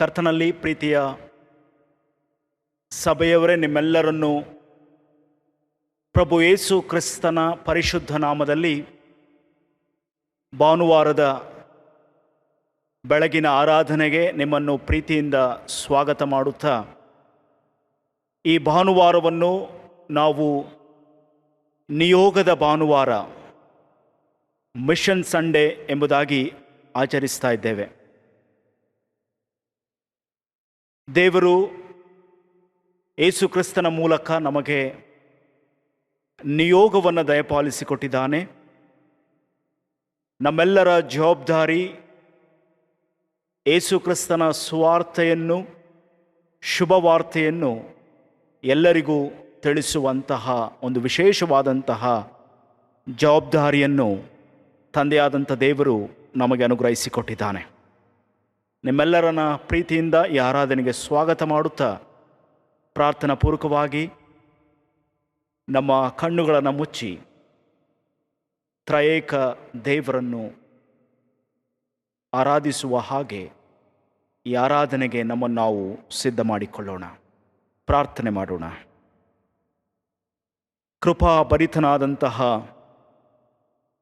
ಕರ್ತನಲ್ಲಿ ಪ್ರೀತಿಯ ಸಭೆಯವರೇ, ನಿಮ್ಮೆಲ್ಲರನ್ನು ಪ್ರಭು ಯೇಸು ಕ್ರಿಸ್ತನ ಪರಿಶುದ್ಧ ನಾಮದಲ್ಲಿ ಭಾನುವಾರದ ಬೆಳಗಿನ ಆರಾಧನೆಗೆ ನಿಮ್ಮನ್ನು ಪ್ರೀತಿಯಿಂದ ಸ್ವಾಗತ ಮಾಡುತ್ತಾ, ಈ ಭಾನುವಾರವನ್ನು ನಾವು ನಿಯೋಗದ ಭಾನುವಾರ, ಮಿಷನ್ ಸಂಡೇ ಎಂಬುದಾಗಿ ಆಚರಿಸ್ತಾ ಇದ್ದೇವೆ. ದೇವರು ಯೇಸು ಕ್ರಿಸ್ತನ ಮೂಲಕ ನಮಗೆ ನಿಯೋಗವನ್ನು ದಯಪಾಲಿಸಿಕೊಟ್ಟಿದ್ದಾನೆ. ನಮ್ಮೆಲ್ಲರ ಜವಾಬ್ದಾರಿ ಯೇಸು ಕ್ರಿಸ್ತನ ಸುವಾರ್ತೆಯನ್ನು, ಶುಭವಾರ್ತೆಯನ್ನು ಎಲ್ಲರಿಗೂ ತಿಳಿಸುವಂತಹ ಒಂದು ವಿಶೇಷವಾದಂತಹ ಜವಾಬ್ದಾರಿಯನ್ನು ತಂದೆಯಾದಂಥ ದೇವರು ನಮಗೆ ಅನುಗ್ರಹಿಸಿಕೊಟ್ಟಿದ್ದಾನೆ. ನಿಮ್ಮೆಲ್ಲರನ್ನ ಪ್ರೀತಿಯಿಂದ ಈ ಆರಾಧನೆಗೆ ಸ್ವಾಗತ ಮಾಡುತ್ತಾ, ಪ್ರಾರ್ಥನಾ ಪೂರ್ವಕವಾಗಿ ನಮ್ಮ ಕಣ್ಣುಗಳನ್ನು ಮುಚ್ಚಿ ತ್ರಯೇಕ ದೇವರನ್ನು ಆರಾಧಿಸುವ ಹಾಗೆ ಈ ಆರಾಧನೆಗೆ ನಮ್ಮನ್ನು ನಾವು ಸಿದ್ಧ ಮಾಡಿಕೊಳ್ಳೋಣ. ಪ್ರಾರ್ಥನೆ ಮಾಡೋಣ. ಕೃಪಾ ಭರಿತನಾದಂತಹ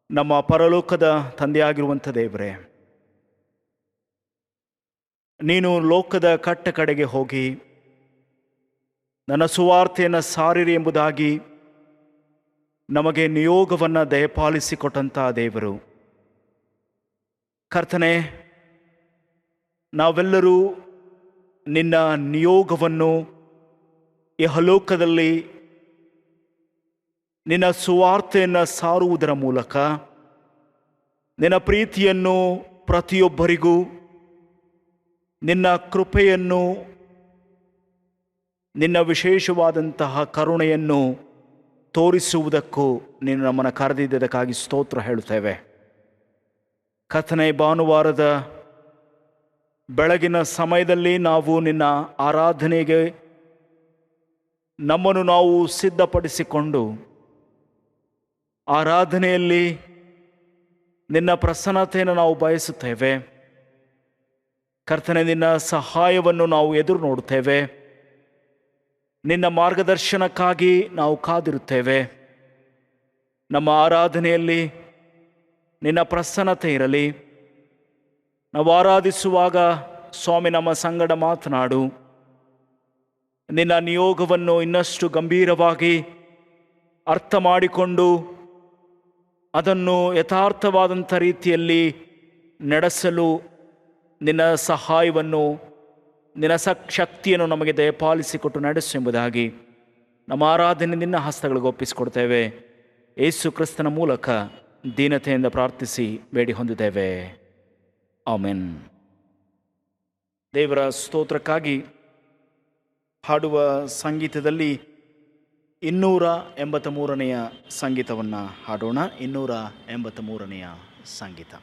ನಮ್ಮ ಪರಲೋಕದ ತಂದೆಯಾಗಿರುವಂಥ ದೇವರೇ, ನೀನು ಲೋಕದ ಕಟ್ಟ ಕಡೆಗೆ ಹೋಗಿ ನನ್ನ ಸುವಾರ್ತೆಯನ್ನು ಸಾರಿರಿ ಎಂಬುದಾಗಿ ನಮಗೆ ನಿಯೋಗವನ್ನು ದಯಪಾಲಿಸಿಕೊಟ್ಟಂಥ ದೇವರು, ಕರ್ತನೆ, ನಾವೆಲ್ಲರೂ ನಿನ್ನ ನಿಯೋಗವನ್ನು ಇಹಲೋಕದಲ್ಲಿ ನಿನ್ನ ಸುವಾರ್ತೆಯನ್ನು ಸಾರುವುದರ ಮೂಲಕ ನಿನ್ನ ಪ್ರೀತಿಯನ್ನು ಪ್ರತಿಯೊಬ್ಬರಿಗೂ, ನಿನ್ನ ಕೃಪೆಯನ್ನು, ನಿನ್ನ ವಿಶೇಷವಾದಂತಹ ಕರುಣೆಯನ್ನು ತೋರಿಸುವುದಕ್ಕೂ ನೀನು ನಮ್ಮನ್ನು ಕರೆದಿದ್ದಕ್ಕಾಗಿ ಸ್ತೋತ್ರ ಹೇಳುತ್ತೇವೆ. ಕರ್ತನೆ, ಭಾನುವಾರದ ಬೆಳಗಿನ ಸಮಯದಲ್ಲಿ ನಾವು ನಿನ್ನ ಆರಾಧನೆಗೆ ನಮ್ಮನ್ನು ನಾವು ಸಿದ್ಧಪಡಿಸಿಕೊಂಡು ಆರಾಧನೆಯಲ್ಲಿ ನಿನ್ನ ಪ್ರಸನ್ನತೆಯನ್ನು ನಾವು ಬಯಸುತ್ತೇವೆ. ಕರ್ತನೆ, ನಿನ್ನ ಸಹಾಯವನ್ನು ನಾವು ಎದುರು ನೋಡುತ್ತೇವೆ. ನಿನ್ನ ಮಾರ್ಗದರ್ಶನಕ್ಕಾಗಿ ನಾವು ಕಾದಿರುತ್ತೇವೆ. ನಮ್ಮ ಆರಾಧನೆಯಲ್ಲಿ ನಿನ್ನ ಪ್ರಸನ್ನತೆ ಇರಲಿ. ನಾವು ಆರಾಧಿಸುವಾಗ ಸ್ವಾಮಿ ನಮ್ಮ ಸಂಗಡ ಮಾತನಾಡು. ನಿನ್ನ ನಿಯೋಗವನ್ನು ಇನ್ನಷ್ಟು ಗಂಭೀರವಾಗಿ ಅರ್ಥ ಮಾಡಿಕೊಂಡು ಅದನ್ನು ಯಥಾರ್ಥವಾದಂಥ ರೀತಿಯಲ್ಲಿ ನಡೆಸಲು ನಿನ್ನ ಸಹಾಯವನ್ನು, ನಿನ್ನ ಶಕ್ತಿಯನ್ನು ನಮಗೆ ದಯಪಾಲಿಸಿಕೊಟ್ಟು ನಡೆಸು ಎಂಬುದಾಗಿ ನಮ್ಮ ಆರಾಧನೆ ನಿನ್ನ ಹಸ್ತಗಳಿಗೆ ಒಪ್ಪಿಸಿಕೊಡ್ತೇವೆ. ಯೇಸು ಕ್ರಿಸ್ತನ ಮೂಲಕ ದೀನತೆಯಿಂದ ಪ್ರಾರ್ಥಿಸಿ ಬೇಡಿ ಹೊಂದಿದ್ದೇವೆ. ಆಮೆನ್. ದೇವರ ಸ್ತೋತ್ರಕ್ಕಾಗಿ ಹಾಡುವ ಸಂಗೀತದಲ್ಲಿ 283ನೆಯ ಸಂಗೀತವನ್ನು ಹಾಡೋಣ. 283ನೆಯ ಸಂಗೀತ.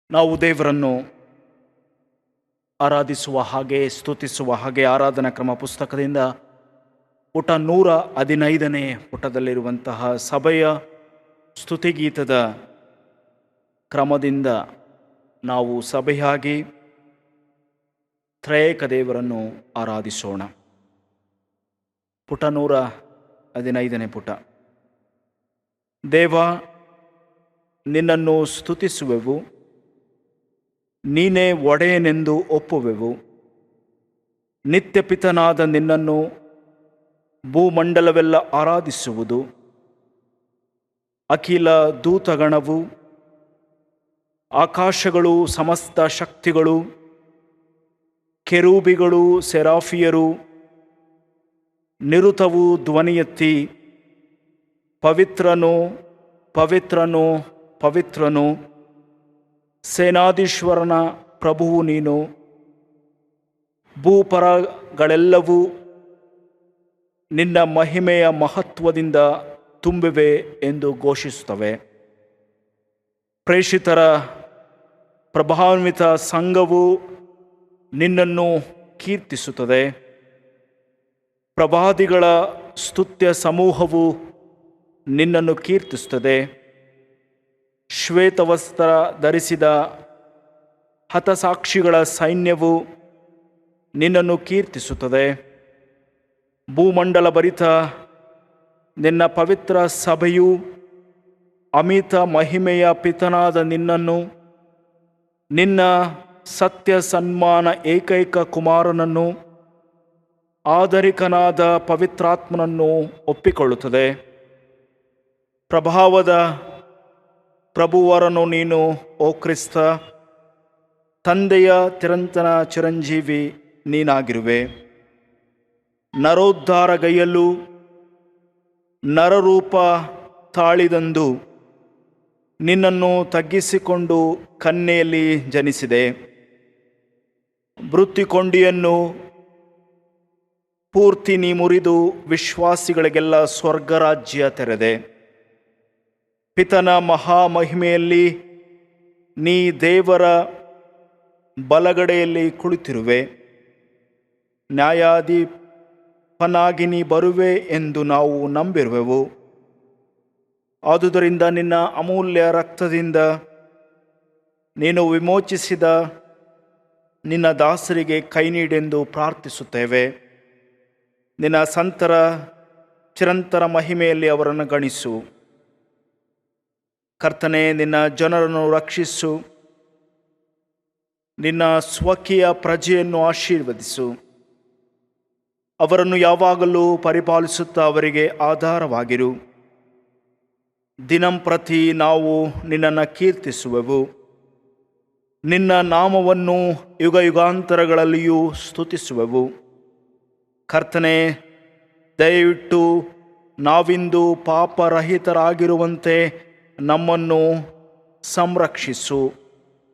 ನಾವು ದೇವರನ್ನು ಆರಾಧಿಸುವ ಹಾಗೆ, ಸ್ತುತಿಸುವ ಹಾಗೆ ಆರಾಧನಾ ಕ್ರಮ ಪುಸ್ತಕದಿಂದ ಪುಟ 115ನೇ ಪುಟದಲ್ಲಿರುವಂತಹ ಸಭೆಯ ಸ್ತುತಿಗೀತದ ಕ್ರಮದಿಂದ ನಾವು ಸಭೆಯಾಗಿ ತ್ರಯೇಕ ದೇವರನ್ನು ಆರಾಧಿಸೋಣ. ಪುಟ 115ನೇ ಪುಟ. ದೇವ, ನಿನ್ನನ್ನು ಸ್ತುತಿಸುವೆವು, ನೀನೇ ಒಡೆಯನೆಂದು ಒಪ್ಪುವೆವು. ನಿತ್ಯ ಪಿತನಾದ ನಿನ್ನನ್ನು ಭೂಮಂಡಲವೆಲ್ಲ ಆರಾಧಿಸುವುದು. ಅಖಿಲ ದೂತಗಣವು, ಆಕಾಶಗಳು, ಸಮಸ್ತ ಶಕ್ತಿಗಳು, ಕೆರೂಬಿಗಳು, ಸೆರಾಫಿಯರು ನಿರುತವು ಧ್ವನಿ ಎತ್ತಿ, ಪವಿತ್ರನು ಪವಿತ್ರನು ಪವಿತ್ರನು, ಸೇನಾಧೀಶ್ವರನ ಪ್ರಭುವು ನೀನು, ಭೂಪರಗಳೆಲ್ಲವೂ ನಿನ್ನ ಮಹಿಮೆಯ ಮಹತ್ವದಿಂದ ತುಂಬಿವೆ ಎಂದು ಘೋಷಿಸುತ್ತವೆ. ಪ್ರೇಷಿತರ ಪ್ರಭಾನ್ವಿತ ಸಂಘವು ನಿನ್ನನ್ನು ಕೀರ್ತಿಸುತ್ತದೆ. ಪ್ರವಾದಿಗಳ ಸ್ತುತ್ಯ ಸಮೂಹವು ನಿನ್ನನ್ನು ಕೀರ್ತಿಸುತ್ತದೆ. ಶ್ವೇತವಸ್ತ್ರ ಧರಿಸಿದ ಹತಸಾಕ್ಷಿಗಳ ಸೈನ್ಯವು ನಿನ್ನನ್ನು ಕೀರ್ತಿಸುತ್ತದೆ. ಭೂಮಂಡಲ ಭರಿತ ನಿನ್ನ ಪವಿತ್ರ ಸಭೆಯು ಅಮಿತ ಮಹಿಮೆಯ ಪಿತನಾದ ನಿನ್ನನ್ನು, ನಿನ್ನ ಸತ್ಯ ಸನ್ಮಾನ ಏಕೈಕ ಕುಮಾರನನ್ನು, ಆದರಿಕನಾದ ಪವಿತ್ರಾತ್ಮನನ್ನು ಒಪ್ಪಿಕೊಳ್ಳುತ್ತದೆ. ಪ್ರಭಾವದ ಪ್ರಭುವರನು ನೀನು, ಓ ಕ್ರಿಸ್ತ, ತಂದೆಯ ಚಿರಂತನ ಚಿರಂಜೀವಿ ನೀನಾಗಿರುವೆ. ನರೋದ್ಧಾರಗೈಯಲು ನರರೂಪ ತಾಳಿದಂದು ನಿನ್ನನ್ನು ತಗ್ಗಿಸಿಕೊಂಡು ಕನ್ಯೆಯಲ್ಲಿ ಜನಿಸಿದೆ. ವೃತ್ತಿಕೊಂಡಿಯನ್ನು ಪೂರ್ತಿ ನೀ ಮುರಿದು ವಿಶ್ವಾಸಿಗಳಿಗೆಲ್ಲ ಸ್ವರ್ಗರಾಜ್ಯ ತೆರೆದೆ. ಪಿತನ ಮಹಾಮಹಿಮೆಯಲ್ಲಿ ನೀ ದೇವರ ಬಲಗಡೆಯಲ್ಲಿ ಕುಳಿತಿರುವೆ. ನ್ಯಾಯಾಧಿಪನಾಗಿ ನೀ ಬರುವೆ ಎಂದು ನಾವು ನಂಬಿರುವೆವು. ಆದುದರಿಂದ ನಿನ್ನ ಅಮೂಲ್ಯ ರಕ್ತದಿಂದ ನೀನು ವಿಮೋಚಿಸಿದ ನಿನ್ನ ದಾಸರಿಗೆ ಕೈ ನೀಡೆಂದು ಪ್ರಾರ್ಥಿಸುತ್ತೇವೆ. ನಿನ್ನ ಸಂತರ ಚಿರಂತರ ಮಹಿಮೆಯಲ್ಲಿ ಅವರನ್ನು ಗಣಿಸು. ಕರ್ತನೇ, ನಿನ್ನ ಜನರನ್ನು ರಕ್ಷಿಸು. ನಿನ್ನ ಸ್ವಕೀಯ ಪ್ರಜೆಯನ್ನು ಆಶೀರ್ವದಿಸು. ಅವರನ್ನು ಯಾವಾಗಲೂ ಪರಿಪಾಲಿಸುತ್ತಾ ಅವರಿಗೆ ಆಧಾರವಾಗಿರು. ದಿನಂಪ್ರತಿ ನಾವು ನಿನ್ನನ್ನು ಕೀರ್ತಿಸುವೆವು. ನಿನ್ನ ನಾಮವನ್ನು ಯುಗ ಯುಗಾಂತರಗಳಲ್ಲಿಯೂ ಸ್ತುತಿಸುವೆವು. ಕರ್ತನೇ, ದಯವಿಟ್ಟು ನಾವಿಂದು ಪಾಪರಹಿತರಾಗಿರುವಂತೆ ನಮ್ಮನ್ನು ಸಂರಕ್ಷಿಸು,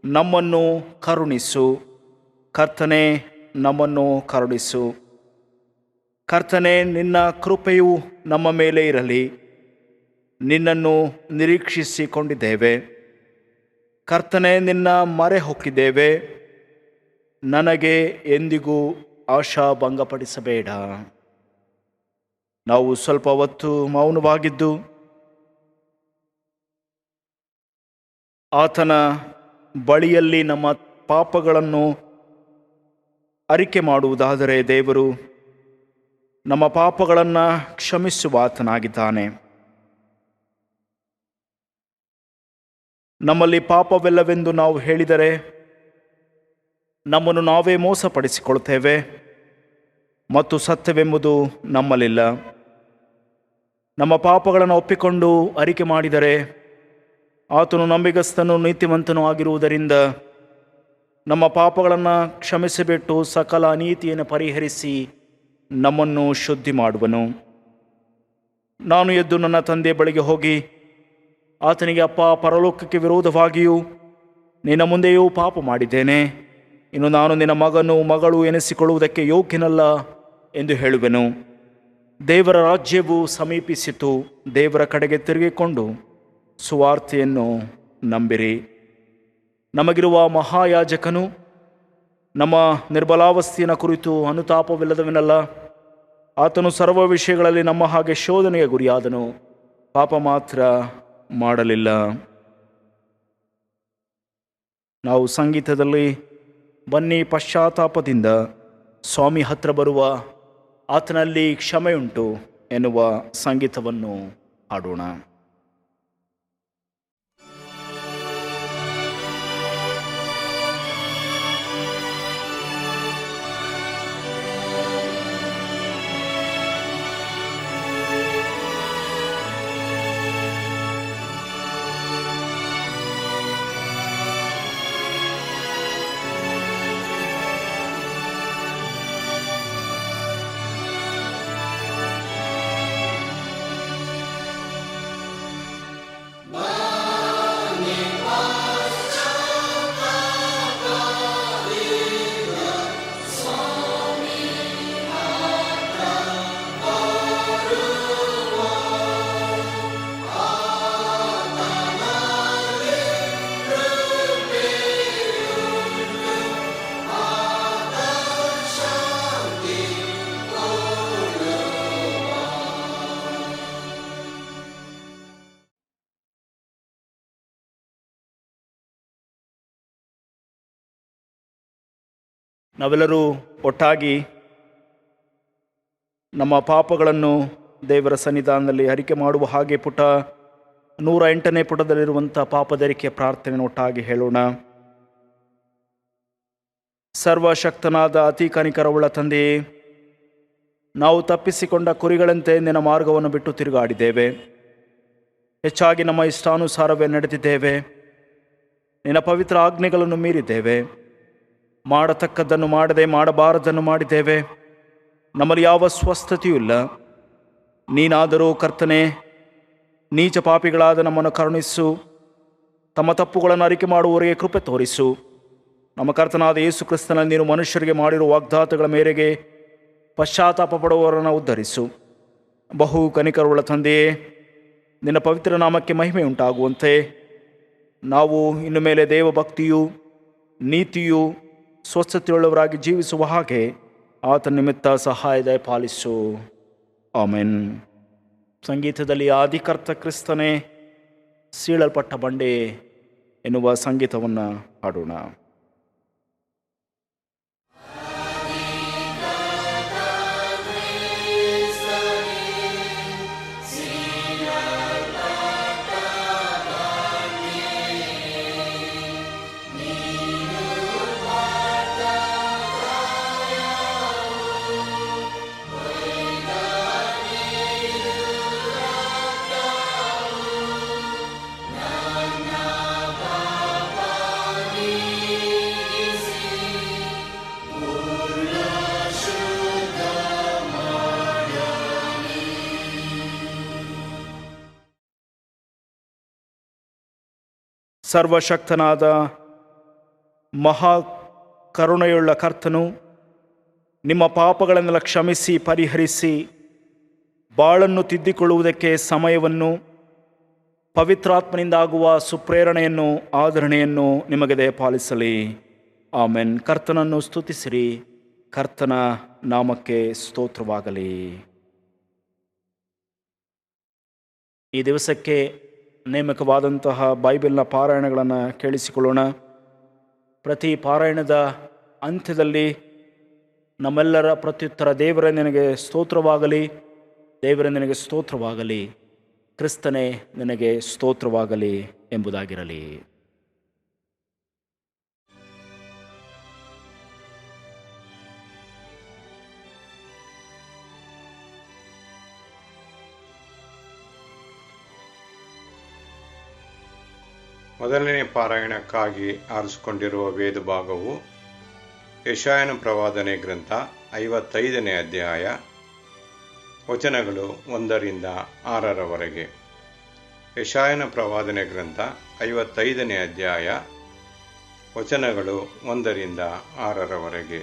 ನಮ್ಮನ್ನು ಕರುಣಿಸು. ಕರ್ತನೇ, ನಮ್ಮನ್ನು ಕರುಣಿಸು. ಕರ್ತನೇ, ನಿನ್ನ ಕೃಪೆಯು ನಮ್ಮ ಮೇಲೆ ಇರಲಿ. ನಿನ್ನನ್ನು ನಿರೀಕ್ಷಿಸಿಕೊಂಡಿದ್ದೇವೆ. ಕರ್ತನೇ, ನಿನ್ನ ಮೊರೆ ಹೊಕ್ಕಿದ್ದೇವೆ. ನನಗೆ ಎಂದಿಗೂ ಆಶಾಭಂಗಪಡಿಸಬೇಡ. ನಾವು ಸ್ವಲ್ಪ ಹೊತ್ತು ಮೌನವಾಗಿದ್ದು ಆತನ ಬಳಿಯಲ್ಲಿ ನಮ್ಮ ಪಾಪಗಳನ್ನು ಅರಿಕೆ ಮಾಡುವುದಾದರೆ ದೇವರು ನಮ್ಮ ಪಾಪಗಳನ್ನು ಕ್ಷಮಿಸುವ ಆತನಾಗಿದ್ದಾನೆ. ನಮ್ಮಲ್ಲಿ ಪಾಪವಿಲ್ಲವೆಂದು ನಾವು ಹೇಳಿದರೆ ನಮ್ಮನ್ನು ನಾವೇ ಮೋಸಪಡಿಸಿಕೊಳ್ತೇವೆ ಮತ್ತು ಸತ್ಯವೆಂಬುದು ನಮ್ಮಲ್ಲಿಲ್ಲ. ನಮ್ಮ ಪಾಪಗಳನ್ನು ಒಪ್ಪಿಕೊಂಡು ಅರಿಕೆ ಮಾಡಿದರೆ ಆತನು ನಂಬಿಗಸ್ತನೂ ನೀತಿವಂತನೂ ಆಗಿರುವುದರಿಂದ ನಮ್ಮ ಪಾಪಗಳನ್ನು ಕ್ಷಮಿಸಿಬಿಟ್ಟು ಸಕಲ ಅನೀತಿಯನ್ನು ಪರಿಹರಿಸಿ ನಮ್ಮನ್ನು ಶುದ್ಧಿ ಮಾಡುವನು. ನಾನು ಎದ್ದು ನನ್ನ ತಂದೆಯ ಬಳಿಗೆ ಹೋಗಿ ಆತನಿಗೆ, ಅಪ್ಪ, ಪರಲೋಕಕ್ಕೆ ವಿರೋಧವಾಗಿಯೂ ನಿನ್ನ ಮುಂದೆಯೂ ಪಾಪ ಮಾಡಿದ್ದೇನೆ. ಇನ್ನು ನಾನು ನಿನ್ನ ಮಗನು ಮಗಳು ಎನಿಸಿಕೊಳ್ಳುವುದಕ್ಕೆ ಯೋಗ್ಯನಲ್ಲ ಎಂದು ಹೇಳುವೆನು. ದೇವರ ರಾಜ್ಯವು ಸಮೀಪಿಸಿತು. ದೇವರ ಕಡೆಗೆ ತಿರುಗಿಕೊಂಡು ಸುವಾರ್ತೆಯನ್ನು ನಂಬಿರಿ. ನಮಗಿರುವ ಮಹಾಯಾಜಕನು ನಮ್ಮ ನಿರ್ಬಲಾವಸ್ಥೆಯ ಕುರಿತು ಅನುತಾಪವಿಲ್ಲದವನಲ್ಲ. ಆತನು ಸರ್ವ ವಿಷಯಗಳಲ್ಲಿ ನಮ್ಮ ಹಾಗೆ ಶೋಧನೆಗೆ ಗುರಿಯಾದನು, ಪಾಪ ಮಾತ್ರ ಮಾಡಲಿಲ್ಲ. ನಾವು ಸಂಗೀತದಲ್ಲಿ ಬನ್ನಿ ಪಶ್ಚಾತ್ತಾಪದಿಂದ ಸ್ವಾಮಿ ಹತ್ರ ಬರುವ, ಆತನಲ್ಲಿ ಕ್ಷಮೆಯುಂಟು ಎನ್ನುವ ಸಂಗೀತವನ್ನು ಹಾಡೋಣ. ನಾವೆಲ್ಲರೂ ಒಟ್ಟಾಗಿ ನಮ್ಮ ಪಾಪಗಳನ್ನು ದೇವರ ಸನ್ನಿಧಾನದಲ್ಲಿ ಅರಿಕೆ ಮಾಡುವ ಹಾಗೆ 108ನೇ ಪುಟದಲ್ಲಿರುವಂಥ ಪಾಪದರಿಕೆ ಪ್ರಾರ್ಥನೆಯನ್ನು ಒಟ್ಟಾಗಿ ಹೇಳೋಣ. ಸರ್ವಶಕ್ತನಾದ ಅತಿ ಕನಿಕರವುಳ್ಳ ತಂದೆಯೇ, ನಾವು ತಪ್ಪಿಸಿಕೊಂಡ ಕುರಿಗಳಂತೆ ನಿನ್ನ ಮಾರ್ಗವನ್ನು ಬಿಟ್ಟು ತಿರುಗಾಡಿದ್ದೇವೆ. ಹೆಚ್ಚಾಗಿ ನಮ್ಮ ಇಷ್ಟಾನುಸಾರವೇ ನಡೆದಿದ್ದೇವೆ. ನಿನ್ನ ಪವಿತ್ರ ಆಜ್ಞೆಗಳನ್ನು ಮೀರಿದ್ದೇವೆ. ಮಾಡತಕ್ಕದ್ದನ್ನು ಮಾಡದೆ ಮಾಡಬಾರದನ್ನು ಮಾಡಿದ್ದೇವೆ. ನಮ್ಮಲ್ಲಿ ಯಾವ ಸ್ವಸ್ಥತೆಯೂ ಇಲ್ಲ. ನೀನಾದರೂ ಕರ್ತನೆ, ನೀಚ ಪಾಪಿಗಳಾದ ನಮ್ಮನ್ನು ಕರುಣಿಸು. ತಮ್ಮ ತಪ್ಪುಗಳನ್ನು ಅರಿಕೆ ಮಾಡುವವರಿಗೆ ಕೃಪೆ ತೋರಿಸು. ನಮ್ಮ ಕರ್ತನಾದ ಯೇಸು ಕ್ರಿಸ್ತನಲ್ಲಿ ನೀನು ಮನುಷ್ಯರಿಗೆ ಮಾಡಿರುವ ವಾಗ್ದಾತಗಳ ಮೇರೆಗೆ ಪಶ್ಚಾತ್ತಾಪ ಪಡುವವರನ್ನು ಉದ್ಧರಿಸು. ಬಹು ಕನಿಕರವುಳ್ಳ ತಂದೆಯೇ, ನಿನ್ನ ಪವಿತ್ರ ನಾಮಕ್ಕೆ ಮಹಿಮೆ ಉಂಟಾಗುವಂತೆ ನಾವು ಇನ್ನು ಮೇಲೆ ದೇವಭಕ್ತಿಯು ನೀತಿಯು ಸ್ವಚ್ಛತೆಯುಳ್ಳವರಾಗಿ ಜೀವಿಸುವ ಹಾಗೆ ಆತನ ನಿಮಿತ್ತ ಸಹಾಯದ ಪಾಲಿಸು. ಆಮೆನ್. ಸಂಗೀತದಲ್ಲಿ ಆದಿಕರ್ತ ಕ್ರಿಸ್ತನೇ ಸೀಳಲ್ಪಟ್ಟ ಬಂಡೆ ಎನ್ನುವ ಸಂಗೀತವನ್ನು ಹಾಡೋಣ. ಸರ್ವಶಕ್ತನಾದ ಮಹಾ ಕರುಣೆಯುಳ್ಳ ಕರ್ತನು ನಿಮ್ಮ ಪಾಪಗಳನ್ನೆಲ್ಲ ಕ್ಷಮಿಸಿ ಪರಿಹರಿಸಿ ಬಾಳನ್ನು ತಿದ್ದಿಕೊಳ್ಳುವುದಕ್ಕೆ ಸಮಯವನ್ನು, ಪವಿತ್ರಾತ್ಮನಿಂದಾಗುವ ಸುಪ್ರೇರಣೆಯನ್ನು, ಆದರಣೆಯನ್ನು ನಿಮಗೆ ದಯಪಾಲಿಸಲಿ. ಆಮೆನ್. ಕರ್ತನನ್ನು ಸ್ತುತಿಸಿರಿ. ಕರ್ತನ ನಾಮಕ್ಕೆ ಸ್ತೋತ್ರವಾಗಲಿ. ಈ ದಿವಸಕ್ಕೆ ನೇಮಕವಾದಂತಹ ಬೈಬಲ್ನ ಪಾರಾಯಣಗಳನ್ನು ಕೇಳಿಸಿಕೊಳ್ಳೋಣ. ಪ್ರತಿ ಪಾರಾಯಣದ ಅಂತ್ಯದಲ್ಲಿ ನಮ್ಮೆಲ್ಲರ ಪ್ರತ್ಯುತ್ತರ ದೇವರೇ ನಿನಗೆ ಸ್ತೋತ್ರವಾಗಲಿ, ದೇವರೇ ನಿನಗೆ ಸ್ತೋತ್ರವಾಗಲಿ, ಕ್ರಿಸ್ತನೇ ನಿನಗೆ ಸ್ತೋತ್ರವಾಗಲಿ ಎಂಬುದಾಗಿರಲಿ. ಮೊದಲನೇ ಪಾರಾಯಣಕ್ಕಾಗಿ ಆರಿಸಿಕೊಂಡಿರುವ ವೇದ ಭಾಗವು ಯೆಶಾಯನ ಪ್ರವಾದನೆ ಗ್ರಂಥ 55ನೇ ಅಧ್ಯಾಯ, ವಚನಗಳು 1ರಿಂದ 6ರವರೆಗೆ. ಯೆಶಾಯನ ಪ್ರವಾದನೆ ಗ್ರಂಥ 55ನೇ ಅಧ್ಯಾಯ, ವಚನಗಳು 1ರಿಂದ 6ರವರೆಗೆ.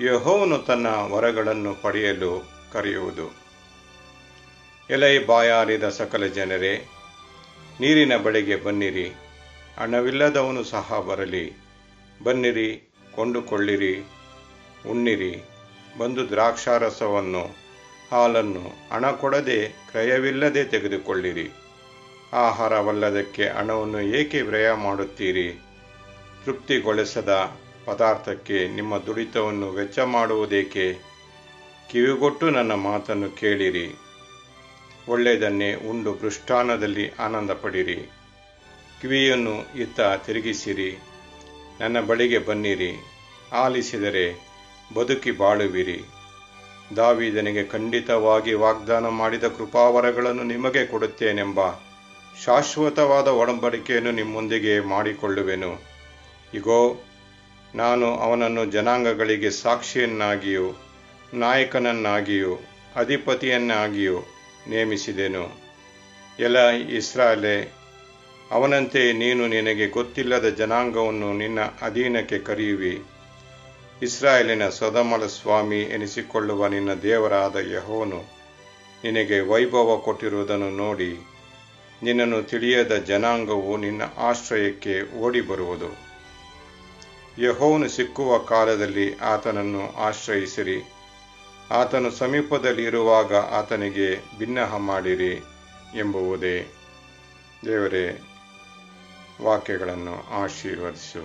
ಯೆಹೋವನು ತನ್ನ ವರಗಳನ್ನು ಪಡೆಯಲು ಕರೆಯುವುದು. ಎಲೈ ಬಾಯಾರಿದ ಸಕಲ ಜನರೇ, ನೀರಿನ ಬಳಿಗೆ ಬನ್ನಿರಿ. ಹಣವಿಲ್ಲದವನು ಸಹ ಬರಲಿ. ಬನ್ನಿರಿ, ಕೊಂಡುಕೊಳ್ಳಿರಿ, ಉಣ್ಣಿರಿ. ಬಂದು ದ್ರಾಕ್ಷಾರಸವನ್ನು, ಹಾಲನ್ನು ಹಣ ಕೊಡದೆ ಕ್ರಯವಿಲ್ಲದೆ ತೆಗೆದುಕೊಳ್ಳಿರಿ. ಆಹಾರವಲ್ಲದಕ್ಕೆ ಹಣವನ್ನು ಏಕೆ ವ್ಯಯ ಮಾಡುತ್ತೀರಿ? ತೃಪ್ತಿಗೊಳಿಸದ ಪದಾರ್ಥಕ್ಕೆ ನಿಮ್ಮ ದುಡಿತವನ್ನು ವೆಚ್ಚ ಮಾಡುವುದೇಕೆ? ಕಿವಿಗೊಟ್ಟು ನನ್ನ ಮಾತನ್ನು ಕೇಳಿರಿ. ಒಳ್ಳೆಯದನ್ನೇ ಉಂಡು ಮೃಷ್ಟಾನ್ನದಲ್ಲಿ ಆನಂದ ಪಡಿರಿ. ಕಿವಿಯನ್ನು ಇತ್ತ ತಿರುಗಿಸಿರಿ. ನನ್ನ ಬಳಿಗೆ ಬನ್ನಿರಿ, ಆಲಿಸಿದರೆ ಬದುಕಿ ಬಾಳುವಿರಿ. ದಾವೀದನಿಗೆ ಖಂಡಿತವಾಗಿ ವಾಗ್ದಾನ ಮಾಡಿದ ಕೃಪಾವರಗಳನ್ನು ನಿಮಗೆ ಕೊಡುತ್ತೇನೆಂಬ ಶಾಶ್ವತವಾದ ಒಡಂಬಡಿಕೆಯನ್ನು ನಿಮ್ಮೊಂದಿಗೆ ಮಾಡಿಕೊಳ್ಳುವೆನು. ಇಗೋ, ನಾನು ಅವನನ್ನು ಜನಾಂಗಗಳಿಗೆ ಸಾಕ್ಷಿಯನ್ನಾಗಿಯೂ ನಾಯಕನನ್ನಾಗಿಯೂ ಅಧಿಪತಿಯನ್ನಾಗಿಯೂ ನೇಮಿಸಿದೆನು. ಎಲ ಇಸ್ರಾಯೇಲೇ, ಅವನಂತೆ ನೀನು ನಿನಗೆ ಗೊತ್ತಿಲ್ಲದ ಜನಾಂಗವನ್ನು ನಿನ್ನ ಅಧೀನಕ್ಕೆ ಕರೆಯುವಿ. ಇಸ್ರಾಯೇಲಿನ ಸೊದಮಲ ಸ್ವಾಮಿ ಎನಿಸಿಕೊಳ್ಳುವ ನಿನ್ನ ದೇವರಾದ ಯೆಹೋವನು ನಿನಗೆ ವೈಭವ ಕೊಟ್ಟಿರುವುದನ್ನು ನೋಡಿ, ನಿನ್ನನ್ನು ತಿಳಿಯದ ಜನಾಂಗವು ನಿನ್ನ ಆಶ್ರಯಕ್ಕೆ ಓಡಿ ಬರುವುದು. ಯೆಹೋವನು ಸಿಕ್ಕುವ ಕಾಲದಲ್ಲಿ ಆತನನ್ನು ಆಶ್ರಯಿಸಿರಿ. ಆತನು ಸಮೀಪದಲ್ಲಿ ಇರುವಾಗ ಆತನಿಗೆ ಬಿನ್ನಹ ಮಾಡಿರಿ ಎಂಬುವುದೇ. ದೇವರೇ, ವಾಕ್ಯಗಳನ್ನು ಆಶೀರ್ವದಿಸು.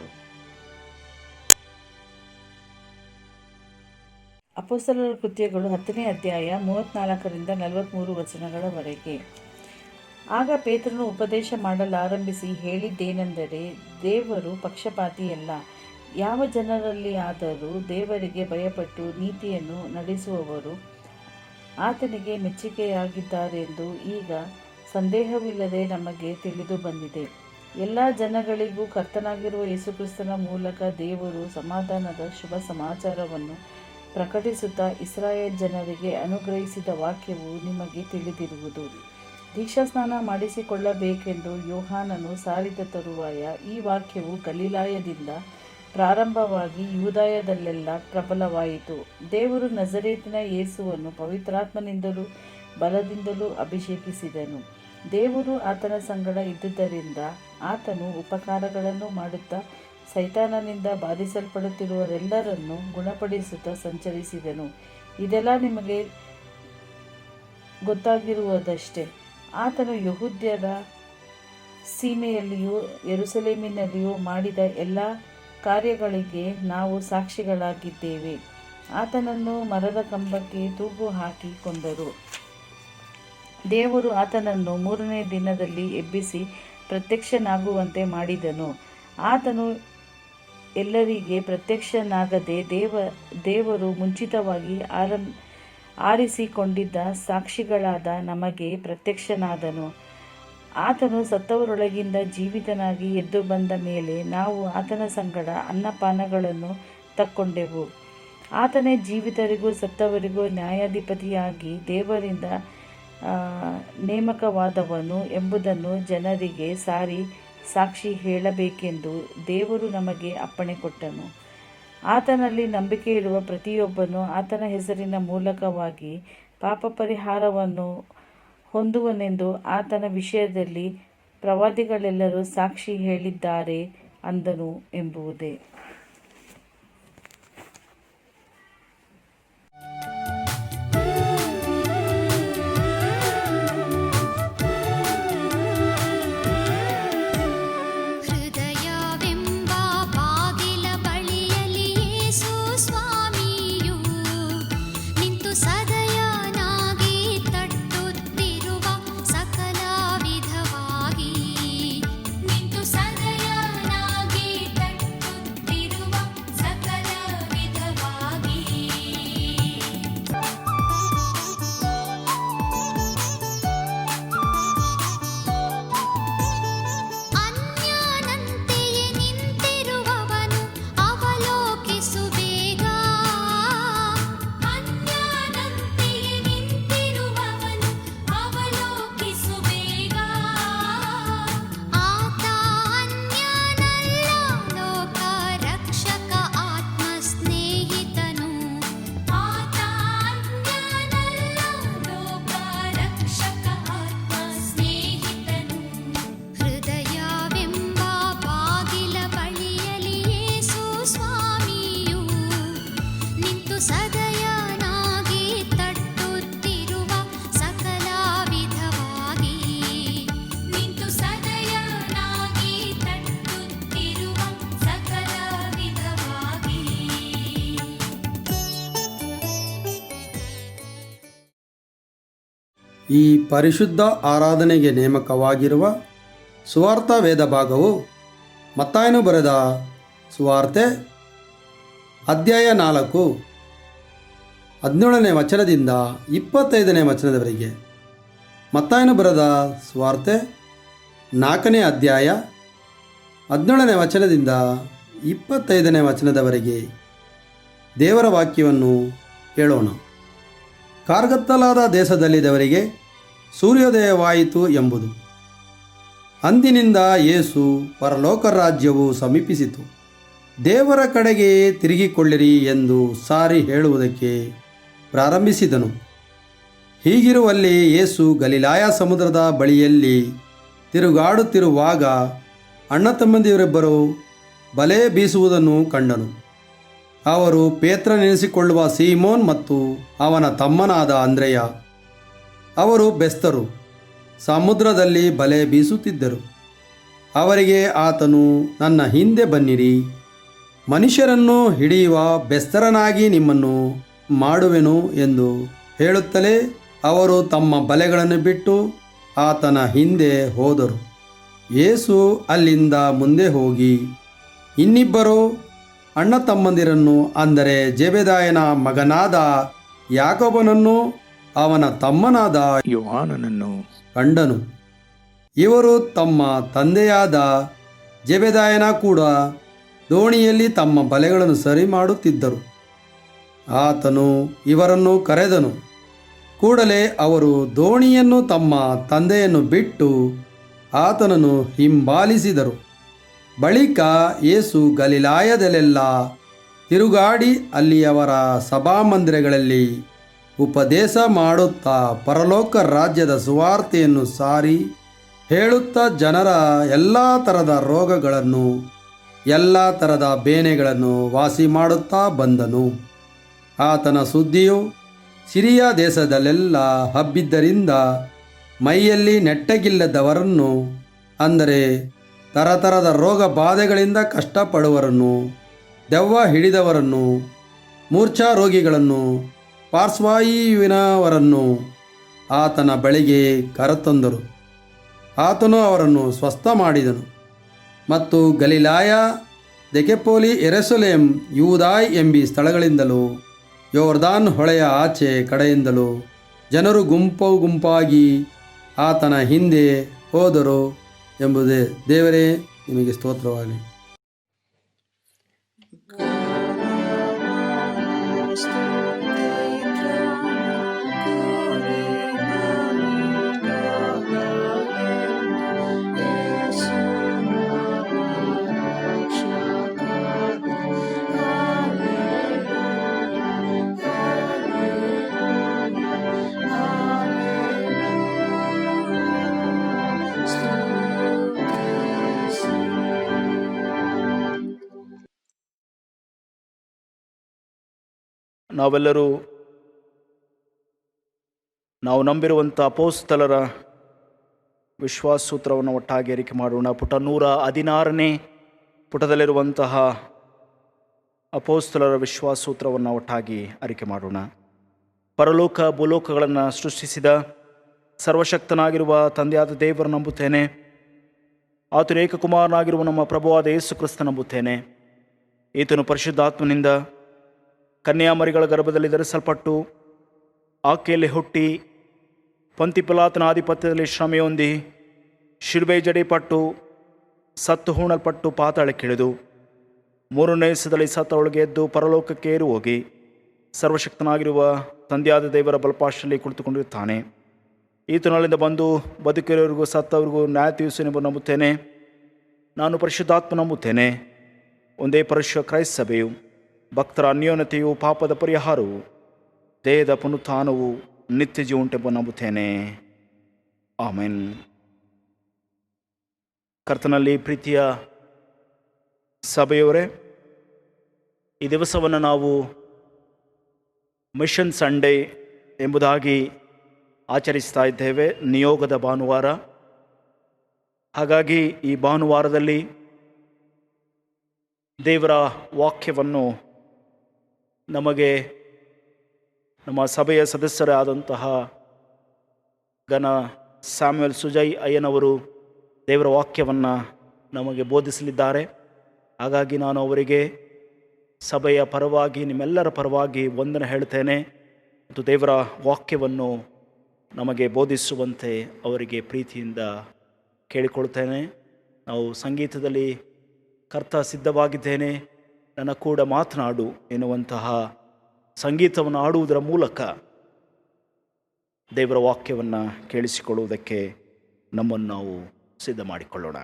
ಅಪೊಸ್ತಲರ ಕೃತ್ಯಗಳು 10ನೇ ಅಧ್ಯಾಯ 34ರಿಂದ 43 ವಚನಗಳವರೆಗೆ. ಆಗ ಪೇತ್ರನು ಉಪದೇಶ ಮಾಡಲಾರಂಭಿಸಿ ಹೇಳಿದ್ದೇನೆಂದರೆ, ದೇವರು ಪಕ್ಷಪಾತಿಯಲ್ಲ. ಯಾವ ಜನರಲ್ಲಿ ಆದರೂ ದೇವರಿಗೆ ಭಯಪಟ್ಟು ನೀತಿಯನ್ನು ನಡೆಸುವವರು ಆತನಿಗೆ ಮೆಚ್ಚುಗೆಯಾಗಿದ್ದಾರೆಂದು ಈಗ ಸಂದೇಹವಿಲ್ಲದೆ ನಮಗೆ ತಿಳಿದು ಬಂದಿದೆ. ಎಲ್ಲ ಜನಗಳಿಗೂ ಕರ್ತನಾಗಿರುವ ಯೇಸುಕ್ರಿಸ್ತನ ಮೂಲಕ ದೇವರು ಸಮಾಧಾನದ ಶುಭ ಸಮಾಚಾರವನ್ನು ಪ್ರಕಟಿಸುತ್ತಾ ಇಸ್ರಾಯೇಲ್ ಜನರಿಗೆ ಅನುಗ್ರಹಿಸಿದ ವಾಕ್ಯವು ನಿಮಗೆ ತಿಳಿದಿರುವುದು. ದೀಕ್ಷಾಸ್ನಾನ ಮಾಡಿಸಿಕೊಳ್ಳಬೇಕೆಂದು ಯೋಹಾನನು ಸಾರಿದ ತರುವಾಯ ಈ ವಾಕ್ಯವು ಗಲಿಲಾಯದಿಂದ ಪ್ರಾರಂಭವಾಗಿ ಯೂದಾಯದಲ್ಲೆಲ್ಲ ಪ್ರಬಲವಾಯಿತು. ದೇವರು ನಜರೇತಿನ ಯೇಸುವನ್ನು ಪವಿತ್ರಾತ್ಮನಿಂದಲೂ ಬಲದಿಂದಲೂ ಅಭಿಷೇಕಿಸಿದನು. ದೇವರು ಆತನ ಸಂಗಡ ಇದ್ದುದರಿಂದ ಆತನು ಉಪಕಾರಗಳನ್ನು ಮಾಡುತ್ತಾ ಸೈತಾನನಿಂದ ಬಾಧಿಸಲ್ಪಡುತ್ತಿರುವವರೆಲ್ಲರನ್ನು ಗುಣಪಡಿಸುತ್ತಾ ಸಂಚರಿಸಿದನು. ಇದೆಲ್ಲ ನಿಮಗೆ ಗೊತ್ತಾಗಿರುವುದಷ್ಟೇ. ಆತನು ಯೆಹೂದ್ಯರ ಸೀಮೆಯಲ್ಲಿಯೂ ಯೆರೂಸಲೇಮಿನಲ್ಲಿಯೂ ಮಾಡಿದ ಎಲ್ಲ ಕಾರ್ಯಗಳಿಗೆ ನಾವು ಸಾಕ್ಷಿಗಳಾಗಿದ್ದೇವೆ. ಆತನನ್ನು ಮರದ ಕಂಬಕ್ಕೆ ತೂಗು ಹಾಕಿ ಕೊಂದರು. ದೇವರು ಆತನನ್ನು 3ನೇ ದಿನದಲ್ಲಿ ಎಬ್ಬಿಸಿ ಪ್ರತ್ಯಕ್ಷನಾಗುವಂತೆ ಮಾಡಿದನು. ಆತನು ಎಲ್ಲರಿಗೆ ಪ್ರತ್ಯಕ್ಷನಾಗದೆ ದೇವರು ಮುಂಚಿತವಾಗಿ ಆರಿಸಿಕೊಂಡಿದ್ದ ಸಾಕ್ಷಿಗಳಾದ ನಮಗೆ ಪ್ರತ್ಯಕ್ಷನಾದನು. ಆತನು ಸತ್ತವರೊಳಗಿಂದ ಜೀವಿತನಾಗಿ ಎದ್ದು ಬಂದ ಮೇಲೆ ನಾವು ಆತನ ಸಂಗಡ ಅನ್ನಪಾನಗಳನ್ನು ತಕ್ಕೊಂಡೆವು. ಆತನೇ ಜೀವಿತರಿಗೂ ಸತ್ತವರಿಗೂ ನ್ಯಾಯಾಧಿಪತಿಯಾಗಿ ದೇವರಿಂದ ನೇಮಕವಾದವನು ಎಂಬುದನ್ನು ಜನರಿಗೆ ಸಾರಿ ಸಾಕ್ಷಿ ಹೇಳಬೇಕೆಂದು ದೇವರು ನಮಗೆ ಅಪ್ಪಣೆ ಕೊಟ್ಟನು. ಆತನಲ್ಲಿ ನಂಬಿಕೆ ಇಡುವ ಪ್ರತಿಯೊಬ್ಬನು ಆತನ ಹೆಸರಿನ ಮೂಲಕವಾಗಿ ಪಾಪ ಪರಿಹಾರವನ್ನು ಹೊಂದುವನೆಂದು ಆತನ ವಿಷಯದಲ್ಲಿ ಪ್ರವಾದಿಗಳೆಲ್ಲರೂ ಸಾಕ್ಷಿ ಹೇಳಿದ್ದಾರೆ ಅಂದನು ಎಂಬುದೇ. ಅನ್ಯಾನಂತೆಯೇ ನಿಂತಿರುವವನು ಅವಲೋಕಿಸು ಬೇಗ. ಈ ಪರಿಶುದ್ಧ ಆರಾಧನೆಗೆ ನೇಮಕವಾಗಿರುವ ಸುವಾರ್ಥ ವೇದ ಭಾಗವು ಮತ್ತಾಯನು ಬರೆದ ಸುವಾರ್ತೆ ಅಧ್ಯಾಯ 4 17ನೇ ವಚನದಿಂದ 25ನೇ ವಚನದವರೆಗೆ. ಮತ್ತಾಯನು ಬರೆದ ಸುವಾರ್ತೆ 4ನೇ ಅಧ್ಯಾಯ 17ನೇ ವಚನದಿಂದ 25ನೇ ವಚನದವರೆಗೆ. ದೇವರ ವಾಕ್ಯವನ್ನು ಕೇಳೋಣ. ಕಾರ್ಗತ್ತಲಾದ ದೇಶದಲ್ಲಿದ್ದವರಿಗೆ ಸೂರ್ಯೋದಯವಾಯಿತು ಎಂಬುದು. ಅಂದಿನಿಂದ ಯೇಸು ಪರಲೋಕ ರಾಜ್ಯವು ಸಮೀಪಿಸಿತು, ದೇವರ ಕಡೆಗೆ ತಿರುಗಿಕೊಳ್ಳಿರಿ ಎಂದು ಸಾರಿ ಹೇಳುವುದಕ್ಕೆ ಪ್ರಾರಂಭಿಸಿದನು. ಹೀಗಿರುವಲ್ಲಿ ಯೇಸು ಗಲಿಲಾಯ ಸಮುದ್ರದ ಬಳಿಯಲ್ಲಿ ತಿರುಗಾಡುತ್ತಿರುವಾಗ ಅಣ್ಣ ತಮ್ಮಂದಿರಿಬ್ಬರು ಬಲೆ ಬೀಸುವುದನ್ನು ಕಂಡನು. ಅವರು ಪೇತ್ರನೆನಿಸಿಕೊಳ್ಳುವ ಸೀಮೋನ್ ಮತ್ತು ಅವನ ತಮ್ಮನಾದ ಅಂದ್ರೆಯ. ಅವರು ಬೆಸ್ತರು, ಸಮುದ್ರದಲ್ಲಿ ಬಲೆ ಬೀಸುತ್ತಿದ್ದರು. ಅವರಿಗೆ ಆತನು, ನನ್ನ ಹಿಂದೆ ಬನ್ನಿರಿ, ಮನುಷ್ಯರನ್ನು ಹಿಡಿಯುವ ಬೆಸ್ತರನಾಗಿ ನಿಮ್ಮನ್ನು ಮಾಡುವೆನು ಎಂದು ಹೇಳುತ್ತಲೇ ಅವರು ತಮ್ಮ ಬಲೆಗಳನ್ನು ಬಿಟ್ಟು ಆತನ ಹಿಂದೆ ಹೋದರು. ಯೇಸು ಅಲ್ಲಿಂದ ಮುಂದೆ ಹೋಗಿ ಇನ್ನಿಬ್ಬರು ಅಣ್ಣ ತಮ್ಮಂದಿರನ್ನು, ಅಂದರೆ ಜೆಬೆದಾಯನ ಮಗನಾದ ಯಾಕೋಬನನ್ನು ಅವನ ತಮ್ಮನಾದ ಯೋಹಾನನನ್ನು ಕಂಡನು. ಇವರು ತಮ್ಮ ತಂದೆಯಾದ ಜೆಬೆದಾಯನ ಕೂಡ ದೋಣಿಯಲ್ಲಿ ತಮ್ಮ ಬಲೆಗಳನ್ನು ಸರಿ ಮಾಡುತ್ತಿದ್ದರು. ಆತನು ಇವರನ್ನು ಕರೆದನು. ಕೂಡಲೇ ಅವರು ದೋಣಿಯನ್ನು ತಮ್ಮ ತಂದೆಯನ್ನು ಬಿಟ್ಟು ಆತನನ್ನು ಹಿಂಬಾಲಿಸಿದರು. ಬಳಿಕ ಯೇಸು ಗಲಿಲಾಯದಲ್ಲೆಲ್ಲ ತಿರುಗಾಡಿ ಅಲ್ಲಿಯವರ ಸಭಾಮಂದಿರಗಳಲ್ಲಿ ಉಪದೇಶ ಮಾಡುತ್ತಾ ಪರಲೋಕ ರಾಜ್ಯದ ಸುವಾರ್ತೆಯನ್ನು ಸಾರಿ ಹೇಳುತ್ತಾ ಜನರ ಎಲ್ಲ ಥರದ ರೋಗಗಳನ್ನು ಎಲ್ಲ ಥರದ ಬೇನೆಗಳನ್ನು ವಾಸಿ ಮಾಡುತ್ತಾ ಬಂದನು. ಆತನ ಸುದ್ದಿಯು ಸಿರಿಯ ದೇಶದಲ್ಲೆಲ್ಲ ಹಬ್ಬಿದ್ದರಿಂದ ಮೈಯಲ್ಲಿ ನೆಟ್ಟಗಿಲ್ಲದವರನ್ನು, ಅಂದರೆ ತರತರದ ರೋಗ ಬಾಧೆಗಳಿಂದ ಕಷ್ಟಪಡುವರನ್ನು, ದೆವ್ವ ಹಿಡಿದವರನ್ನು, ಮೂರ್ಛಾ ರೋಗಿಗಳನ್ನು, ಪಾರ್ಶ್ವವಾಯುವಿನವರನ್ನು ಆತನ ಬಳಿಗೆ ಕರೆತಂದರು. ಆತನು ಅವರನ್ನು ಸ್ವಸ್ಥ ಮಾಡಿದನು. ಮತ್ತು ಗಲಿಲಾಯ, ದೆಕೆಪೋಲಿ, ಯೆರೂಸಲೇಮ್, ಯೂದಾಯ್ ಎಂಬೀ ಸ್ಥಳಗಳಿಂದಲೂ ಯೋರ್ದಾನ್ ಹೊಳೆಯ ಆಚೆ ಕಡೆಯಿಂದಲೂ ಜನರು ಗುಂಪು ಗುಂಪಾಗಿ ಆತನ ಹಿಂದೆ ಹೋದರು ಎಂಬುದೇ. ದೇವರೇ, ನಿಮಗೆ ಸ್ತೋತ್ರವಾಗಲಿ. ನಾವೆಲ್ಲರೂ ನಾವು ನಂಬಿರುವಂಥ ಅಪೋಸ್ತಲರ ವಿಶ್ವಾಸ ಸೂತ್ರವನ್ನು ಒಟ್ಟಾಗಿ ಏರಿಕೆ ಮಾಡೋಣ. ಪುಟ 116ನೇ ಪುಟದಲ್ಲಿರುವಂತಹ ಅಪೋಸ್ತಲರ ವಿಶ್ವಾಸ ಸೂತ್ರವನ್ನು ಒಟ್ಟಾಗಿ ಅರಿಕೆ ಮಾಡೋಣ. ಪರಲೋಕ ಭೂಲೋಕಗಳನ್ನು ಸೃಷ್ಟಿಸಿದ ಸರ್ವಶಕ್ತನಾಗಿರುವ ತಂದೆಯಾದ ದೇವರು ನಂಬುತ್ತೇನೆ. ಆತನು ಏಕಕುಮಾರನಾಗಿರುವ ನಮ್ಮ ಪ್ರಭುವಾದ ಯೇಸು ಕ್ರಿಸ್ತ ನಂಬುತ್ತೇನೆ. ಈತನು ಪರಿಶುದ್ಧಾತ್ಮನಿಂದ ಕನ್ಯಾಮರಿಗಳ ಗರ್ಭದಲ್ಲಿ ಧರಿಸಲ್ಪಟ್ಟು ಆಕೆಯಲ್ಲಿ ಹುಟ್ಟಿ ಪೊಂತಿಪಿಲಾತನ ಆಧಿಪತ್ಯದಲ್ಲಿ ಶ್ರಮೆ ಹೊಂದಿ ಶಿಲುಬೆ ಜಡಿಪಟ್ಟು ಸತ್ತು ಹೂಣಲ್ಪಟ್ಟು ಪಾತಾಳಕ್ಕಿಳಿದು ಮೂರನೇ ದಿವಸದಲ್ಲಿ ಸತ್ತರೊಳಗೆ ಎದ್ದು ಪರಲೋಕಕ್ಕೆ ಏರಿ ಹೋಗಿ ಸರ್ವಶಕ್ತನಾಗಿರುವ ತಂದೆಯಾದ ದೇವರ ಬಲಪಾಶದಲ್ಲಿ ಕುಳಿತುಕೊಂಡಿರುತ್ತಾನೆ. ಈತನಲ್ಲಿಂದ ಬಂದು ಬದುಕಿರೋರಿಗೂ ಸತ್ತವರಿಗೂ ನ್ಯಾಯ ತೀರಿಸುವನೆಂಬ ನಂಬುತ್ತೇನೆ. ನಾನು ಪರಿಶುದ್ಧಾತ್ಮ ನಂಬುತ್ತೇನೆ. ಒಂದೇ ಪರಿಶುದ್ಧ ಕ್ರೈಸ್ತ ಸಭೆಯು, ಭಕ್ತರ ಅನ್ಯೋನ್ಯತೆಯು, ಪಾಪದ ಪರಿಹಾರವು, ದೇಹದ ಪುನರುತ್ಥಾನವು, ನಿತ್ಯ ಜೀವ ಉಂಟೆಂಬ ನಂಬುತ್ತೇನೆ. ಆಮೆನ್. ಕರ್ತನಲ್ಲಿ ಪ್ರೀತಿಯ ಸಭೆಯವರೇ, ಈ ದಿವಸವನ್ನು ನಾವು ಮಿಷನ್ ಸಂಡೇ ಎಂಬುದಾಗಿ ಆಚರಿಸ್ತಾ ಇದ್ದೇವೆ, ನಿಯೋಗದ ಭಾನುವಾರ. ಹಾಗಾಗಿ ಈ ಭಾನುವಾರದಲ್ಲಿ ದೇವರ ವಾಕ್ಯವನ್ನು ನಮಗೆ ನಮ್ಮ ಸಭೆಯ ಸದಸ್ಯರಾದಂತಹ ಘನ ಸ್ಯಾಮ್ಯುಯಲ್ ಸುಜಯ್ ಅಯ್ಯನವರು ದೇವರ ವಾಕ್ಯವನ್ನು ನಮಗೆ ಬೋಧಿಸಲಿದ್ದಾರೆ. ಹಾಗಾಗಿ ನಾನು ಅವರಿಗೆ ಸಭೆಯ ಪರವಾಗಿ, ನಿಮ್ಮೆಲ್ಲರ ಪರವಾಗಿ ವಂದನೆ ಹೇಳ್ತೇನೆ ಮತ್ತು ದೇವರ ವಾಕ್ಯವನ್ನು ನಮಗೆ ಬೋಧಿಸುವಂತೆ ಅವರಿಗೆ ಪ್ರೀತಿಯಿಂದ ಕೇಳಿಕೊಳ್ತೇನೆ. ನಾವು ಸಂಗೀತದಲ್ಲಿ ಕರ್ತ ಸಿದ್ಧವಾಗಿದ್ದೇನೆ, ನನ್ನ ಕೂಡ ಮಾತನಾಡು ಎನ್ನುವಂತಹ ಸಂಗೀತವನ್ನು ಆಡುವುದರ ಮೂಲಕ ದೇವರ ವಾಕ್ಯವನ್ನು ಕೇಳಿಸಿಕೊಳ್ಳುವುದಕ್ಕೆ ನಮ್ಮನ್ನು ನಾವು ಸಿದ್ಧ ಮಾಡಿಕೊಳ್ಳೋಣ.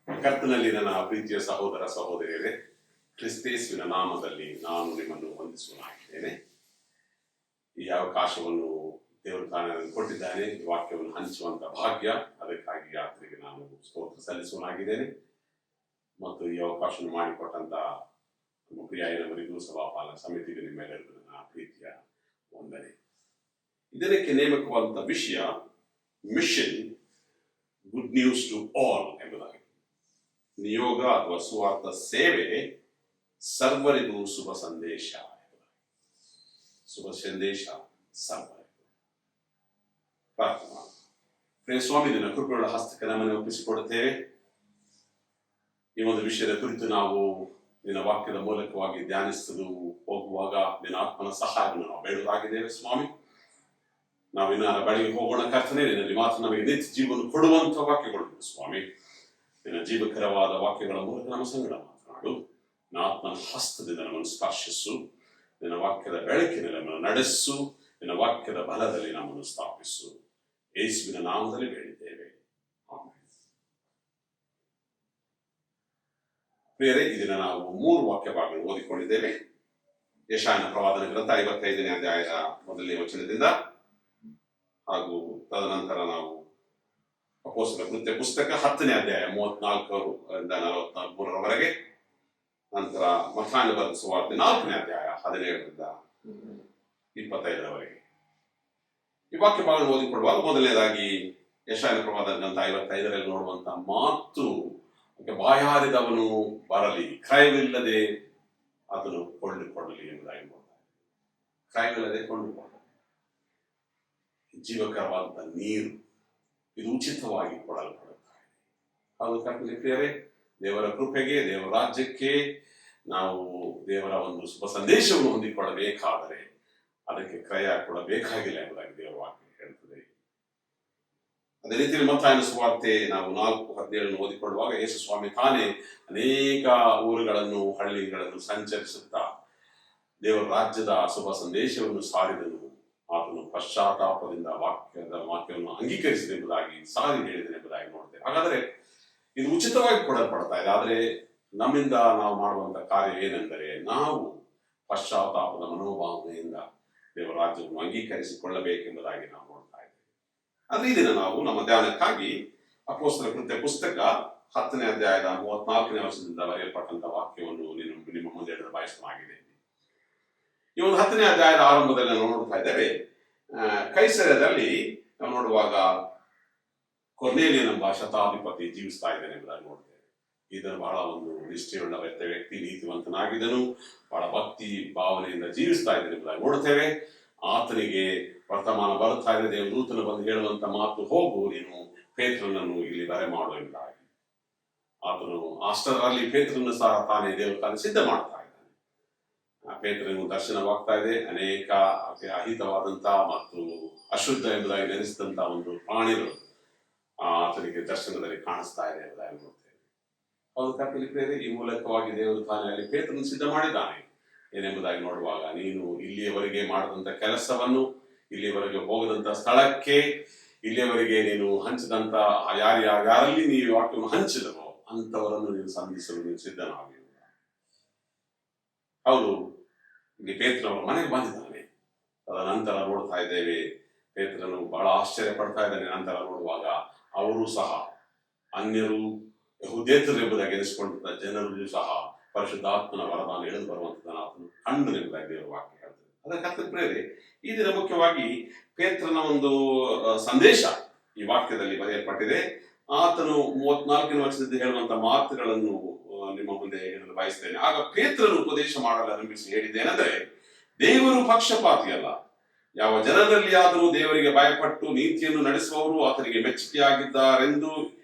ಕರ್ತನಲ್ಲಿ ನನ್ನ ಪ್ರೀತಿಯ ಸಹೋದರ ಸಹೋದರಿಯರೇ, ಕ್ರಿಸ್ತೇಸುವಿನ ನಾಮದಲ್ಲಿ ನಾನು ನಿಮ್ಮನ್ನು ವಂದಿಸುವನಾಗಿದ್ದೇನೆ. ಈ ಅವಕಾಶವನ್ನು ದೇವರು ತಾನೇ ನನಗೆ ಕೊಟ್ಟಿದ್ದಾನೆ, ಈ ವಾಕ್ಯವನ್ನು ಹಂಚುವಂತ ಭಾಗ್ಯ. ಅದಕ್ಕಾಗಿ ಆತನಿಗೆ ನಾನು ಸ್ತೋತ್ರ ಸಲ್ಲಿಸುವನಾಗಿದ್ದೇನೆ ಮತ್ತು ಈ ಅವಕಾಶವನ್ನು ಮಾಡಿಕೊಟ್ಟಂತ ನಮ್ಮ ಪ್ರಿಯ ಐನವರಿಗೂ ಸಭಾಪಾಲಕ ಸಮಿತಿಗೆ ನಿಮ್ಮೆಲ್ಲರಿಗೂ ನನ್ನ ಪ್ರೀತಿಯ ವಂದನೆ. ಇದಕ್ಕೆ ನೇಮಕವಾದಂಥ ವಿಷಯ mission good news to all ಎಂಬುದಾಗಿ. ನಿಯೋಗ ಅಥವಾ ಸುವಾರ್ಥ ಸೇವೆ ಸರ್ವರಿಗೂ ಶುಭ ಸಂದೇಶ. ಶುಭ ಸಂದೇಶ ಸರ್ವರಿಗೂ. ಪ್ರಾರ್ಥನಾ. ಪ್ರಿಯ ಸ್ವಾಮಿ, ನಿನ್ನ ಕೃಪೆಗಳ ಹಸ್ತಕ್ಕೆ ನಮ್ಮನ್ನು ಒಪ್ಪಿಸಿಕೊಡುತ್ತೇವೆ. ಈ ಒಂದು ವಿಷಯದ ಕುರಿತು ನಾವು ನಿನ್ನ ವಾಕ್ಯದ ಮೂಲಕವಾಗಿ ಧ್ಯಾನಿಸಲು ಹೋಗುವಾಗ ನಿನ್ನ ಆತ್ಮನ ಸಹಾಯವನ್ನು ನಾವು ಬೇಡುವುದಾಗಿದ್ದೇವೆ ಸ್ವಾಮಿ. ನಾವು ಇನ್ನ ಬಳಿಗೆ ಹೋಗೋಣ ಕರ್ತನೆ. ನಿನ್ನಲ್ಲಿ ಮಾತ್ರ ನಮಗೆ ನಿತ್ಯ ಜೀವನ ಕೊಡುವಂತ ವಾಕ್ಯಗಳು ಸ್ವಾಮಿ. ನಿನ್ನ ಜೀವಕರವಾದ ವಾಕ್ಯಗಳ ಮೂಲಕ ನಮ್ಮ ಸಂಗಡ ಮಾತನಾಡು. ನಿನ್ನ ಆತ್ಮನ ಹಸ್ತದಿಂದ ನಮ್ಮನ್ನು ಸ್ಪರ್ಶಿಸು. ನಿನ್ನ ವಾಕ್ಯದ ಬೆಳಕಿನಲ್ಲಿ ನಮ್ಮನ್ನು ನಡೆಸು. ನಿನ್ನ ವಾಕ್ಯದ ಬಲದಲ್ಲಿ ನಮ್ಮನ್ನು ಸ್ಥಾಪಿಸು. ಯೇಸುವಿನ ನಾಮದಲ್ಲಿ ಬೇಡಿದ್ದೇವೆ, ಆಮೆನ್. ಪ್ರಿಯರೇ, ಇದನ್ನ ನಾವು 3 ವಾಕ್ಯ ಭಾಗಗಳು ಓದಿಕೊಂಡಿದ್ದೇವೆ. ಯೆಶಾಯನ ಪ್ರವಾದನ ಗ್ರಂಥ 55ನೇ ಅಧ್ಯಾಯದ 1ನೇ ವಚನದಿಂದ ಹಾಗೂ ತದನಂತರ ನಾವು ಅಪೊಸ್ತಲರ ಕೃತ್ಯ ಪುಸ್ತಕ 10ನೇ ಅಧ್ಯಾಯ 34ರಿಂದ 43ರವರೆಗೆ, ನಂತರ ಮತ್ತಾಯನ ಬರೆದ ಸುವಾರ್ತೆ 4ನೇ ಅಧ್ಯಾಯ 17ರಿಂದ 25ರವರೆಗೆ ಈ ವಾಕ್ಯ ಭಾಗ ಓದಿಕೊಳ್ಳುವಾಗ ಮೊದಲನೇದಾಗಿ ಯೆಶಾಯನ ಪ್ರವಾದನ ಗ್ರಂಥ 55ರಲ್ಲಿ ನೋಡುವಂತ ಮಾತು, ಬಾಯಾರಿದವನು ಬರಲಿ, ಕ್ರಯವಿಲ್ಲದೆ ಅದನ್ನು ಕೊಂಡುಕೊಳ್ಳಲಿ ಎಂಬುದಾಗಿ ನೋಡ್ತಾರೆ. ಕ್ರಯವಿಲ್ಲದೆ ಕೊಂಡುಕೊಳ್ಳಲಿ. ಜೀವಕರವಾದಂತಹ ನೀರು ಇದು ಉಚಿತವಾಗಿ ಕೊಡಲ್ಪಡುತ್ತಾ ಇದೆ. ಹೌದು ಕರ್ತನೇ ಪ್ರಿಯರೇ, ದೇವರ ಕೃಪೆಗೆ, ದೇವರ ರಾಜ್ಯಕ್ಕೆ ನಾವು ದೇವರ ಒಂದು ಶುಭ ಸಂದೇಶವನ್ನು ಹೊಂದಿಕೊಳ್ಳಬೇಕಾದರೆ ಅದಕ್ಕೆ ಕ್ರಯ ಕೊಡಬೇಕಾಗಿಲ್ಲ ಎಂಬುದಾಗಿ ದೇವರ ವಾಕ್ಯ ಹೇಳ್ತದೆ. ಅದೇ ರೀತಿಯಲ್ಲಿ ಮತ್ತಾಯನ ಸುವಾರ್ತೆ ನಾವು 4:17 ಓದಿಕೊಳ್ಳುವಾಗ ಯೇಸು ಸ್ವಾಮಿ ತಾನೇ ಅನೇಕ ಊರುಗಳನ್ನು ಹಳ್ಳಿಗಳನ್ನು ಸಂಚರಿಸುತ್ತಾ ದೇವರ ರಾಜ್ಯದ ಶುಭ ಸಂದೇಶವನ್ನು ಸಾರಿದನು. ಆತನು ಪಶ್ಚಾತ್ತಾಪದಿಂದ ವಾಕ್ಯವನ್ನು ಅಂಗೀಕರಿಸಿದೆ ಎಂಬುದಾಗಿ ಸಾರಿ ಹೇಳಿದೆ ಎಂಬುದಾಗಿ ನೋಡ್ತೇವೆ. ಹಾಗಾದ್ರೆ ಇದು ಉಚಿತವಾಗಿ ಕೊಡಲ್ಪಡ್ತಾ ಇದೆ. ಆದ್ರೆ ನಮ್ಮಿಂದ ನಾವು ಮಾಡುವಂತ ಕಾರ್ಯ ಏನೆಂದರೆ ನಾವು ಪಶ್ಚಾತ್ತಾಪದ ಮನೋಭಾವನೆಯಿಂದ ದೇವರ ರಾಜ್ಯವನ್ನು ಅಂಗೀಕರಿಸಿಕೊಳ್ಳಬೇಕೆಂಬುದಾಗಿ ನಾವು ನೋಡ್ತಾ ಇದ್ದೇವೆ. ಆದ್ರೆ ಈ ದಿನ ನಾವು ನಮ್ಮ ಧ್ಯಾನಕ್ಕಾಗಿ ಅಪೊಸ್ತಲರ ಕೃತ್ಯ ಪುಸ್ತಕ 10ನೇ ಅಧ್ಯಾಯದ 34ನೇ ವಚನದಿಂದ ಬರೆಯಲ್ಪಟ್ಟಂತ ವಾಕ್ಯವನ್ನು ನಿಮ್ಮ ಮುಂದೆ ಇಡಲು ಬಯಸಲಾಗಿದೆ. ಈ ಒಂದು 10ನೇ ಅಧ್ಯಾಯದ ಆರಂಭದಲ್ಲಿ ನಾವು ನೋಡ್ತಾ ಇದ್ದೇವೆ. ಕೈಸರದಲ್ಲಿ ನಾವು ನೋಡುವಾಗ ಕೊರ್ನೇಲಿಯನೆಂಬ ಶತಾಧಿಪತಿ ಜೀವಿಸ್ತಾ ಇದ್ದಾನೆ ಎಂಬುದಾಗಿ ನೋಡ್ತೇವೆ. ಇದನ್ನು ಬಹಳ ಒಂದು ನಿಷ್ಠೆಯುಳ್ಳ ವ್ಯಕ್ತಿ, ನೀತಿವಂತನಾಗಿದ್ದನು, ಬಹಳ ಭಕ್ತಿ ಭಾವನೆಯಿಂದ ಜೀವಿಸ್ತಾ ಇದ್ದಾನೆ ಎಂಬುದಾಗಿ ನೋಡ್ತೇವೆ. ಆತನಿಗೆ ವರ್ತಮಾನ ಬರುತ್ತಾ ಇದೆ. ದೇವದೂತನು ಬಂದು ಹೇಳುವಂತ ಮಾತು, ಹೋಗು, ನೀನು ಪೇತ್ರನನ್ನು ಇಲ್ಲಿ ಬರೆ ಮಾಡು ಎಂಬುದಾಗಿ. ಆತನು ಅಷ್ಟರಲ್ಲಿ ಪೇತ್ರನ್ನು ಸಹ ತಾನೇ ದೇವರು ತಾನು ಸಿದ್ಧ ಮಾಡ್ತಾ ಇದ್ದಾನೆ. ಪೇತ್ರನಿಗೂ ದರ್ಶನವಾಗ್ತಾ ಇದೆ. ಅನೇಕ ಅಹಿತವಾದಂತಹ ಮತ್ತು ಅಶುದ್ಧ ಎಂಬುದಾಗಿ ನೆನೆಸಿದಂತಹ ಒಂದು ಪ್ರಾಣಿಗಳು ಆತನಿಗೆ ದರ್ಶನದಲ್ಲಿ ಕಾಣಿಸ್ತಾ ಇದೆ ಎಂಬುದಾಗಿ ನೋಡ್ತೇವೆ. ಹೌದು ಕರ್ತನಿಗೆ ಈ ಮೂಲಕವಾಗಿ ದೇವರು ತಾನೇ ಅಲ್ಲಿ ಪೇತ್ರನ್ನು ಸಿದ್ಧ ಮಾಡಿದ್ದಾನೆ ಏನೆಂಬುದಾಗಿ ನೋಡುವಾಗ, ನೀನು ಇಲ್ಲಿಯವರೆಗೆ ಮಾಡದಂತ ಕೆಲಸವನ್ನು, ಇಲ್ಲಿಯವರೆಗೆ ಹೋಗದಂತ ಸ್ಥಳಕ್ಕೆ, ಇಲ್ಲಿಯವರೆಗೆ ನೀನು ಹಂಚಿದಂತ ಯಾರಲ್ಲಿ ನೀವು ವಾಕ್ಯವನ್ನು ಹಂಚಿದವೋ ಅಂತವರನ್ನು ನೀನು ಸಂಧಿಸಲು ನೀನು ಸಿದ್ಧನಾಗಿರುವುದು. ಹೌದು, ಇಲ್ಲಿ ಪೇತ್ರನವರ ಮನೆಗೆ ಬಂದಿದ್ದಾನೆ. ತದನಂತರ ನೋಡ್ತಾ ಇದ್ದೇವೆ, ಪೇತ್ರನು ಬಹಳ ಆಶ್ಚರ್ಯ ಪಡ್ತಾ ಇದ್ದಾನೆ. ನಂತರ ನೋಡುವಾಗ ಅವರು ಸಹ ಅನ್ಯರು ಯಹೂದೇತರು ಎಂಬುದಾಗಿ ಎನಿಸಿಕೊಂಡಿದ್ದ ಜನರು ಸಹ ಪರಿಶುದ್ಧಾತ್ಮನ ವರದಾನ ಇಳಿದು ಬರುವಂತದನ್ನು ಆತನು ಕಂಡು ಎಂಬುದಾಗಿ ದೇವರ ವಾಕ್ಯ ಹೇಳ್ತದೆ. ಅದಕ್ಕೆ ಪ್ರೇರೆ ಈ ದಿನ ಮುಖ್ಯವಾಗಿ ಪೇತ್ರನ ಒಂದು ಸಂದೇಶ ಈ ವಾಕ್ಯದಲ್ಲಿ ಬರೆಯಲ್ಪಟ್ಟಿದೆ. ಆತನು 34ನೇ ವರ್ಷದಿಂದ ಹೇಳುವಂತ ಮಾತುಗಳನ್ನು ನಿಮ್ಮ ಮುಂದೆ ಹೇಳಲು ಬಯಸ್ತೇನೆ. ಆಗ ಪೇತ್ರನು ಉಪದೇಶ ಮಾಡಲು ಆರಂಭಿಸಿ ಹೇಳಿದ್ದೇನೆಂದರೆ, ದೇವರು ಪಕ್ಷಪಾತಿಯಲ್ಲ. ಯಾವ ಜನರಲ್ಲಿ ಆದರೂ ದೇವರಿಗೆ ಭಯಪಟ್ಟು ನೀತಿಯನ್ನು ನಡೆಸುವವರು ಆತನಿಗೆ ಮೆಚ್ಚುಗೆಯಾಗಿದ್ದಾರೆಂದು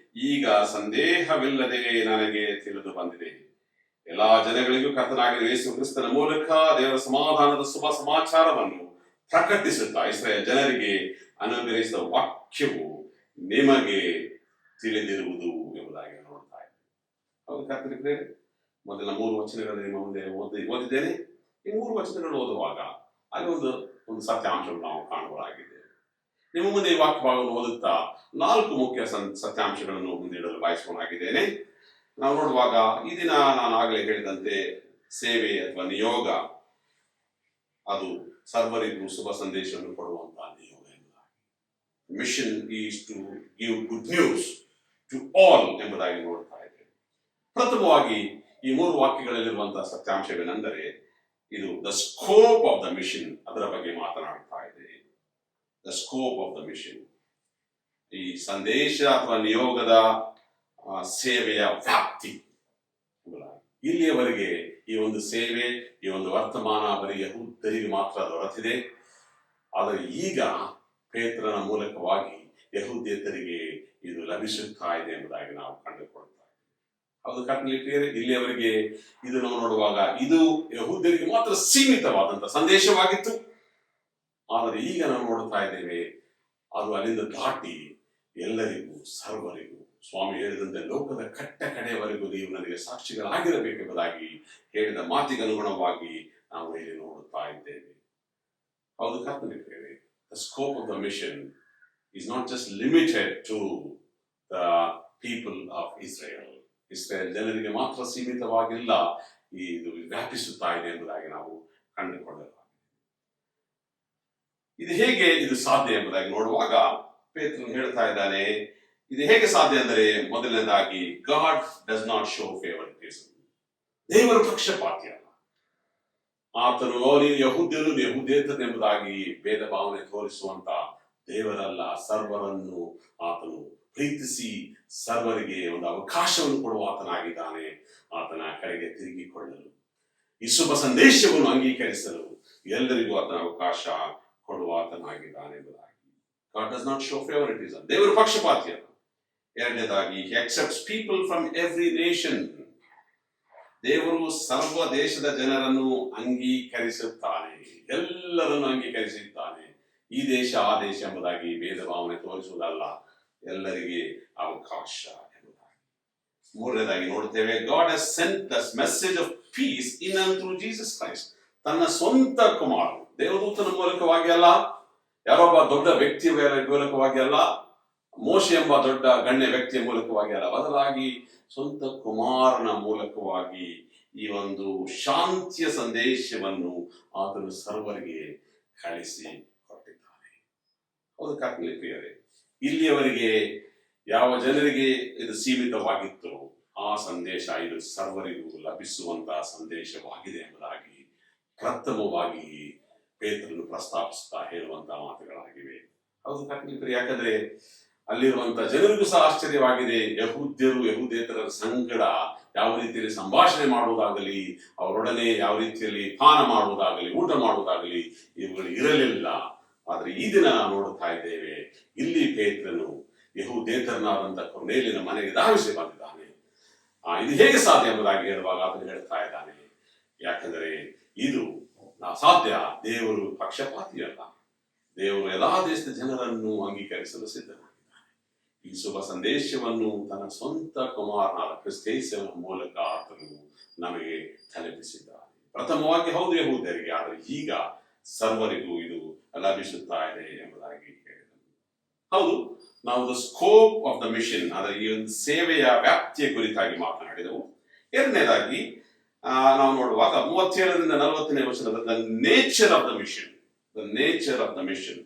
ಈಗ ಸಂದೇಹವಿಲ್ಲದೆ ನನಗೆ ತಿಳಿದು ಬಂದಿದೆ. ಎಲ್ಲಾ ಜನಗಳಿಗೂ ಕರ್ತನಾಗಿರುವ ಯೇಸು ಕ್ರಿಸ್ತನ ಮೂಲಕ ದೇವರ ಸಮಾಧಾನದ ಶುಭ ಸಮಾಚಾರವನ್ನು ಪ್ರಕಟಿಸುತ್ತಾ ಇಸ್ರಾಯೇಲ್ ಜನರಿಗೆ ಅನುಗ್ರಹಿಸಿದ ವಾಕ್ಯವು ನಿಮಗೆ ತಿಳಿದಿರುವುದು ಎಂಬುದಾಗಿ ನೋಡ್ತಾ ಇದ್ದೇವೆ. ಹೌದು ಕರ್ತನಿಗೆ ಮೊದಲ 3 ವಚನಗಳನ್ನು ನಿಮ್ಮ ಮುಂದೆ ಓದಿದ್ದೇನೆ. ಈ 3 ವಚನಗಳು ಓದುವಾಗ ಅಲ್ಲಿ ಒಂದು ಸತ್ಯಾಂಶವನ್ನು ನಾವು ಕಾಣಬಹುದಾಗಿದೆ. ನಿಮ್ಮ ಮುಂದೆ ಈ ವಾಕ್ಯ ಭಾಗವನ್ನು ಓದುತ್ತಾ 4 ಮುಖ್ಯ ಸತ್ಯಾಂಶಗಳನ್ನು ಮುಂದಿಡಲು ಬಯಸುವನಾಗಿದ್ದೇನೆ. ನಾವು ನೋಡುವಾಗ ಈ ದಿನ ನಾನು ಆಗಲೇ ಹೇಳಿದಂತೆ ಸೇವೆ ಅಥವಾ ನಿಯೋಗ ಅದು ಸರ್ವರಿಗೂ ಶುಭ ಸಂದೇಶವನ್ನು ಕೊಡುವಂತಹ ನಿಯೋಗ ಎಂಬುದಾಗಿ. Mission is to give good news to all ಎಂಬುದಾಗಿ ನೋಡ್ತಾ ಇದ್ದೇವೆ. ಪ್ರಥಮವಾಗಿ ಈ 3 ವಾಕ್ಯಗಳಲ್ಲಿರುವಂತಹ ಸತ್ಯಾಂಶವೇನೆಂದರೆ, ಇದು the scope of the mission, ಅದರ ಬಗ್ಗೆ ಮಾತನಾಡ್ತಾ ಇದೆ. The scope of the mission, ಈ ಸಂದೇಶ ಅಥವಾ ನಿಯೋಗದ ಸೇವೆಯ ವ್ಯಾಪ್ತಿ. ಇಲ್ಲಿಯವರೆಗೆ ಈ ಒಂದು ಸೇವೆ, ಈ ಒಂದು ವರ್ತಮಾನ ಬರೀ ಯಹೂದ್ಯರಿಗೆ ಮಾತ್ರ ದೊರೆತಿದೆ. ಆದರೆ ಈಗ ಪೇತ್ರನ ಮೂಲಕವಾಗಿ ಯಹೂದ್ಯರಿಗೆ ಇದು ಲಭಿಸುತ್ತಾ ಇದೆ ಎಂಬುದಾಗಿ ನಾವು ಕಂಡುಕೊಳ್ತಾ ಇದ್ದೇವೆ. ಹೌದು ಕರ್ತನಿಗೆ ಇಲ್ಲಿಯವರೆಗೆ ಇದು ನಾವು ನೋಡುವಾಗ ಇದು ಯಹೂದ್ಯರಿಗೆ ಮಾತ್ರ ಸೀಮಿತವಾದಂತಹ ಸಂದೇಶವಾಗಿತ್ತು. ಆದರೆ ಈಗ ನಾವು ನೋಡ್ತಾ ಇದ್ದೇವೆ ಅದು ಅಲ್ಲಿಂದ ದಾಟಿ ಎಲ್ಲರಿಗೂ, ಸರ್ವರಿಗೂ, ಸ್ವಾಮಿ ಹೇಳಿದಂತೆ ಲೋಕದ ಕಟ್ಟ ಕಡೆಯವರೆಗೂ ನೀವು ನನಗೆ ಸಾಕ್ಷಿಗಳಾಗಿರಬೇಕೆಂಬುದಾಗಿ ಹೇಳಿದ ಮಾತಿಗೆ ಅನುಗುಣವಾಗಿ ನಾವು ಇಲ್ಲಿ ನೋಡುತ್ತಾ ಇದ್ದೇವೆ. ಹೌದು ಕರ್ತನಿಗೆ the scope of the mission is not just limited to the people of Israel. Israel ಜನರಿಗೆ ಮಾತ್ರ ಸೀಮಿತವಾಗಿಲ್ಲ, ಇದು ವ್ಯಾಪಿಸುತ್ತಾ ಇದೆ ಎಂಬುದಾಗಿ ನಾವು ಕಂಡುಕೊಳ್ಳಲಾಗಿದೆ. ಇದು ಹೇಗೆ ಇದು ಸಾಧ್ಯ ಎಂಬುದಾಗಿ ನೋಡುವಾಗ ಪೇತ್ರನು ಹೇಳ್ತಾ ಇದ್ದಾನೆ, ಇದು ಹೇಗೆ ಸಾಧ್ಯ ಅಂದರೆ, ಮೊದಲನೇದಾಗಿ ಗಾಡ್ ಡಸ್ ನಾಟ್ ಶೋ ಫೇವರಿಟಿಸಮ್. ದೇವರ ಪಕ್ಷಪಾತಿ ಅಲ್ಲ. ಆತನು ಯಹೂದ್ಯರು ಯಹೂದೇತರು ಎಂಬುದಾಗಿ ಭೇದ ಭಾವನೆ ತೋರಿಸುವಂತ ದೇವರಲ್ಲ. ಸರ್ವರನ್ನು ಆತನು ಪ್ರೀತಿಸಿ ಸರ್ವರಿಗೆ ಒಂದು ಅವಕಾಶವನ್ನು ಕೊಡುವ ಆತನಾಗಿದ್ದಾನೆ. ಆತನ ಕಡೆಗೆ ತಿರುಗಿಕೊಳ್ಳಲು, ಈ ಶುಭ ಸಂದೇಶವನ್ನು ಅಂಗೀಕರಿಸಲು ಎಲ್ಲರಿಗೂ ಆತನ ಅವಕಾಶ ಕೊಡುವ ಆತನಾಗಿದ್ದಾನೆ ಎಂಬುದಾಗಿ. God does not show favoritism. ದೇವರು ಪಕ್ಷಪಾತಿ ಅಲ್ಲ. ಎರಡನೇದಾಗಿ he accepts people from every nation. ದೇವರು ಸರ್ವ ದೇಶದ ಜನರನ್ನು ಅಂಗೀಕರಿಸುತ್ತಾನೆ, ಎಲ್ಲರನ್ನು ಅಂಗೀಕರಿಸುತ್ತಾನೆ. ಈ ದೇಶ ಆ ದೇಶ ಎಂಬುದಾಗಿ ಭೇದ ಭಾವನೆ ತೋರಿಸುವುದಲ್ಲ, ಎಲ್ಲರಿಗೆ ಅವಕಾಶ ಎಂಬುದಾಗಿ. ಮೂರನೇದಾಗಿ ನೋಡ್ತೇವೆ, God has sent this message of peace in and through Jesus Christ. ತನ್ನ ಸ್ವಂತ ಕುಮಾರ ದೇವದೂತನ ಮೂಲಕವಾಗಿ ಅಲ್ಲ, ಯಾರೊಬ್ಬ ದೊಡ್ಡ ವ್ಯಕ್ತಿಯ ಮೂಲಕವಾಗಿ ಅಲ್ಲ, ಮೋಶೆ ಎಂಬ ದೊಡ್ಡ ಗಣ್ಯ ವ್ಯಕ್ತಿಯ ಮೂಲಕವಾಗಿ ಅಲ್ಲ, ಬದಲಾಗಿ ಸ್ವಂತ ಕುಮಾರನ ಮೂಲಕವಾಗಿ ಈ ಒಂದು ಶಾಂತಿಯ ಸಂದೇಶವನ್ನು ಆತನು ಸರ್ವರಿಗೆ ಕಳಿಸಿ ಕೊಟ್ಟಿದ್ದಾನೆ. ಹೌದು ಕರ್ತನಲ್ಲಿ ಪ್ರಿಯರೇ, ಇಲ್ಲಿಯವರೆಗೆ ಯಾವ ಜನರಿಗೆ ಇದು ಸೀಮಿತವಾಗಿತ್ತು ಆ ಸಂದೇಶ ಇದು ಸರ್ವರಿಗೂ ಲಭಿಸುವಂತಹ ಸಂದೇಶವಾಗಿದೆ ಎಂಬುದಾಗಿ ಪ್ರಥಮವಾಗಿ ಪೇತ್ರನು ಪ್ರಸ್ತಾಪಿಸುತ್ತಾ ಹೇಳುವಂತಹ ಮಾತುಗಳಾಗಿವೆ. ಹೌದು ಕರ್ತನಲ್ಲಿ, ಯಾಕಂದ್ರೆ ಅಲ್ಲಿರುವಂತಹ ಜನರಿಗೂ ಸಹ ಆಶ್ಚರ್ಯವಾಗಿದೆ. ಯಹೂದ್ಯರು ಯಹೂದೇತರ ಸಂಗಡ ಯಾವ ರೀತಿಯಲ್ಲಿ ಸಂಭಾಷಣೆ ಮಾಡುವುದಾಗಲಿ, ಅವರೊಡನೆ ಯಾವ ರೀತಿಯಲ್ಲಿ ಪಾನ ಮಾಡುವುದಾಗಲಿ, ಊಟ ಮಾಡುವುದಾಗಲಿ ಇವುಗಳು ಇರಲಿಲ್ಲ. ಆದ್ರೆ ಈ ದಿನ ನಾವು ನೋಡುತ್ತಾ ಇದ್ದೇವೆ, ಇಲ್ಲಿ ಪೇತ್ರನು ಯಹೂದೇತರನಾದಂತಹ ಕೊರ್ನೇಲಿಯನ ಮನೆಗೆ ಧಾವಿಸಿ ಬಂದಿದ್ದಾನೆ. ಇದು ಹೇಗೆ ಸಾಧ್ಯ ಎಂಬುದಾಗಿ ಹೇಳುವಾಗ ಆತನು ಹೇಳ್ತಾ ಇದ್ದಾನೆ, ಯಾಕಂದರೆ ಇದು ಸಾಧ್ಯ. ದೇವರು ಪಕ್ಷಪಾತಿಯಲ್ಲ, ದೇವರು ಎಲ್ಲಾ ದೇಶದ ಜನರನ್ನು ಅಂಗೀಕರಿಸಲು ಸಿದ್ಧನಾಗಿದ್ದಾನೆ. ಈ ಶುಭ ಸಂದೇಶವನ್ನು ತನ್ನ ಸ್ವಂತ ಕುಮಾರನಾದ ಕ್ರಿಸ್ತೇಸನ ಮೂಲಕ ಆತನು ನಮಗೆ ತಲುಪಿಸಿದ್ದಾನೆ. ಪ್ರಥಮವಾಗಿ ಹೌದು ಯಹೂದ್ಯರಿಗೆ, ಆದರೆ ಈಗ ಸರ್ವರಿಗೂ ಇದು ಲಭಿಸುತ್ತಾ ಇದೆ ಎಂಬುದಾಗಿ ಹೇಳಿದನು. ಹೌದು, ನಾವು the scope of the mission, ಅದರ ಈ ಒಂದು ಸೇವೆಯ ವ್ಯಾಪ್ತಿಯ ಕುರಿತಾಗಿ ಮಾತನಾಡಿದೆವು. ಎರಡನೇದಾಗಿ ನಾವು ನೋಡುವಾಗ 37ರಿಂದ 40ನೇ ವಚನದ the nature of the mission, the nature of the mission,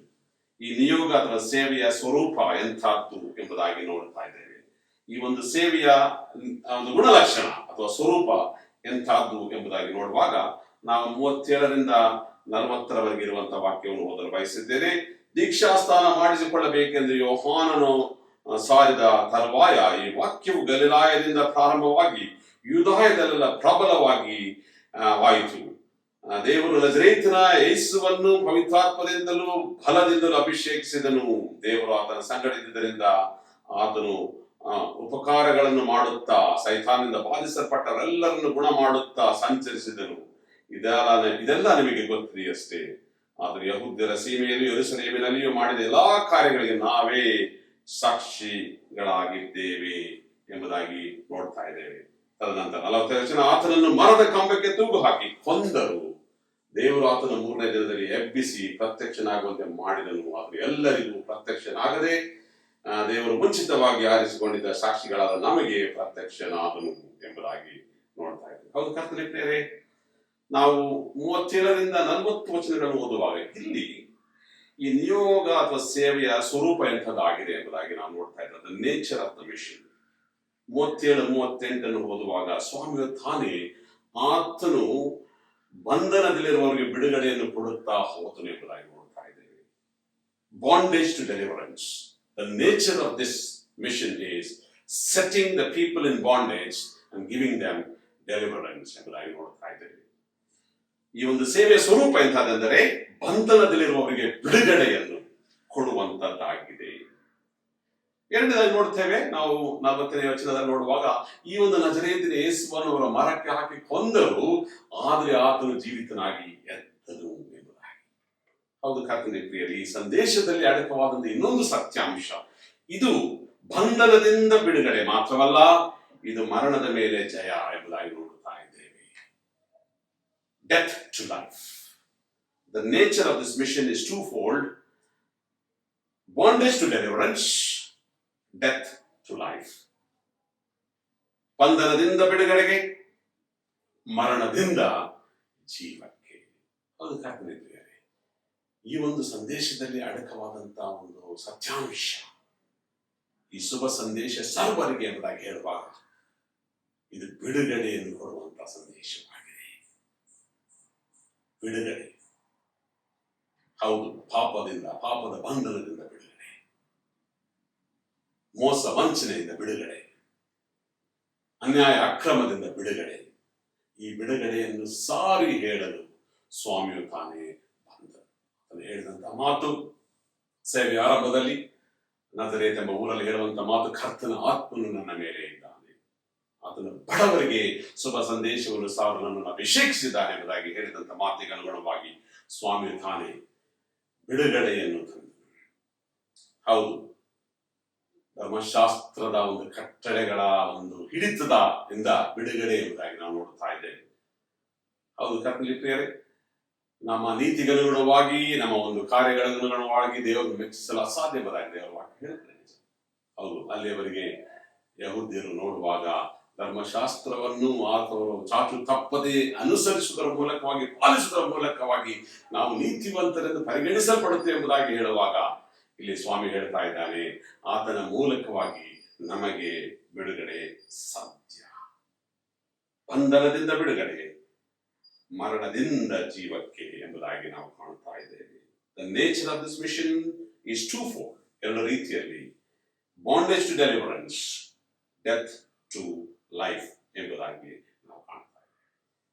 ಈ ನಿಯೋಗ ಅಥವಾ ಸೇವೆಯ ಸ್ವರೂಪ ಎಂಥದ್ದು ಎಂಬುದಾಗಿ ನೋಡ್ತಾ ಇದ್ದೇವೆ. ಈ ಒಂದು ಸೇವೆಯ ಒಂದು ಗುಣಲಕ್ಷಣ ಅಥವಾ ಸ್ವರೂಪ ಎಂಥದ್ದು ಎಂಬುದಾಗಿ ನೋಡುವಾಗ ನಾವು 37ರಿಂದ 40ರವರೆಗೆ ಇರುವಂತಹ ವಾಕ್ಯವನ್ನು ಓದಲು ಬಯಸಿದ್ದೇನೆ. ದೀಕ್ಷಾಸ್ನಾನ ಮಾಡಿಸಿಕೊಳ್ಳಬೇಕೆಂದು ಯೋಹಾನನು ಸಾರಿದ ತರುವಾಯ ಈ ವಾಕ್ಯವು ಗಲಿಲಾಯದಿಂದ ಪ್ರಾರಂಭವಾಗಿ ಯೂದಾಯದಲ್ಲೆಲ್ಲ ಪ್ರಬಲವಾಗಿ ವಾಯಿತು. ದೇವರು ನಜರೇತಿನ ಯೇಸುವನ್ನು ಪವಿತ್ರಾತ್ಮದಿಂದಲೂ ಬಲದಿಂದಲೂ ಅಭಿಷೇಕಿಸಿದನು. ದೇವರು ಆತನ ಸಂಗಡಿದ್ದರಿಂದ ಆತನು ಉಪಕಾರಗಳನ್ನು ಮಾಡುತ್ತಾ ಸೈತಾನಿಂದ ಬಾಧಿಸಲ್ಪಟ್ಟವರೆಲ್ಲರನ್ನು ಗುಣ ಮಾಡುತ್ತಾ ಸಂಚರಿಸಿದನು. ಇದೆಲ್ಲ ನಿಮಗೆ ಗೊತ್ತಿದೆಯಷ್ಟೇ. ಆದರೆ ಯಹೂದ್ಯರ ಸೀಮೆಯಲ್ಲಿಯೂ ಯೆರೂಸಲೇಮಿನಲ್ಲಿಯೂ ಮಾಡಿದ ಎಲ್ಲಾ ಕಾರ್ಯಗಳಿಗೆ ನಾವೇ ಸಾಕ್ಷಿಗಳಾಗಿದ್ದೇವೆ ಎಂಬುದಾಗಿ ನೋಡ್ತಾ ಇದ್ದೇವೆ. ತದನಂತರ 40ನೇ ವಚನ, ಆತನನ್ನು ಮರದ ಕಂಬಕ್ಕೆ ತೂಗು ಹಾಕಿ ಕೊಂದರು. ದೇವರು ಆತನ 3ನೇ ದಿನದಲ್ಲಿ ಎಬ್ಬಿಸಿ ಪ್ರತ್ಯಕ್ಷನಾಗುವಂತೆ ಮಾಡಿದನು. ಆದರೆ ಎಲ್ಲರಿಗೂ ಪ್ರತ್ಯಕ್ಷನಾಗದೆ ದೇವರು ಮುಂಚಿತವಾಗಿ ಆರಿಸಿಕೊಂಡಿದ್ದ ಸಾಕ್ಷಿಗಳಾದ ನಮಗೆ ಪ್ರತ್ಯಕ್ಷನಾದನು ಎಂಬುದಾಗಿ ನೋಡ್ತಾ ಇದ್ದೇವೆ. ಹೌದು ಕರ್ತನೇ ಪ್ರಿಯರೇ, ನಾವು 37ರಿಂದ 40 ವಚನಗಳನ್ನು ಓದುವಾಗ ಇಲ್ಲಿ ಈ ನಿಯೋಗ ಅಥವಾ ಸೇವೆಯ ಸ್ವರೂಪ ಎಂಥದ್ದಾಗಿದೆ ಎಂಬುದಾಗಿ ನಾವು ನೋಡ್ತಾ ಇದ್ದೇವೆ. The nature of the mission. 37-38 ಓದುವಾಗ ಸ್ವಾಮಿಯು ತಾನೇ ಆತನು ಬಂಧನದಲ್ಲಿರುವವರಿಗೆ ಬಿಡುಗಡೆಯನ್ನು ಕೊಡುತ್ತಾ ಹೋದನು ಎಂಬುದಾಗಿ ನೋಡ್ತಾ ಇದ್ದೇವೆ. Bondage to deliverance. The nature of this mission is setting the people in bondage and giving them deliverance ಎಂಬುದಾಗಿ ನೋಡ್ತಾ ಇದ್ದೇವೆ. ಈ ಒಂದು ಸೇವೆಯ ಸ್ವರೂಪ ಎಂತಾದೆಂದರೆ ಬಂಧನದಲ್ಲಿರುವವರಿಗೆ ಬಿಡುಗಡೆಯನ್ನು ಕೊಡುವಂತದ್ದಾಗಿದೆ. ಎರಡನೇದಾಗಿ ನೋಡ್ತೇವೆ ನಾವು 40ನೇ ವಚನದಲ್ಲಿ ನೋಡುವಾಗ, ಈ ಒಂದು ನಜರೇತಿನ ಯೇಸುವನ್ನು ಅವರ ಮರಕ್ಕೆ ಹಾಕಿ ಕೊಂದರು, ಆದರೆ ಆತನು ಜೀವಿತನಾಗಿ ಎದ್ದನು ಎಂಬುದಾಗಿ. ಹೌದು ಕರ್ತನೇ ಪ್ರಿಯರೇ, ಈ ಸಂದೇಶದಲ್ಲಿ ಅಡಕವಾದಂತ ಇನ್ನೊಂದು ಸತ್ಯಾಂಶ, ಇದು ಬಂಧನದಿಂದ ಬಿಡುಗಡೆ ಮಾತ್ರವಲ್ಲ, ಇದು ಮರಣದ ಮೇಲೆ ಜಯ ಎಂಬುದಾಗಿ ನೋಡುತ್ತಾ ಇದ್ದೇವೆ. Death to life. The nature of this mission is twofold: bondage to deliverance, death to life. ಬಂಧನದಿಂದ ಬಿಡುಗಡೆಗೆ, ಮರಣದಿಂದ ಜೀವಕ್ಕೆ. ಅದು ಕರ್ತನೇ ಪ್ರಿಯರೇ, ಈ ಒಂದು ಸಂದೇಶದಲ್ಲಿ ಅಡಕವಾದಂತಹ ಒಂದು ಸತ್ಯಾಂಶ, ಈ ಶುಭ ಸಂದೇಶ ಸರ್ವರಿಗೆ ಎಂಬುದಾಗಿ ಹೇಳುವಾಗ ಇದು ಬಿಡುಗಡೆಯನ್ನು ಕೊಡುವಂತಹ ಸಂದೇಶವಾಗಿದೆ. ಬಿಡುಗಡೆ. ಹೌದು, ಪಾಪದ ಬಂಧನದಿಂದ ಬಿಡುಗಡೆ, ಮೋಸ ವಂಚನೆಯಿಂದ ಬಿಡುಗಡೆ, ಅನ್ಯಾಯ ಅಕ್ರಮದಿಂದ ಬಿಡುಗಡೆ. ಈ ಬಿಡುಗಡೆಯನ್ನು ಸಾರಿ ಹೇಳಲು ಸ್ವಾಮಿಯು ತಾನೇ ಬಂದರು. ಅದನ್ನು ಹೇಳಿದಂತಹ ಮಾತು ಸೇವೆ ಆರಂಭದಲ್ಲಿ ನಜರೇತ್ ಎಂಬ ಊರಲ್ಲಿ ಹೇಳುವಂತ ಮಾತು, ಕರ್ತನ ಆತ್ಮನು ನನ್ನ ಮೇಲೆ ಇದ್ದಾನೆ, ಆತನು ಬಡವರಿಗೆ ಶುಭ ಸಂದೇಶವನ್ನು ಸಾರಲು ನನ್ನನ್ನು ಅಭಿಷೇಕಿಸಿದ್ದಾನೆ ಎಂಬುದಾಗಿ ಹೇಳಿದಂತ ಮಾತಿಗೆ ಅನುಗುಣವಾಗಿ ಸ್ವಾಮಿಯು ತಾನೇ ಬಿಡುಗಡೆಯನ್ನು ತಂದರು. ಹೌದು, ಧರ್ಮಶಾಸ್ತ್ರದ ಒಂದು ಕಟ್ಟಳೆಗಳ ಒಂದು ಹಿಡಿತದ ಇಂದ ಬಿಡುಗಡೆ ಎಂಬುದಾಗಿ ನಾವು ನೋಡ್ತಾ ಇದ್ದೇವೆ. ಹೌದು ಕರ್ತನೇ ಪ್ರಿಯರೇ, ನಮ್ಮ ನೀತಿಗನುಗುಣವಾಗಿ, ನಮ್ಮ ಒಂದು ಕಾರ್ಯಗಳನುಗುಣವಾಗಿ ದೇವರು ಮೆಚ್ಚಿಸಲು ಅಸಾಧ್ಯ ಎಂಬುದಾಗಿ ದೇವರ ವಾಕ್ಯ ಹೇಳುತ್ತದೆ. ಹೌದು, ಅಲ್ಲಿಯವರೆಗೆ ಯಹೂದ್ಯರು ನೋಡುವಾಗ ಧರ್ಮಶಾಸ್ತ್ರವನ್ನು ಆತವರು ಚಾಚು ತಪ್ಪದೆ ಅನುಸರಿಸುವುದರ ಮೂಲಕವಾಗಿ, ಪಾಲಿಸುವುದರ ಮೂಲಕವಾಗಿ ನಾವು ನೀತಿವಂತರೆಂದು ಪರಿಗಣಿಸಲ್ಪಡುತ್ತೇವೆ ಎಂಬುದಾಗಿ ಹೇಳುವಾಗ ಇಲ್ಲಿ ಸ್ವಾಮಿ ಹೇಳ್ತಾ ಇದ್ದಾನೆ, ಆತನ ಮೂಲಕವಾಗಿ ನಮಗೆ ಬಿಡುಗಡೆ ಸಾಧ್ಯ. ಬಂಧನದಿಂದ ಬಿಡುಗಡೆ, ಮರಣದಿಂದ ಜೀವಕ್ಕೆ ಎಂಬುದಾಗಿ ನಾವು ಕಾಣ್ತಾ ಇದ್ದೇವೆ. The nature of this mission is twofold. ಎರಡು ರೀತಿಯಲ್ಲಿ, bondage to deliverance, death to life ಎಂಬುದಾಗಿ ನಾವು ಕಾಣ್ತಾ ಇದ್ದೇವೆ.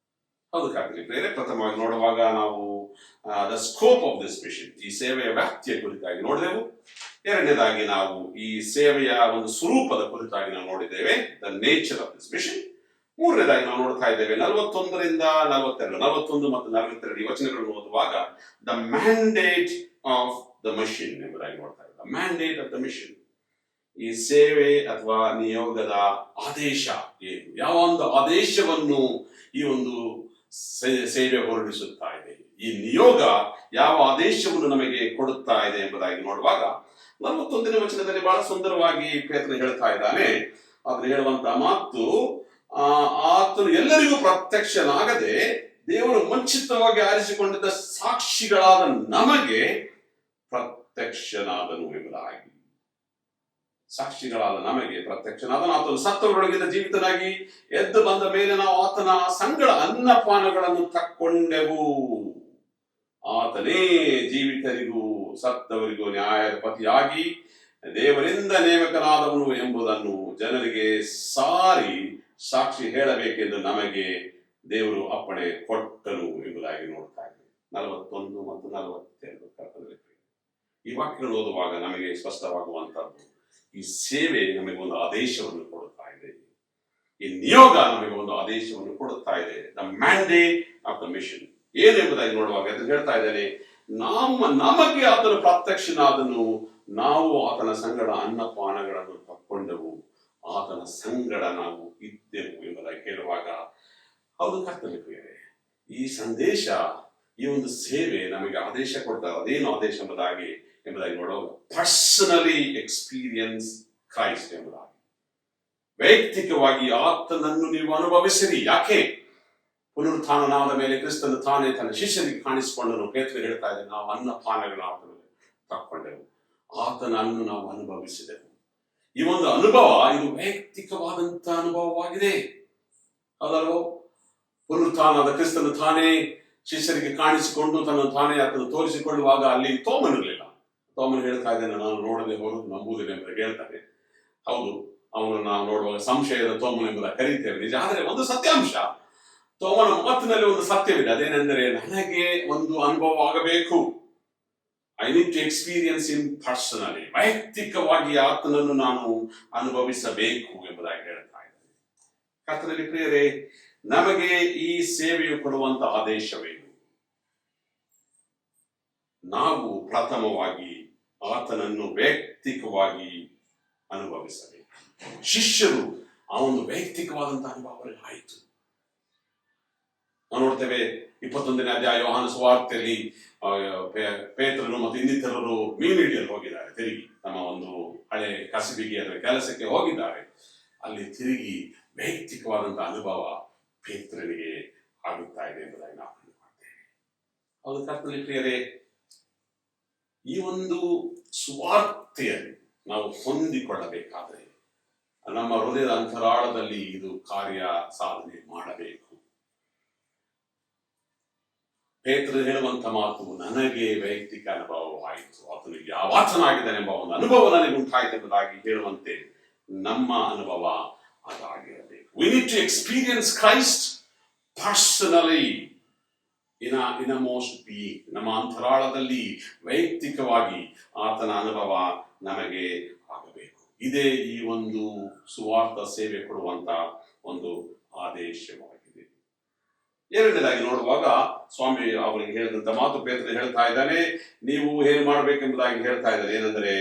ಹೌದು ಕರ್ತನೇ ಪ್ರಿಯರೇ, ಪ್ರಥಮವಾಗಿ ನೋಡುವಾಗ ನಾವು the scope of this mission, ಈ ಸೇವೆಯ ವ್ಯಾಪ್ತಿಯ ಕುರಿತಾಗಿ ನೋಡಿದೆವು. ಎರಡನೇದಾಗಿ ನಾವು ಈ ಸೇವೆಯ ಒಂದು ಸ್ವರೂಪದ ಕುರಿತಾಗಿ ನಾವು ನೋಡಿದ್ದೇವೆ, the nature of this mission. ಮೂರನೇದಾಗಿ ನಾವು ನೋಡ್ತಾ ಇದ್ದೇವೆ 41 ಮತ್ತು 42 ಈ ವಚನಗಳನ್ನು ಓದುವಾಗ the mandate of the mission ಎಂಬುದಾಗಿ ನೋಡ್ತಾ ಇದ್ದೇವೆ. The mandate of the mission, ಈ ಸೇವೆ ಅಥವಾ ನಿಯೋಗದ ಆದೇಶ ಏನು, ಯಾವ ಒಂದು ಆದೇಶವನ್ನು ಈ ಒಂದು ಸೇವೆ ಹೊರಡಿಸುತ್ತಾ ಇದೆ, ಈ ನಿಯೋಗ ಯಾವ ಆದೇಶವನ್ನು ನಮಗೆ ಕೊಡುತ್ತಾ ಇದೆ ಎಂಬುದಾಗಿ ನೋಡುವಾಗ 41ನೇ ವಚನದಲ್ಲಿ ಬಹಳ ಸುಂದರವಾಗಿ ಪೇತ್ರನು ಹೇಳ್ತಾ ಇದ್ದಾನೆ. ಆದ್ರೆ ಹೇಳುವಂತ ಮಾತು, ಆತನು ಎಲ್ಲರಿಗೂ ಪ್ರತ್ಯಕ್ಷನಾಗದೆ ದೇವರು ಮುಂಚಿತವಾಗಿ ಆರಿಸಿಕೊಂಡಿದ್ದ ಸಾಕ್ಷಿಗಳಾದ ನಮಗೆ ಪ್ರತ್ಯಕ್ಷನಾದನು ಎಂಬುದಾಗಿ. ಸಾಕ್ಷಿಗಳಾದ ನಮಗೆ ಪ್ರತ್ಯಕ್ಷನಾದನು. ಆತನು ಸತ್ತವರೊಳಗಿಂದ ಜೀವಿತನಾಗಿ ಎದ್ದು ಬಂದ ಮೇಲೆ ನಾವು ಆತನ ಸಂಗಡ ಅನ್ನಪಾನಗಳನ್ನು ತಕ್ಕೊಂಡೆವು. ಆತನೇ ಜೀವಿತರಿಗೂ ಸತ್ತವರಿಗೂ ನ್ಯಾಯಾಧಿಪತಿಯಾಗಿ ದೇವರಿಂದ ನೇಮಕನಾದವನು ಎಂಬುದನ್ನು ಜನರಿಗೆ ಸಾಕ್ಷಿ ಹೇಳಬೇಕೆಂದು ನಮಗೆ ದೇವರು ಅಪ್ಪಣೆ ಕೊಟ್ಟನು ಎಂಬುದಾಗಿ ನೋಡ್ತಾ ಇದ್ದೀವಿ. 41 ಮತ್ತು 42 ಈ ವಾಕ್ಯಗಳು ಓದುವಾಗ ನಮಗೆ ಸ್ಪಷ್ಟವಾಗುವಂತದ್ದು, ಈ ಸೇವೆ ನಮಗೆ ಒಂದು ಆದೇಶವನ್ನು ಕೊಡುತ್ತಾ ಇದೆ, ಈ ನಿಯೋಗ ನಮಗೆ ಒಂದು ಆದೇಶವನ್ನು ಕೊಡುತ್ತಾ ಇದೆ. The mandate of the mission ಏನು ಎಂಬುದಾಗಿ ನೋಡುವಾಗ ಅದನ್ನು ಹೇಳ್ತಾ ಇದ್ದೇನೆ, ನಮಗೆ ಆತನು ಪ್ರತ್ಯಕ್ಷನಾದನು, ನಾವು ಆತನ ಸಂಗಡ ಅನ್ನಪಾನಗಳನ್ನು ತಕ್ಕೊಂಡೆವು, ಆತನ ಸಂಗಡ ನಾವು ಇದ್ದೆವು ಎಂಬುದಾಗಿ ಹೇಳುವಾಗ ಹೌದು ಕರ್ತವ್ಯ ಪ್ರಿಯರೇ, ಈ ಸಂದೇಶ, ಈ ಒಂದು ಸೇವೆ ನಮಗೆ ಆದೇಶ ಕೊಡ್ತಾರೆ. ಅದೇನು ಆದೇಶ ಎಂಬುದಾಗಿ ನೋಡುವಾಗ ಪರ್ಸನಲಿ ಎಕ್ಸ್ಪೀರಿಯನ್ಸ್ ಕ್ರೈಸ್ಟ್ ಎಂಬುದಾಗಿ, ವೈಯಕ್ತಿಕವಾಗಿ ಆತನನ್ನು ನೀವು ಅನುಭವಿಸಿರಿ. ಯಾಕೆ? ಪುನರುತ್ಥಾನನಾದ ಮೇಲೆ ಕ್ರಿಸ್ತನು ತಾನೇ ತನ್ನ ಶಿಷ್ಯರಿಗೆ ಕಾಣಿಸಿಕೊಂಡನು. ಪೇತ್ರನು ಹೇಳ್ತಾ ಇದ್ದಾನೆ, ನಾವು ಅನ್ನಪಾನಗಳನ್ನು ತಕ್ಕೊಂಡೆವು, ಆತನನ್ನು ನಾವು ಅನುಭವಿಸಿದೆವು. ಈ ಒಂದು ಅನುಭವ ಇದು ವೈಯಕ್ತಿಕವಾದಂತ ಅನುಭವವಾಗಿದೆ. ಅದಲ್ಲವೋ? ಪುನರುತ್ಥಾನದ ಕ್ರಿಸ್ತನು ತಾನೇ ಶಿಷ್ಯರಿಗೆ ಕಾಣಿಸಿಕೊಂಡು ತನ್ನ ತಾನೇ ಆತನು ತೋರಿಸಿಕೊಳ್ಳುವಾಗ ಅಲ್ಲಿ ತೋಮನಿರಲಿಲ್ಲ. ತೋಮನು ಹೇಳ್ತಾ ಇದ್ದಾನೆ, ನಾನು ನೋಡದೆ ಹೊರತು ನಂಬುವುದಿಲ್ಲ ಎಂಬುದಾಗಿ ಹೇಳ್ತಾನೆ. ಹೌದು, ಅವನು ನಾವು ನೋಡುವಾಗ ಸಂಶಯದ ತೋಮನು ಎಂಬುದಾಗಿ ಕರೀತೇವೆ, ನಿಜ. ಆದರೆ ಒಂದು ಸತ್ಯಾಂಶ, ತೋಮನ ಮಾತಿನಲ್ಲಿ ಒಂದು ಸತ್ಯವಿದೆ. ಅದೇನೆಂದರೆ, ನನಗೆ ಒಂದು ಅನುಭವ ಆಗಬೇಕು. I need to experience in personally, ವೈಯಕ್ತಿಕವಾಗಿ ಆತನನ್ನು ನಾನು ಅನುಭವಿಸಬೇಕು ಎಂಬುದಾಗಿ ಹೇಳ್ತಾ ಇದ್ದೇನೆ. ಕರ್ತನಲ್ಲಿ ಪ್ರಿಯರೇ, ನಮಗೆ ಈ ಸೇವೆಯು ಕೊಡುವಂತ ಆದೇಶವೇನು? ನಾವು ಪ್ರಥಮವಾಗಿ ಆತನನ್ನು ವೈಯಕ್ತಿಕವಾಗಿ ಅನುಭವಿಸಬೇಕು. ಶಿಷ್ಯರು ಆ ಒಂದು ವೈಯಕ್ತಿಕವಾದಂತಹ ಅನುಭವ ಆಯಿತು. ನಾವು ನೋಡ್ತೇವೆ 21ನೇ ಅಧ್ಯಾಯ ಯೋಹಾನ ಸುವಾರ್ತೆಯಲ್ಲಿ ಪೇತ್ರನು ಮತ್ತು ಇನ್ನಿತರರು ಮೀನು ಹಿಡಿಯಲು ಹೋಗಿದ್ದಾರೆ. ತಿರುಗಿ ತಮ್ಮ ಒಂದು ಹಳೆ ಕಸಬಿಗೆ ಅದರ ಕೆಲಸಕ್ಕೆ ಹೋಗಿದ್ದಾರೆ. ಅಲ್ಲಿ ತಿರುಗಿ ವೈಯಕ್ತಿಕವಾದಂತಹ ಅನುಭವ ಪೇತ್ರನಿಗೆ ಆಗುತ್ತಾ ಇದೆ ಎಂಬುದಾಗಿ ನಾವು ಕಂಡುಕೊಳ್ತೇವೆ. ಹೌದು ಕರ್ತನಲ್ಲಿ ಪ್ರಿಯರೇ, ಈ ಒಂದು ಸುವಾರ್ತೆಯನ್ನು ನಾವು ಹೊಂದಿಕೊಳ್ಳಬೇಕಾದರೆ ನಮ್ಮ ಹೃದಯದ ಅಂತರಾಳದಲ್ಲಿ ಇದು ಕಾರ್ಯ ಸಾಧನೆ ಮಾಡಬೇಕು. ಪೇತ್ರನು ಹೇಳುವಂತ ಮಾತು, ನನಗೆ ವೈಯಕ್ತಿಕ ಅನುಭವವಾಯಿತು, ಆತನಿಗೆ ಯಾವಾತನಾಗಿದ್ದಾನೆ ಎಂಬ ಒಂದು ಅನುಭವ ನನಗೆ ಉಂಟಾಯಿತು ಎಂಬುದಾಗಿ ಹೇಳುವಂತೆ ನಮ್ಮ ಅನುಭವ ಅದಾಗಿರಬೇಕು. We need to experience Christ personally in our innermost being. ನಮ್ಮ ಅಂತರಾಳದಲ್ಲಿ ವೈಯಕ್ತಿಕವಾಗಿ ಆತನ ಅನುಭವ ನಮಗೆ ಆಗಬೇಕು. ಇದೇ ಈ ಒಂದು ಸುವಾರ್ಥ ಸೇವೆ ಕೊಡುವಂತ ಒಂದು ಆದೇಶವಾಗಿದೆ. ಎರಡನೇದಾಗಿ ನೋಡುವಾಗ ಸ್ವಾಮಿ ಅವರಿಗೆ ಹೇಳಿದಂತ ಮಾತು ಪೇತ್ರನು ಹೇಳ್ತಾ ಇದ್ದಾನೆ, ನೀವು ಏನು ಮಾಡಬೇಕೆಂಬುದಾಗಿ ಹೇಳ್ತಾ ಇದ್ದಾರೆ. ಏನಂದ್ರೆ,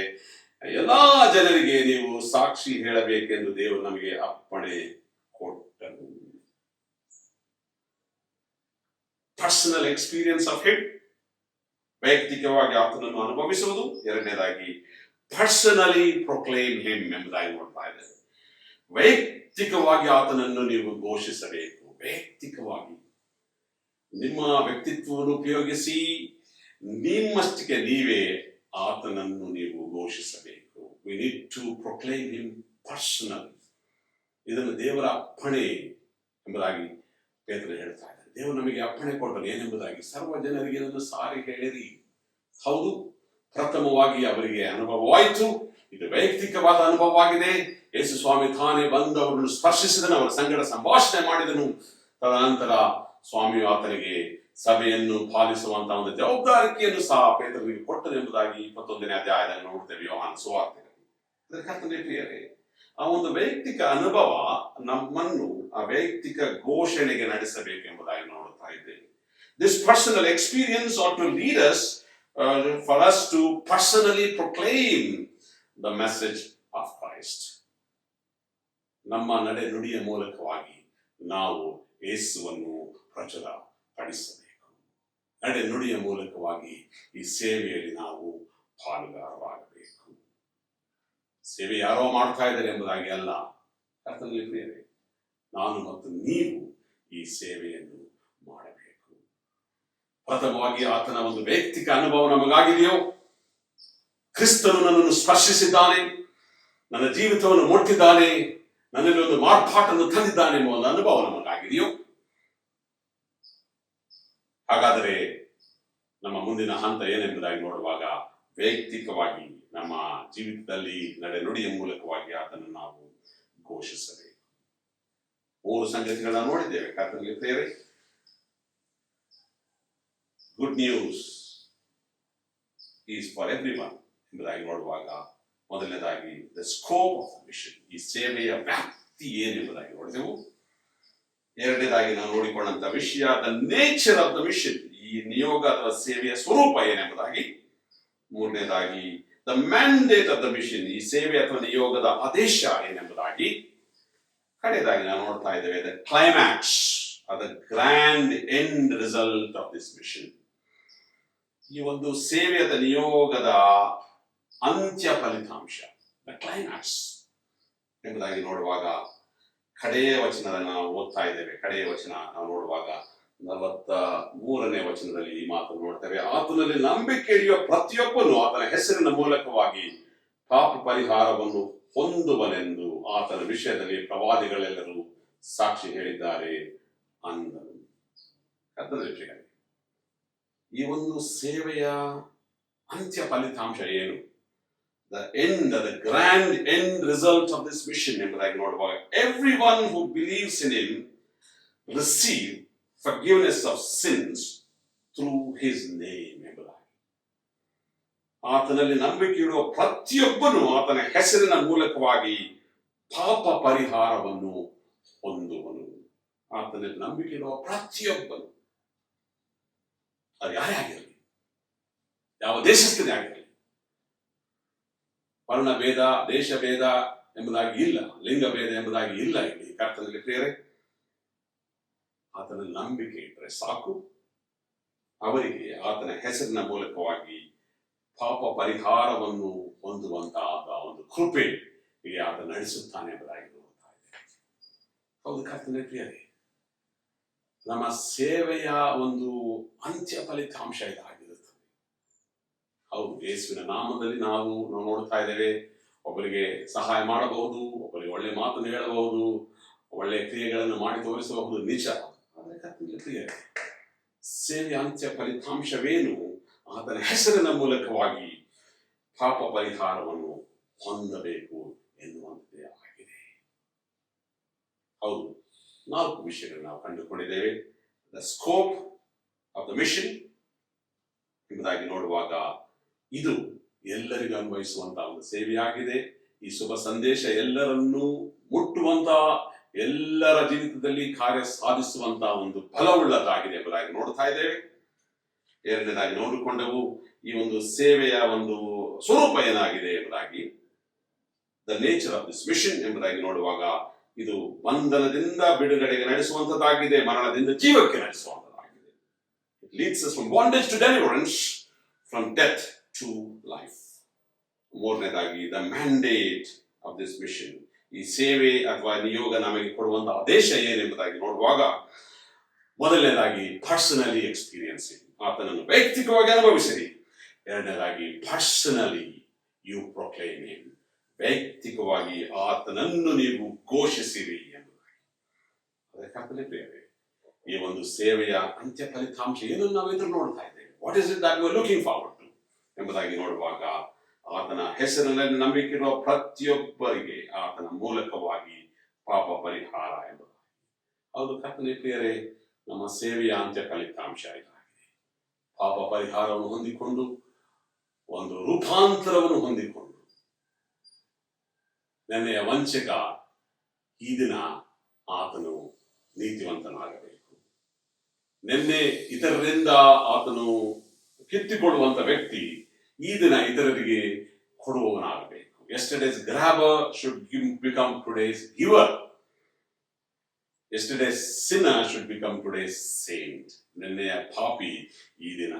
ಎಲ್ಲಾ ಜನರಿಗೆ ನೀವು ಸಾಕ್ಷಿ ಹೇಳಬೇಕೆಂದು ದೇವರು ನಮಗೆ ಅಪ್ಪಣೆ ಕೊಟ್ಟನು. ಪರ್ಸನಲ್ ಎಕ್ಸ್ಪೀರಿಯನ್ಸ್ ಆಫ್ ಹಿಮ್, ವೈಯಕ್ತಿಕವಾಗಿ ಆತನನ್ನು ಅನುಭವಿಸುವುದು. ಎರಡನೇದಾಗಿ ಪರ್ಸನಲಿ ಪ್ರೊಕ್ಲೇಮ್ ಹಿಮ್ ಎಂಬುದಾಗಿ ನೋಡ್ತಾ ಇದ್ದಾರೆ. ವೈಯಕ್ತಿಕವಾಗಿ ಆತನನ್ನು ನೀವು ಘೋಷಿಸಬೇಕು. ವೈಯಕ್ತಿಕವಾಗಿ ನಿಮ್ಮ ವ್ಯಕ್ತಿತ್ವವನ್ನು ಉಪಯೋಗಿಸಿ ನಿಮ್ಮಷ್ಟಕ್ಕೆ ನೀವೇ ಆತನನ್ನು ನೀವು ಘೋಷಿಸಬೇಕು. We need to proclaim him personal. ಇದನ್ನು ದೇವರ ಅಪ್ಪಣೆ ಎಂಬುದಾಗಿ ಪೇತ್ರನು ಹೇಳ್ತಾ ಇದ್ದಾರೆ. ದೇವರು ನಮಗೆ ಅಪ್ಪಣೆ ಕೊಟ್ಟರು ಏನೆಂಬುದಾಗಿ, ಸರ್ವ ಜನರಿಗೆ ಇದನ್ನು ಸಾರಿ ಹೇಳಿರಿ. ಹೌದು, ಪ್ರಥಮವಾಗಿ ಅವರಿಗೆ ಅನುಭವವಾಯಿತು. ಇದು ವೈಯಕ್ತಿಕವಾದ ಅನುಭವವಾಗಿದೆ. ಯೇಸು ಸ್ವಾಮಿ ತಾನೇ ಬಂದು ಅವರನ್ನು ಸ್ಪರ್ಶಿಸಿದನು, ಅವರ ಸಂಗಡ ಸಂಭಾಷಣೆ ಮಾಡಿದನು. ತದನಂತರ ಸ್ವಾಮಿಯು ಆತನಿಗೆ ಸಭೆಯನ್ನು ಪಾಲಿಸುವಂತಹ ಒಂದು ಜವಾಬ್ದಾರಿಕೆಯನ್ನು ಸಹ ಪೇತ್ರನಿಗೆ ಕೊಟ್ಟರು ಎಂಬುದಾಗಿ 21ನೇ ಅಧ್ಯಾಯದಲ್ಲಿ ನೋಡ್ತೇವೆ ಯೋಹಾನ ಸುವಾರ್ತೆಯಲ್ಲಿ. ಅದಕ್ಕೆ ಪ್ರಿಯರೇ, ಆ ಒಂದು ವೈಯಕ್ತಿಕ ಅನುಭವ ನಮ್ಮನ್ನು ಆ ವೈಯಕ್ತಿಕ ಘೋಷಣೆಗೆ ನಡೆಸಬೇಕೆಂಬುದಾಗಿ ನೋಡುತ್ತಾ ಇದ್ದೇವೆ. This personal experience ought to lead us for us to personally proclaim the message of Christ. ನಮ್ಮ ನಡೆ ನುಡಿಯ ಮೂಲಕವಾಗಿ ನಾವು ಯೇಸುವನ್ನು ಪ್ರಚುರ ಪಡಿಸಬೇಕು. ನಡೆ ನುಡಿಯ ಮೂಲಕವಾಗಿ ಈ ಸೇವೆಯಲ್ಲಿ ನಾವು ಪಾಲುಗಾರರಾಗಬೇಕು. ಸೇವೆ ಯಾರೋ ಮಾಡ್ತಾ ಇದ್ದಾರೆ ಎಂಬುದಾಗಿ ಅಲ್ಲ, ಕರ್ತನಲ್ಲಿ ಪ್ರಿಯರೇ, ನಾನು ಮತ್ತು ನೀವು ಈ ಸೇವೆಯನ್ನು ಮಾಡಬೇಕು. ಪ್ರಥಮವಾಗಿ ಆತನ ಒಂದು ವೈಯಕ್ತಿಕ ಅನುಭವ ನಮಗಾಗಿದೆಯೋ? ಕ್ರಿಸ್ತನು ನನ್ನನ್ನು ಸ್ಪರ್ಶಿಸಿದ್ದಾನೆ, ನನ್ನ ಜೀವಿತವನ್ನು ಮುಟ್ಟಿದ್ದಾನೆ, ನನ್ನಲ್ಲಿ ಒಂದು ಮಾರ್ಪಾಟನ್ನು ತಂದಿದ್ದಾನೆ ಎಂಬ ಒಂದು ಅನುಭವ ನಮಗಾಗಿದೆಯೋ? ಹಾಗಾದರೆ ನಮ್ಮ ಮುಂದಿನ ಹಂತ ಏನೆಂಬುದಾಗಿ ನೋಡುವಾಗ ವೈಯಕ್ತಿಕವಾಗಿ ನಮ್ಮ ಜೀವಿತದಲ್ಲಿ ನಡೆ ನುಡಿಯ ಮೂಲಕವಾಗಿ ಆತನನ್ನು ನಾವು ಘೋಷಿಸಬೇಕು. 3 ಸಂಗತಿಗಳನ್ನ ನೋಡಿದ್ದೇವೆ ಕರ್ತನಲ್ಲಿ ಪ್ರಿಯರೇ. Good news is for everyone ಎಂಬುದಾಗಿ ನೋಡುವಾಗ ಮೊದಲನೇದಾಗಿ the scope of the mission, ಈ ಸೇವೆಯ ವ್ಯಾಪ್ತಿ ಏನೆಂಬುದಾಗಿ ನೋಡಿದೆವು. ಎರಡನೇದಾಗಿ ನಾವು ನೋಡಿಕೊಂಡಂತ ವಿಷಯ the nature of the mission, ಈ ನಿಯೋಗ ಅಥವಾ ಸೇವೆಯ ಸ್ವರೂಪ ಏನೆಂಬುದಾಗಿ. ಮೂರನೇದಾಗಿ the mandate of the mission, ಈ ಸೇವೆ ಅಥವಾ ನಿಯೋಗದ ಆದೇಶ ಏನೆಂಬುದಾಗಿ. ಕಡೆಯದಾಗಿ ನಾವು ನೋಡ್ತಾ ಇದ್ದೇವೆ the climax of the grand end result of this mission, ಈ ಒಂದು ಸೇವೆಯ ನಿಯೋಗದ ಅಂತ್ಯ ಫಲಿತಾಂಶ, ದ ಕ್ಲೈಮ್ಯಾಕ್ಸ್ ಎಂಬುದಾಗಿ ನೋಡುವಾಗ ಕಡೆಯ ವಚನವನ್ನು ನಾವು ಓದ್ತಾ ಇದ್ದೇವೆ. ಕಡೆಯ ವಚನ ನಾವು ನೋಡುವಾಗ 43ನೇ ವಚನದಲ್ಲಿ ಈ ಮಾತನ್ನು ನೋಡ್ತೇವೆ. ಆತನಲ್ಲಿ ನಂಬಿಕೆ ಇಡುವ ಪ್ರತಿಯೊಬ್ಬನು ಆತನ ಹೆಸರಿನ ಮೂಲಕವಾಗಿ ಪಾಪ ಪರಿಹಾರವನ್ನು ಹೊಂದುವನೆಂದು ಆತನ ವಿಷಯದಲ್ಲಿ ಪ್ರವಾದಿಗಳೆಲ್ಲರೂ ಸಾಕ್ಷಿ ಹೇಳಿದ್ದಾರೆ ಅಂದನು. ಈ ಒಂದು ಸೇವೆಯ ಅಂತ್ಯ ಫಲಿತಾಂಶ ಏನು? The end, the grand end result of this mission ಎಂಬುದಾಗಿ ನೋಡುವಾಗ everyone who believes in him receive forgiveness of sins through his name ಎಂಬುದಾಗಿ. ಆತನಲ್ಲಿ ನಂಬಿಕೆ ಇಡುವ ಪ್ರತಿಯೊಬ್ಬನು ಆತನ ಹೆಸರಿನ ಮೂಲಕವಾಗಿ ಪಾಪ ಪರಿಹಾರವನ್ನು ಹೊಂದುವನು. ಆತನಲ್ಲಿ ನಂಬಿಕೆ ಇಡುವ ಪ್ರತಿಯೊಬ್ಬನು, ಅದು ಯಾರೇ ಆಗಿರಲಿ, ಯಾವ ದೇಶಸ್ಥನೇ ಆಗಿರಲಿ, ವರ್ಣ ಭೇದ, ದೇಶ ಭೇದ ಎಂಬುದಾಗಿ ಇಲ್ಲ, ಲಿಂಗ ಭೇದ ಎಂಬುದಾಗಿ ಇಲ್ಲ. ಇಲ್ಲಿ ಕರ್ತನಲ್ಲಿ ಪ್ರಿಯರೇ, ಆತನ ನಂಬಿಕೆ ಇಟ್ಟರೆ ಸಾಕು, ಅವರಿಗೆ ಆತನ ಹೆಸರಿನ ಮೂಲಕವಾಗಿ ಪಾಪ ಪರಿಹಾರವನ್ನು ಹೊಂದುವಂತಹ ಒಂದು ಕೃಪೆ ಇಲ್ಲಿ ಆತ ನಡೆಸುತ್ತಾನೆ ಎಂಬುದಾಗಿ ನೋಡ್ತಾ ಇದ್ದೇವೆ. ಹೌದು ಕರ್ತನಲ್ಲಿ ಪ್ರಿಯರೇ, ನಮ್ಮ ಸೇವೆಯ ಒಂದು ಅಂತ್ಯ ಫಲಿತಾಂಶ ಇದಾಗಿರುತ್ತದೆ. ಹೌದು, ಯೇಸುವಿನ ನಾಮದಲ್ಲಿ ನಾವು ನೋಡ್ತಾ ಇದ್ದೇವೆ, ಒಬ್ಬರಿಗೆ ಸಹಾಯ ಮಾಡಬಹುದು, ಒಬ್ಬರಿಗೆ ಒಳ್ಳೆ ಮಾತನ್ನು ಹೇಳಬಹುದು, ಒಳ್ಳೆ ಕ್ರಿಯೆಗಳನ್ನು ಮಾಡಿ ತೋರಿಸಬಹುದು, ನಿಜ. ಆದರೆ ಸೇವೆಯ ಅಂತ್ಯ ಫಲಿತಾಂಶವೇನು? ಆತನ ಹೆಸರಿನ ಮೂಲಕವಾಗಿ ಪಾಪ ಪರಿಹಾರವನ್ನು ಹೊಂದಬೇಕು ಎನ್ನುವಂತೆ ಆಗಿದೆ. ಹೌದು, 4 ವಿಷಯಗಳನ್ನು ನಾವು ಕಂಡುಕೊಂಡಿದ್ದೇವೆ. The scope of the mission ಎಂಬುದಾಗಿ ನೋಡುವಾಗ ಇದು ಎಲ್ಲರಿಗೂ ಅನ್ವಯಿಸುವಂತಹ ಒಂದು ಸೇವೆಯಾಗಿದೆ. ಈ ಶುಭ ಸಂದೇಶ ಎಲ್ಲರನ್ನೂ ಮುಟ್ಟುವಂತಹ, ಎಲ್ಲರ ಜೀವಿತದಲ್ಲಿ ಕಾರ್ಯ ಸಾಧಿಸುವಂತಹ ಒಂದು ಬಲವುಳ್ಳದಾಗಿದೆ ಎಂಬುದಾಗಿ ನೋಡ್ತಾ ಇದ್ದೇವೆ. ಎರಡನೇದಾಗಿ ನೋಡಿಕೊಂಡವು ಈ ಒಂದು ಸೇವೆಯ ಒಂದು ಸ್ವರೂಪ ಏನಾಗಿದೆ ಎಂಬುದಾಗಿ. The nature of this mission ಎಂಬುದಾಗಿ ನೋಡುವಾಗ ಇದು ಬಂಧನದಿಂದ ಬಿಡುಗಡೆಗೆ ನಡೆಸುವಂತದ್ದಾಗಿದೆ, ಮರಣದಿಂದ ಜೀವಕ್ಕೆ ನಡೆಸುವಂತದ್ದಾಗಿದೆ. It leads us from bondage to deliverance, from death to life. ಮೂರನೇದಾಗಿ the mandate of this mission, ಈ ಸೇವೆ ಅಥವಾ ನಿಯೋಗ ನಮಗೆ ಕೊಡುವಂತಹ ಆದೇಶ ಏನೆಂಬುದಾಗಿ ನೋಡುವಾಗ ಮೊದಲನೇದಾಗಿ ಪರ್ಸನಲಿ ಎಕ್ಸ್ಪೀರಿಯನ್ಸಿಂಗ್, ಆತನನ್ನು ವೈಯಕ್ತಿಕವಾಗಿ ಅನುಭವಿಸಿರಿ. ಎರಡನೇದಾಗಿ ಪರ್ಸನಲಿ ಯು ಪ್ರೊಕ್ಲೇಮ್ ಹಿಮ್, ವೈಯಕ್ತಿಕವಾಗಿ ಆತನನ್ನು ನೀವು ಘೋಷಿಸಿರಿ ಎಂಬುದಾಗಿ. ಅದಕ್ಕೆ ಪ್ರಿಯರೇ, ಈ ಒಂದು ಸೇವೆಯ ಅಂತ್ಯ ಫಲಿತಾಂಶ ಏನನ್ನು ನಾವು ಎದುರು ನೋಡ್ತಾ ಇದ್ದೇವೆ. What is it that we are looking forward to ಎಂಬುದಾಗಿ ನೋಡುವಾಗ ಆತನ ಹೆಸರಿನಲ್ಲಿ ನಂಬಿಕೆ ಇರುವ ಪ್ರತಿಯೊಬ್ಬರಿಗೆ ಆತನ ಮೂಲಕವಾಗಿ ಪಾಪ ಪರಿಹಾರ ಎಂಬುದಾಗಿ. ಹೌದು ಕರ್ತನೇ ಪ್ರಿಯರೇ, ನಮ್ಮ ಸೇವೆಯ ಅಂತ್ಯ ಫಲಿತಾಂಶ ಇದಾಗಿದೆ. ಪಾಪ ಪರಿಹಾರವನ್ನು ಹೊಂದಿಕೊಂಡು ಒಂದು ರೂಪಾಂತರವನ್ನು ಹೊಂದಿಕೊಂಡು ನೆನ್ನೆಯ ವಂಚಕ ಈ ದಿನ ಆತನು ನೀತಿವಂತನಾಗಬೇಕು. ನಿನ್ನೆ ಇತರರಿಂದ ಆತನು ಕಿತ್ತುಕೊಳ್ಳುವಂತ ವ್ಯಕ್ತಿ ಈ ದಿನ ಇತರರಿಗೆ ಕೊಡುವವನಾಗಬೇಕು. Yesterday's grabber should become today's giver. Yesterday's sinner should become today's saint. ನಿನ್ನೆಯ ಪಾಪಿ ಈ ದಿನ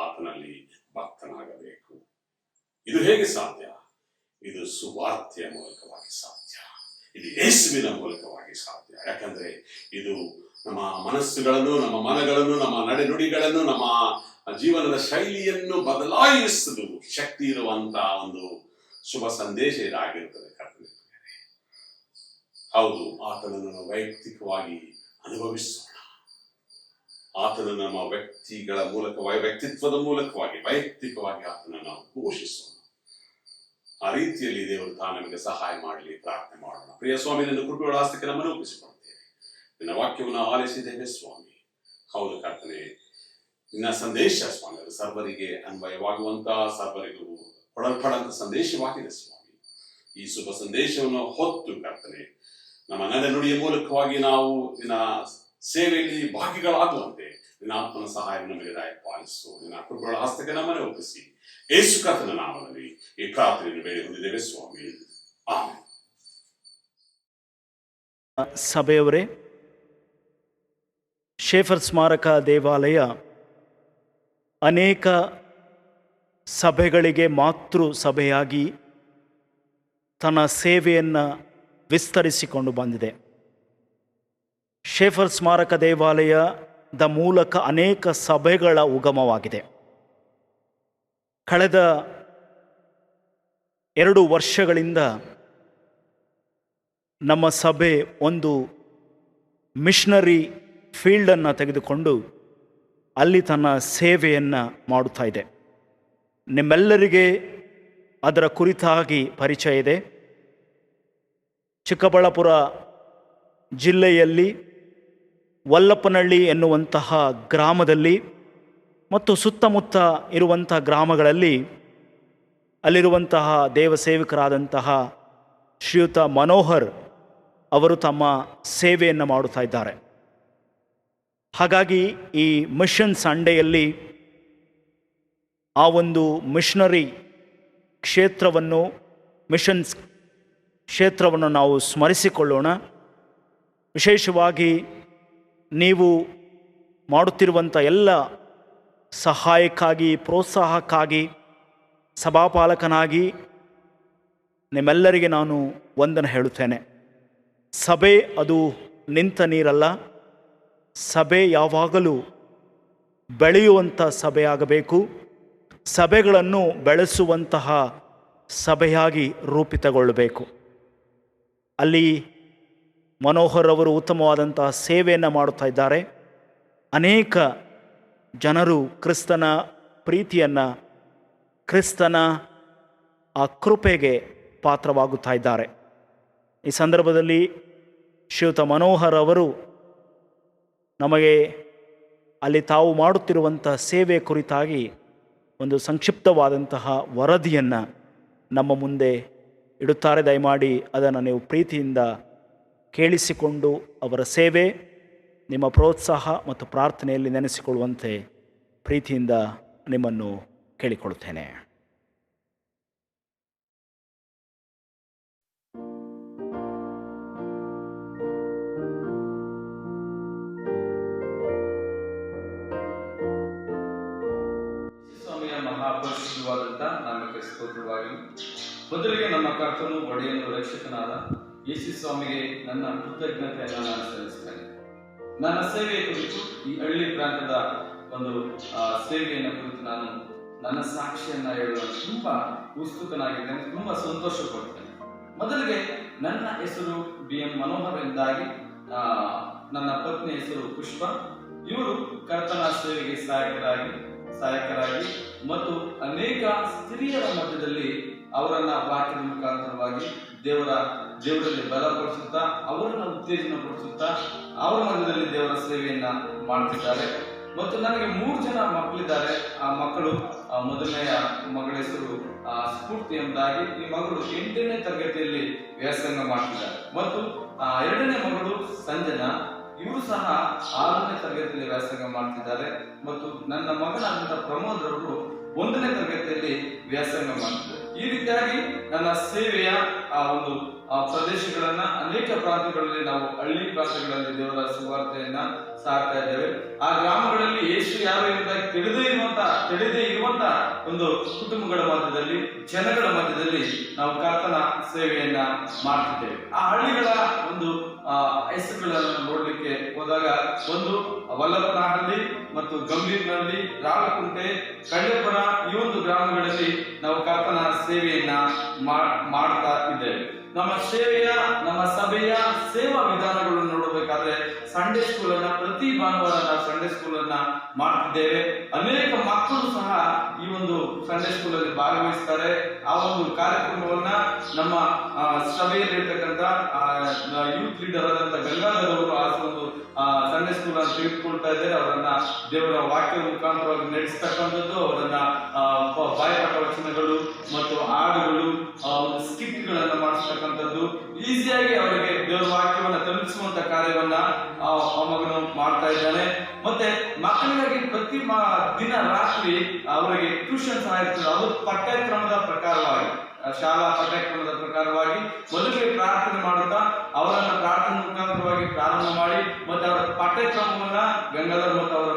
ಆತನಲ್ಲಿ ಭಕ್ತನಾಗಬೇಕು. ಇದು ಹೇಗೆ ಸಾಧ್ಯ? ಇದು ಸುವಾರ್ತೆಯ ಮೂಲಕವಾಗಿ ಸಾಧ್ಯ. ಇದು ಯೇಸುವಿನ ಮೂಲಕವಾಗಿ ಸಾಧ್ಯ. ಯಾಕಂದ್ರೆ ಇದು ನಮ್ಮ ಮನಸ್ಸುಗಳನ್ನು, ನಮ್ಮ ಮನಗಳನ್ನು, ನಮ್ಮ ನಡೆನುಡಿಗಳನ್ನು, ನಮ್ಮ ಜೀವನದ ಶೈಲಿಯನ್ನು ಬದಲಾಯಿಸಲು ಶಕ್ತಿ ಇರುವಂತಹ ಒಂದು ಶುಭ ಸಂದೇಶ ಇದಾಗಿರುತ್ತದೆ. ಹೌದು, ಆತನನ್ನು ನಾವು ವೈಯಕ್ತಿಕವಾಗಿ ಅನುಭವಿಸೋಣ. ಆತನನ್ನು ನಮ್ಮ ವ್ಯಕ್ತಿಗಳ ಮೂಲಕವಾಗಿ, ವ್ಯಕ್ತಿತ್ವದ ಮೂಲಕವಾಗಿ, ವೈಯಕ್ತಿಕವಾಗಿ ಆತನನ್ನು ನಾವು ಘೋಷಿಸೋಣ. ಆ ರೀತಿಯಲ್ಲಿ ದೇವರು ತಾನು ನಮಗೆ ಸಹಾಯ ಮಾಡಲಿ. ಪ್ರಾರ್ಥನೆ ಮಾಡೋಣ. ಪ್ರಿಯ ಸ್ವಾಮಿ, ನಿನ್ನ ಕೃಪೆಗಳ ಹಸ್ತಕ್ಕೆ ನಮ್ಮನ್ನು ಒಪ್ಪಿಸಿಕೊಳ್ತೇವೆ. ನಿನ್ನ ವಾಕ್ಯವನ್ನು ಆಲಿಸಿದ್ದೇವೆ ಸ್ವಾಮಿ. ಹೌದು ಕರ್ತನೆ, ನಿನ್ನ ಸಂದೇಶ ಸ್ವಾಮಿ ಅದು ಸರ್ವರಿಗೆ ಅನ್ವಯವಾಗುವಂತ, ಸರ್ವರಿಗೂ ಕೊಡಲ್ಪಡಂತ ಸಂದೇಶವಾಗಿದೆ ಸ್ವಾಮಿ. ಈ ಶುಭ ಸಂದೇಶವನ್ನು ಹೊತ್ತು ಕರ್ತನೆ ನಮ್ಮ ನಡೆನುಡಿಯ ಮೂಲಕವಾಗಿ ನಾವು ನಿನ್ನ ಸೇವೆಯಲ್ಲಿ ಭಾಗಿಗಳಾಗುವಂತೆ ನಿನ್ನ ಆತ್ಮನ ಸಹಾಯ ನಮಗೆ ದಯಪಾಲಿಸು. ನಿನ್ನ ಕೃಪೆಗಳ ಹಸ್ತಕ್ಕೆ ನಮ್ಮನ್ನು ಒಪ್ಪಿಸಿ ಯೇಸು ಕರ್ತನ ನಾಮದಲ್ಲಿ ಈ ಪ್ರಾರ್ಥನೆಯನ್ನು ಬೇಡಿ ಹೊಂದಿದ್ದೇವೆ ಸ್ವಾಮಿ. ಆಮೆನ್. ಸಭೆಯವರೇ, ಶೇಫರ್ ಸ್ಮಾರಕ ದೇವಾಲಯ ಅನೇಕ ಸಭೆಗಳಿಗೆ ಮಾತೃ ಸಭೆಯಾಗಿ ತನ್ನ ಸೇವೆಯನ್ನು ವಿಸ್ತರಿಸಿಕೊಂಡು ಬಂದಿದೆ. ಶೇಫರ್ ಸ್ಮಾರಕ ದೇವಾಲಯದ ಮೂಲಕ ಅನೇಕ ಸಭೆಗಳ ಉಗಮವಾಗಿದೆ. ಕಳೆದ 2 ವರ್ಷಗಳಿಂದ ನಮ್ಮ ಸಭೆ ಒಂದು ಮಿಷನರಿ ಫೀಲ್ಡನ್ನು ತೆಗೆದುಕೊಂಡು ಅಲ್ಲಿ ತನ್ನ ಸೇವೆಯನ್ನು ಮಾಡುತ್ತಾ ಇದೆ. ನಿಮ್ಮೆಲ್ಲರಿಗೆ ಅದರ ಕುರಿತಾಗಿ ಪರಿಚಯ ಇದೆ. ಚಿಕ್ಕಬಳ್ಳಾಪುರ ಜಿಲ್ಲೆಯಲ್ಲಿ ವಲ್ಲಪ್ಪನಹಳ್ಳಿ ಎನ್ನುವಂತಹ ಗ್ರಾಮದಲ್ಲಿ ಮತ್ತು ಸುತ್ತಮುತ್ತ ಇರುವಂತಹ ಗ್ರಾಮಗಳಲ್ಲಿ ಅಲ್ಲಿರುವಂತಹ ದೇವಸೇವಕರಾದಂತಹ ಶ್ರೀಯುತ ಮನೋಹರ್ ಅವರು ತಮ್ಮ ಸೇವೆಯನ್ನು ಮಾಡುತ್ತಾ ಇದ್ದಾರೆ. ಹಾಗಾಗಿ ಈ ಮಿಷನ್ ಸಂಡೆಯಲ್ಲಿ ಆ ಒಂದು ಮಿಷನರಿ ಕ್ಷೇತ್ರವನ್ನು, ಮಿಷನ್ಸ್ ಕ್ಷೇತ್ರವನ್ನು ನಾವು ಸ್ಮರಿಸಿಕೊಳ್ಳೋಣ. ವಿಶೇಷವಾಗಿ ನೀವು ಮಾಡುತ್ತಿರುವಂಥ ಎಲ್ಲ ಸಹಾಯಕ್ಕಾಗಿ, ಪ್ರೋತ್ಸಾಹಕ್ಕಾಗಿ ಸಭಾಪಾಲಕನಾಗಿ ನಿಮ್ಮೆಲ್ಲರಿಗೆ ನಾನು ವಂದನೆ ಹೇಳುತ್ತೇನೆ. ಸಭೆ ಅದು ನಿಂತ ನೀರಲ್ಲ. ಸಭೆ ಯಾವಾಗಲೂ ಬೆಳೆಯುವಂಥ ಸಭೆಯಾಗಬೇಕು. ಸಭೆಗಳನ್ನು ಬೆಳೆಸುವಂತಹ ಸಭೆಯಾಗಿ ರೂಪಿತಗೊಳ್ಳಬೇಕು. ಅಲ್ಲಿ ಮನೋಹರ್ ಅವರು ಉತ್ತಮವಾದಂತಹ ಸೇವೆಯನ್ನು ಮಾಡುತ್ತಾ ಇದ್ದಾರೆ. ಅನೇಕ ಜನರು ಕ್ರಿಸ್ತನ ಪ್ರೀತಿಯನ್ನು, ಕ್ರಿಸ್ತನ ಆ ಕೃಪೆಗೆ ಪಾತ್ರವಾಗುತ್ತಾ ಇದ್ದಾರೆ. ಈ ಸಂದರ್ಭದಲ್ಲಿ ಶ್ರೀಯುತ ಮನೋಹರ್ ಅವರು ನಮಗೆ ಅಲ್ಲಿ ತಾವು ಮಾಡುತ್ತಿರುವಂಥ ಸೇವೆ ಕುರಿತಾಗಿ ಒಂದು ಸಂಕ್ಷಿಪ್ತವಾದಂತಹ ವರದಿಯನ್ನು ನಮ್ಮ ಮುಂದೆ ಇಡುತ್ತಾರೆ. ದಯಮಾಡಿ ಅದನ್ನು ನೀವು ಪ್ರೀತಿಯಿಂದ ಕೇಳಿಸಿಕೊಂಡು ಅವರ ಸೇವೆ, ನಿಮ್ಮ ಪ್ರೋತ್ಸಾಹ ಮತ್ತು ಪ್ರಾರ್ಥನೆಯಲ್ಲಿ ನೆನೆಸಿಕೊಳ್ಳುವಂತೆ ಪ್ರೀತಿಯಿಂದ ನಿಮ್ಮನ್ನು ಕೇಳಿಕೊಳ್ಳುತ್ತೇನೆ. ಸ್ವಾಮಿಯ ಮಹಾಪರಿಶುದ್ಧವಾದಂಥ ನಾಮಕ್ಕೆ ಸ್ತೋತ್ರವಾಗಲಿ. ಮೊದಲಿಗೆ ನಮ್ಮ ಕರ್ತನು, ಒಡೆಯನು, ರಕ್ಷಕನಾದ ಯೇಸು ಸ್ವಾಮಿಗೆ ನನ್ನ ಕೃತಜ್ಞತೆಯನ್ನು ನಾನು ಸಲ್ಲಿಸ್ತೇನೆ. ನನ್ನ ಸೇವೆಯ ಕುರಿತು, ಈ ಹಳ್ಳಿ ಪ್ರಾಂತದ ಒಂದು ಸೇವೆಯನ್ನು ಕುರಿತು ನಾನು ನನ್ನ ಸಾಕ್ಷಿಯನ್ನು ಹೇಳಲು ತುಂಬಾ ಉತ್ಸುಕನಾಗಿದ್ದೇನೆ, ತುಂಬಾ ಸಂತೋಷ ಪಡ್ತೇನೆ. ಮೊದಲಿಗೆ ನನ್ನ ಹೆಸರು BM ಮನೋಹರ್ ಎಂದಾಗಿ, ನನ್ನ ಪತ್ನಿ ಹೆಸರು ಪುಷ್ಪ. ಇವರು ಕರ್ತನ ಸೇವೆಗೆ ಸಹಾಯಕರಾಗಿ ಮತ್ತು ಅನೇಕ ಸ್ತ್ರೀಯರ ಮಧ್ಯದಲ್ಲಿ ಅವರನ್ನ ವಾಕ್ಯದ ಮುಖಾಂತರವಾಗಿ ದೇವರ ದೇವರಲ್ಲಿ ಬಲಪಡಿಸುತ್ತಾ ಅವರನ್ನು ಉತ್ತೇಜನ ಪಡಿಸುತ್ತಾ ಅವರ ಮಧ್ಯದಲ್ಲಿ ದೇವರ ಸೇವೆಯನ್ನ ಮಾಡ್ತಿದ್ದಾರೆ. ಮತ್ತು ನನಗೆ 3 ಜನ ಮಕ್ಕಳಿದ್ದಾರೆ. ಆ ಮಕ್ಕಳು, ಮೊದಲನೆಯ ಮಗಳ ಹೆಸರು ಸ್ಫೂರ್ತಿ ಎಂಬುದಾಗಿ. ಈ ಮಗಳು 8ನೇ ತರಗತಿಯಲ್ಲಿ ವ್ಯಾಸಂಗ ಮಾಡ್ತಿದ್ದಾರೆ. ಮತ್ತು 2ನೇ ಮಗಳು ಸಂಜನಾ, ಇವರು ಸಹ 6ನೇ ತರಗತಿಯಲ್ಲಿ ವ್ಯಾಸಂಗ ಮಾಡ್ತಿದ್ದಾರೆ. ಮತ್ತು ನನ್ನ ಮಗನಾದಂತಹ ಪ್ರಮೋದ್ ಅವರು 1ನೇ ತರಗತಿಯಲ್ಲಿ ವ್ಯಾಸಂಗ ಮಾಡ್ತಿದ್ದಾರೆ. ಈ ರೀತಿಯಾಗಿ ನನ್ನ ಸೇವೆಯ ಒಂದು ಪ್ರದೇಶಗಳನ್ನ ಅನೇಕ ಪ್ರಾಂತ್ಯಗಳಲ್ಲಿ, ನಾವು ಹಳ್ಳಿ ಪ್ರಾಂತ್ಯಗಳಲ್ಲಿ ದೇವರ ಸುವಾರ್ತೆಯನ್ನ ಸಾರ್ತಾ ಇದ್ದೇವೆ. ಆ ಗ್ರಾಮಗಳಲ್ಲಿ ಯೇಸು ಯಾರು ಎಂಬುದಾಗಿ ತಿಳಿದೇ ಇರುವಂತ ಒಂದು ಕುಟುಂಬಗಳ ಮಧ್ಯದಲ್ಲಿ, ಜನಗಳ ಮಧ್ಯದಲ್ಲಿ ನಾವು ಕರ್ತನ ಸೇವೆಯನ್ನ ಮಾಡ್ತಿದ್ದೇವೆ. ಆ ಹಳ್ಳಿಗಳ ಒಂದು ಹೆಸರುಗಳನ್ನು ನೋಡ್ಲಿಕ್ಕೆ ಹೋದಾಗ, ಒಂದು ವಲ್ಲಭನಹಳ್ಳಿ ಮತ್ತು ಗಂಭೀರ್ನಹಳ್ಳಿ, ರಾಳಕುಂಟೆ, ಕಳ್ಳೆಪುರ, ಈ ಒಂದು ಗ್ರಾಮಗಳಲ್ಲಿ ನಾವು ಕರ್ತನ ಸೇವೆಯನ್ನ ಮಾಡ್ತಾ ಇದ್ದೇವೆ. ನಮ್ಮ ಸಭೆಯ ಸೇವಾ ವಿಧಾನಗಳನ್ನು ನೋಡಬೇಕಾದ್ರೆ ಸಂಡೇ ಸ್ಕೂಲ್ ಅನ್ನ ಪ್ರತಿ ಭಾನುವಾರ ನಾವು ಸಂಡೇ ಸ್ಕೂಲ್ ಅನ್ನ ಮಾಡ್ತಿದ್ದೇವೆ. ಅನೇಕ ಮಕ್ಕಳು ಸಹ ಈ ಒಂದು ಸಂಡೇ ಸ್ಕೂಲ್ ಅಲ್ಲಿ ಭಾಗವಹಿಸ್ತಾರೆ. ಆ ಒಂದು ಕಾರ್ಯಕ್ರಮವನ್ನ ನಮ್ಮ ಸಭೆಯಲ್ಲಿರ್ತಕ್ಕಂಥ ಯೂತ್ ಲೀಡರ್ ಆದಂತ ಗಂಗಾಧರ್ ಅವರು ಆ ಒಂದು ಸಂಡೇ ಸ್ಕೂಲ್ ಅನ್ನು ತೆಗೆದುಕೊಳ್ತಾ ಇದ್ದಾರೆ. ಅವರನ್ನ ದೇವರ ವಾಕ್ಯದ ಮುಖಾಂತರವಾಗಿ ನಡೆಸ್ತಕ್ಕಂಥದ್ದು, ಅವರನ್ನ ಬಾಯ್ಪಾಠ ವಚನಗಳು ಮತ್ತು ಹಾಡುಗಳು, ಸ್ಕಿಟ್ ಗಳನ್ನ ಮಾಡಿಸ್ತಕ್ಕಂಥದ್ದು, ಈಸಿಯಾಗಿ ಅವರಿಗೆ ದೇವರ ವಾಕ್ಯವನ್ನ ತಲುಪಿಸುವಂತ ಕಾರ್ಯವನ್ನ ಆ ಮಗನು ಮಾಡ್ತಾ ಇದ್ದಾನೆ. ಮತ್ತೆ ಮಕ್ಕಳಿಗಾಗಿ ಪ್ರತಿ ದಿನ ರಾತ್ರಿ ಅವರಿಗೆ ಟ್ಯೂಷನ್ ಸಹ ಇರ್ತದೆ. ಅದು ಪಠ್ಯಕ್ರಮದ ಪ್ರಕಾರವಾಗಿ, ಶಾಲಾ ಪಠ್ಯಕ್ರಮದ ಪ್ರಕಾರವಾಗಿ ಮೊದಲಿಗೆ ಪ್ರಾರ್ಥನೆ ಮಾಡುತ್ತಾ ಅವರನ್ನ ಪ್ರಾರ್ಥನೆ ಮುಖಾಂತರವಾಗಿ ಪ್ರಾರಂಭ ಮಾಡಿ, ಮತ್ತೆ ಅವರ ಪಠ್ಯಕ್ರಮವನ್ನ ಗಂಗಾಧರ್ ಮತ್ತು ಅವರ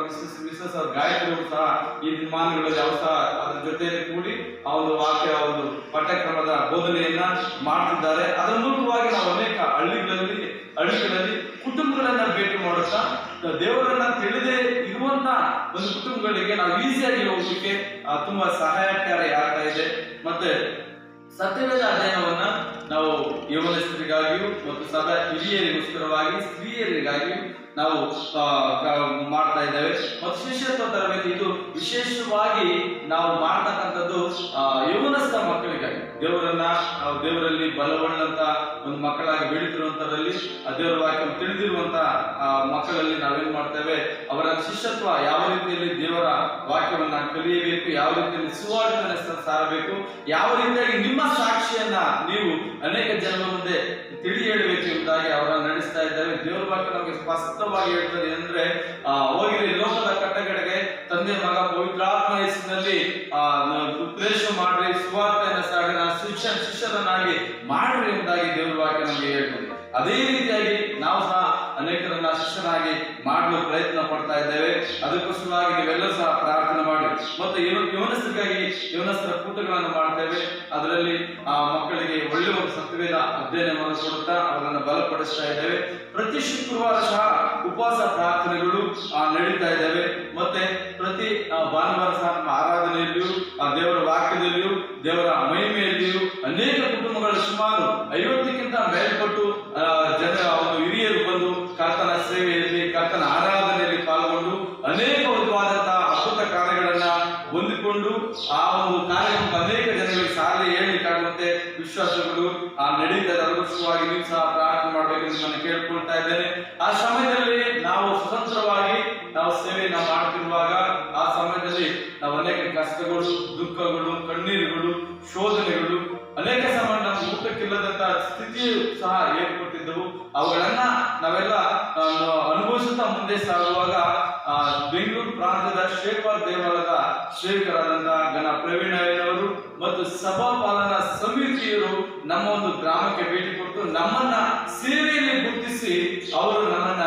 ಮಿಸಸ್ ಅವರ ಗಾಯಕರು ಸಹ ಈ ದಿನಮಾನಗಳಲ್ಲಿ ಅವರು ಸಹ ಅದರ ಜೊತೆಯಲ್ಲಿ ಕೂಡಿ ಆ ಒಂದು ವಾಕ್ಯ, ಒಂದು ಪಠ್ಯಕ್ರಮದ ಬೋಧನೆಯನ್ನ ಮಾಡ್ತಿದ್ದಾರೆ. ಅದರ ಮೂಲಕವಾಗಿ ನಾವು ಅನೇಕ ಹಳ್ಳಿಗಳಲ್ಲಿ ಕುಟುಂಬಗಳನ್ನ ಭೇಟಿ ಮಾಡುತ್ತಾ ದೇವರನ್ನ ತಿಳಿದೇ ಇರುವಂತ ಒಂದು ಕುಟುಂಬಗಳಿಗೆ ನಾವು ಈಸಿಯಾಗಿ ಹೋಗ್ಲಿಕ್ಕೆ ತುಂಬಾ ಸಹಾಯಕಾರಿ ಆಗ್ತಾ ಇದೆ. ಮತ್ತೆ ಸತ್ಯವೇದ ಅಧ್ಯಯನವನ್ನ ನಾವು ಯೌವನಸ್ಥರಿಗಾಗಿಯೂ ಮತ್ತು ಸದಾ ಹಿರಿಯರಿಗೋಸ್ಕರವಾಗಿ, ಸ್ತ್ರೀಯರಿಗಾಗಿಯೂ ನಾವು ಮಾಡ್ತಾ ಇದ್ದೇವೆ. ಮತ್ತು ಶಿಷ್ಯತ್ವ ತರಬೇತಿ ಇದು ವಿಶೇಷವಾಗಿ ನಾವು ಮಾಡ್ತಕ್ಕಂಥದ್ದು ಯೌವನಸ್ಥ ಮಕ್ಕಳಿಗಾಗಿ, ದೇವರಲ್ಲಿ ಬಲವುಳ್ಳಂತ ಒಂದು ಮಕ್ಕಳಾಗಿ ಬೆಳೀತಿರುವಂತರಲ್ಲಿ, ದೇವರ ವಾಕ್ಯ ತಿಳಿದಿರುವಂತ ಮಕ್ಕಳಲ್ಲಿ ನಾವೇನ್ ಮಾಡ್ತೇವೆ, ಅವರ ಶಿಷ್ಯತ್ವ ಯಾವ ರೀತಿಯಲ್ಲಿ ದೇವರ ವಾಕ್ಯವನ್ನ ಕಲಿಯಬೇಕು, ಯಾವ ರೀತಿಯಲ್ಲಿ ಸುವಾರ್ತೆಯನ್ನು ಸಾರಬೇಕು, ಯಾವ ರೀತಿಯಾಗಿ ನಿಮ್ಮ ಸಾಕ್ಷಿಯನ್ನ ನೀವು ಅನೇಕ ಜನರ ಮುಂದೆ ತಿಳಿ ಹೇಳಬೇಕು ಎಂಬುದಾಗಿ ಅವರನ್ನು ನಡೆಸ್ತಾ ಇದ್ದೇವೆ. ದೇವರ ವಾಕ್ಯ ನಮಗೆ ಸ್ಪಷ್ಟವಾಗಿ ಹೇಳ್ತದೆ ಅಂದ್ರೆ, ಹೋಗಿರಿ ಲೋಕದ ಕಟ್ಟಕಡೆಗೆ ತಂದೆ ಮಗ ಪವಿತ್ರಾತ್ಮ ಹೆಸರಿನಲ್ಲಿ ಉಪದೇಶ ಮಾಡ್ರಿ, ಸುವಾರ್ತೆಯನ್ನು ಸಾರಿ, ಶಿಷ್ಯರನ್ನಾಗಿ ಮಾಡ್ರಿ ಎಂಬುದಾಗಿ ದೇವರ ವಾಕ್ಯ ನಮಗೆ ಹೇಳ್ತದೆ. ಅದೇ ರೀತಿಯಾಗಿ ನಾವು ಸಹ ಅನೇಕರನ್ನ ಶಿಷ್ಯನಾಗಿ ಮಾಡಲು ಪ್ರಯತ್ನ ಪಡ್ತಾ ಇದ್ದೇವೆ. ಅದಕ್ಕೋಸ್ಕರವಾಗಿ ನೀವೆಲ್ಲರೂ ಸಹ ಪ್ರಾರ್ಥನೆ ಮಾಡಿ. ಮತ್ತೆ ಯೌವನಸ್ಥರ ಕೂಟಗಳನ್ನು ಮಾಡ್ತೇವೆ. ಅದರಲ್ಲಿ ಆ ಮಕ್ಕಳಿಗೆ ಒಳ್ಳೆ ಒಂದು ಸತ್ಯವೇದ ಅಧ್ಯಯನವನ್ನು ಕೊಡುತ್ತಾ ಅವರನ್ನು ಬಲಪಡಿಸ್ತಾ ಇದ್ದೇವೆ. ಪ್ರತಿ ಶುಕ್ರವಾರ ಸಹ ಉಪವಾಸ ಪ್ರಾರ್ಥನೆಗಳು ನಡೀತಾ ಇದ್ದೇವೆ. ಮತ್ತೆ ಪ್ರತಿ ಭಾನುವಾರ ಸಹ ನಮ್ಮ ಆರಾಧನೆಯಲ್ಲಿಯೂ, ದೇವರ ವಾಕ್ಯದಲ್ಲಿಯೂ, ದೇವರ ಮಹಿಮೆಯಲ್ಲಿಯೂ ಅನೇಕ ಕುಟುಂಬಗಳು ಸುಮಾರು 50ಕ್ಕಿಂತ ಮೇಲ್ಪಟ್ಟು ಒಂದು ಹಿರಿಯರು ಬಂದು ಕರ್ತನ ಸೇವೆಯಲ್ಲಿ, ಕರ್ತನ ಆರಾಧನೆಯಲ್ಲಿ ಪಾಲ್ಗೊಂಡು ಅನೇಕ ವಿಧವಾದಂತಹ ಅದ್ಭುತ ಕಾರ್ಯಗಳನ್ನ ಹೊಂದಿಕೊಂಡು ಆ ಒಂದು ಕಾರ್ಯಕ್ರಮಕ್ಕೆ ಅನೇಕ ಜನಗಳಿಗೆ ಸಾಲಿ ಹೇಳಲಿಕ್ಕಾಗುವಂತೆ ವಿಶ್ವಾಸಗಳು ನಡೀತಾರೆ. ಅದಕ್ಕೋಸ್ಕರವಾಗಿ ನೀವು ಸಹ ಪ್ರಾರ್ಥನೆ ಮಾಡಬೇಕೆಂದು ನಾನು ಕೇಳ್ಕೊಳ್ತಾ ಇದ್ದೇನೆ. ಆ ಸಮಯದಲ್ಲಿ ನಾವು ಸ್ವತಂತ್ರವಾಗಿ ನಾವು ಸೇವೆಯನ್ನು ಮಾಡ್ತಿರುವಾಗ, ಆ ಸಮಯದಲ್ಲಿ ನಾವು ಅನೇಕ ಕಷ್ಟಗಳು, ದುಃಖಗಳು, ಕಣ್ಣೀರುಗಳು, ಶೋಧನೆಗಳು, ಅನೇಕ ಸಮಯ ನಮ್ಮ ಊಟಕ್ಕಿಲ್ಲದಂತ ಸ್ಥಿತಿಯು ಸಹ ಏರ್ಪಟ್ಟಿದ್ದವು. ಅವುಗಳನ್ನ ನಾವೆಲ್ಲ ಅನುಭವಿಸುತ್ತಾ ಮುಂದೆ ಸಾಗುವಾಗ ಬೆಂಗಳೂರು ಪ್ರಾಂತ್ಯದ ಶೇಖರ್ ದೇವಾಲಯದ ಸೇವಕರಾದಂತಹ ಗಣ ಪ್ರವೀಣಯ್ಯನವರು ಮತ್ತು ಸಭಾಪಾಲನಾ ಸಮಿತಿಯರು ನಮ್ಮ ಒಂದು ಗ್ರಾಮಕ್ಕೆ ಭೇಟಿ ಕೊಟ್ಟು ನಮ್ಮನ್ನ ಸೇವೆಯಲ್ಲಿ ಗುರುತಿಸಿ ಅವರು ನಮ್ಮನ್ನ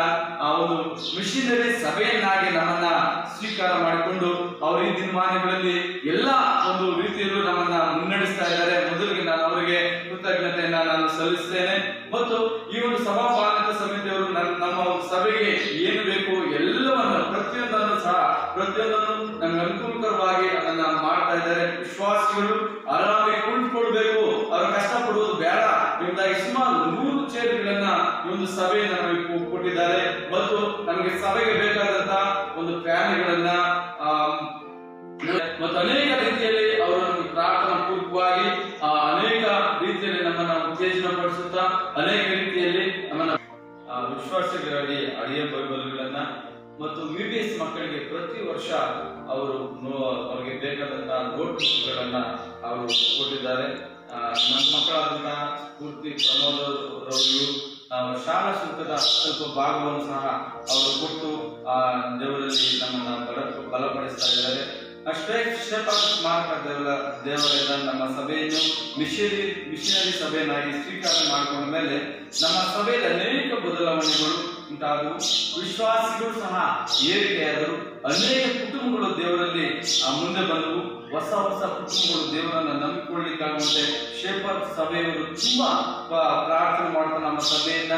ಒಂದು ಮಿಷನರಿ ಸಭೆಯನ್ನಾಗಿ ನಮ್ಮನ್ನ ಸ್ವೀಕಾರ ಮಾಡಿಕೊಂಡು ಅವರು ಈ ದಿನಮಾನಗಳಲ್ಲಿ ಎಲ್ಲ ಒಂದು ರೀತಿಯಲ್ಲೂ ನಮ್ಮನ್ನ ಮುನ್ನಡೆಸ್ತಾ ಇದ್ದಾರೆ. ಮೊದಲಿಗೆ ನಾನು ಅವರಿಗೆ ಕೃತಜ್ಞತೆಯನ್ನ ನಾನು ಸಲ್ಲಿಸ್ತೇನೆ. ಮತ್ತು ಈ ಒಂದು ಸಭಾಪಾಲನಾ ಸಮಿತಿಯವರು ನಮ್ಮ ಒಂದು ಸಭೆಗೆ ಏನು ಬೇಕು ಎಲ್ಲವನ್ನು ಪ್ರತಿಯೊಂದನ್ನು ನಮ್ಗೆ ಅನುಕೂಲಕರವಾಗಿ ಅದನ್ನ ಮಾಡ್ತಾ ಇದ್ದಾರೆ. ವಿಶ್ವಾಸಿಗಳು ಆರಾಮಾಗಿ ಕುಳಿತುಕೊಳ್ಬೇಕು, ಅವರು ಕಷ್ಟಪಡುವುದು ಬೇಡ ಎಂಬುದಾಗಿ ಸುಮಾರು 100 ಚೇರ್ಗಳನ್ನ ಈ ಒಂದು ಸಭೆಯನ್ನು ನಮಗೆ ಕೊಟ್ಟಿದ್ದಾರೆ. ಮತ್ತು ನಮಗೆ ಸಭೆಗೆ ಬೇಕಾದಂತ ಒಂದು ಫ್ಯಾನ್ಗಳನ್ನ ಮತ್ತು ಅನೇಕ ರೀತಿಯಲ್ಲಿ ಅವರು ಪ್ರಾರ್ಥನಾ ಪೂರ್ವಕವಾಗಿ ಅನೇಕ ರೀತಿಯಲ್ಲಿ ನಮ್ಮನ್ನ ಉತ್ತೇಜನ ಪಡಿಸುತ್ತಾ ಅನೇಕ ರೀತಿಯಲ್ಲಿ ನಮ್ಮನ್ನ ವಿಶ್ವಾಸಗಳಲ್ಲಿ ಅಡಿಯ ಬೈಬಲ್ಗಳನ್ನ ಮತ್ತು ಮಿಡಿಎಸ್ ಮಕ್ಕಳಿಗೆ ಪ್ರತಿ ವರ್ಷ ಅವರು ಅವರಿಗೆ ಬೇಕಾದಂತಹ ನೋಟ್ ಬುಕ್ಗಳನ್ನ ಅವರು ಕೊಟ್ಟಿದ್ದಾರೆ. ನಮ್ಮ ಮಕ್ಕಳಾದಂತಹ ಸ್ಫೂರ್ತಿ ಪ್ರಮೋದ್ ರವರು ಶಾಲಾ ಶುಲ್ಕದ ಸ್ವಲ್ಪ ಭಾಗವನ್ನು ಸಹ ಅವರು ಕೊಟ್ಟು ದೇವರಲ್ಲಿ ನಮ್ಮನ್ನ ಬಲಪಡಿಸ್ತಾ ಇದ್ದಾರೆ. ಅಷ್ಟೇ ಸ್ಮಾರಕ ದೇವರಿಂದ ನಮ್ಮ ಸಭೆಯನ್ನು ಮಿಷನರಿ ಸಭೆಯನ್ನಾಗಿ ಸ್ವೀಕಾರ ಮಾಡಿಕೊಂಡ ಮೇಲೆ ನಮ್ಮ ಸಭೆಯಲ್ಲಿ ಅನೇಕ ಬದಲಾವಣೆಗಳು ಉಂಟಾದವು. ವಿಶ್ವಾಸಿಗಳು ಸಹ ಏರಿಕೆಯಾದರು. ಅನೇಕ ಕುಟುಂಬಗಳು ದೇವರಲ್ಲಿ ಮುಂದೆ ಬಂದವು. ಹೊಸ ಕುಟುಂಬಗಳು ದೇವರನ್ನು ನಂಬಿಕೊಳ್ಳಿಕ್ಕಾಗುವಂತೆ ಶೇಪರ್ ಸಭೆಯವರು ತುಂಬಾ ಪ್ರಾರ್ಥನೆ ಮಾಡ್ತಾ ನಮ್ಮ ಸಭೆಯನ್ನ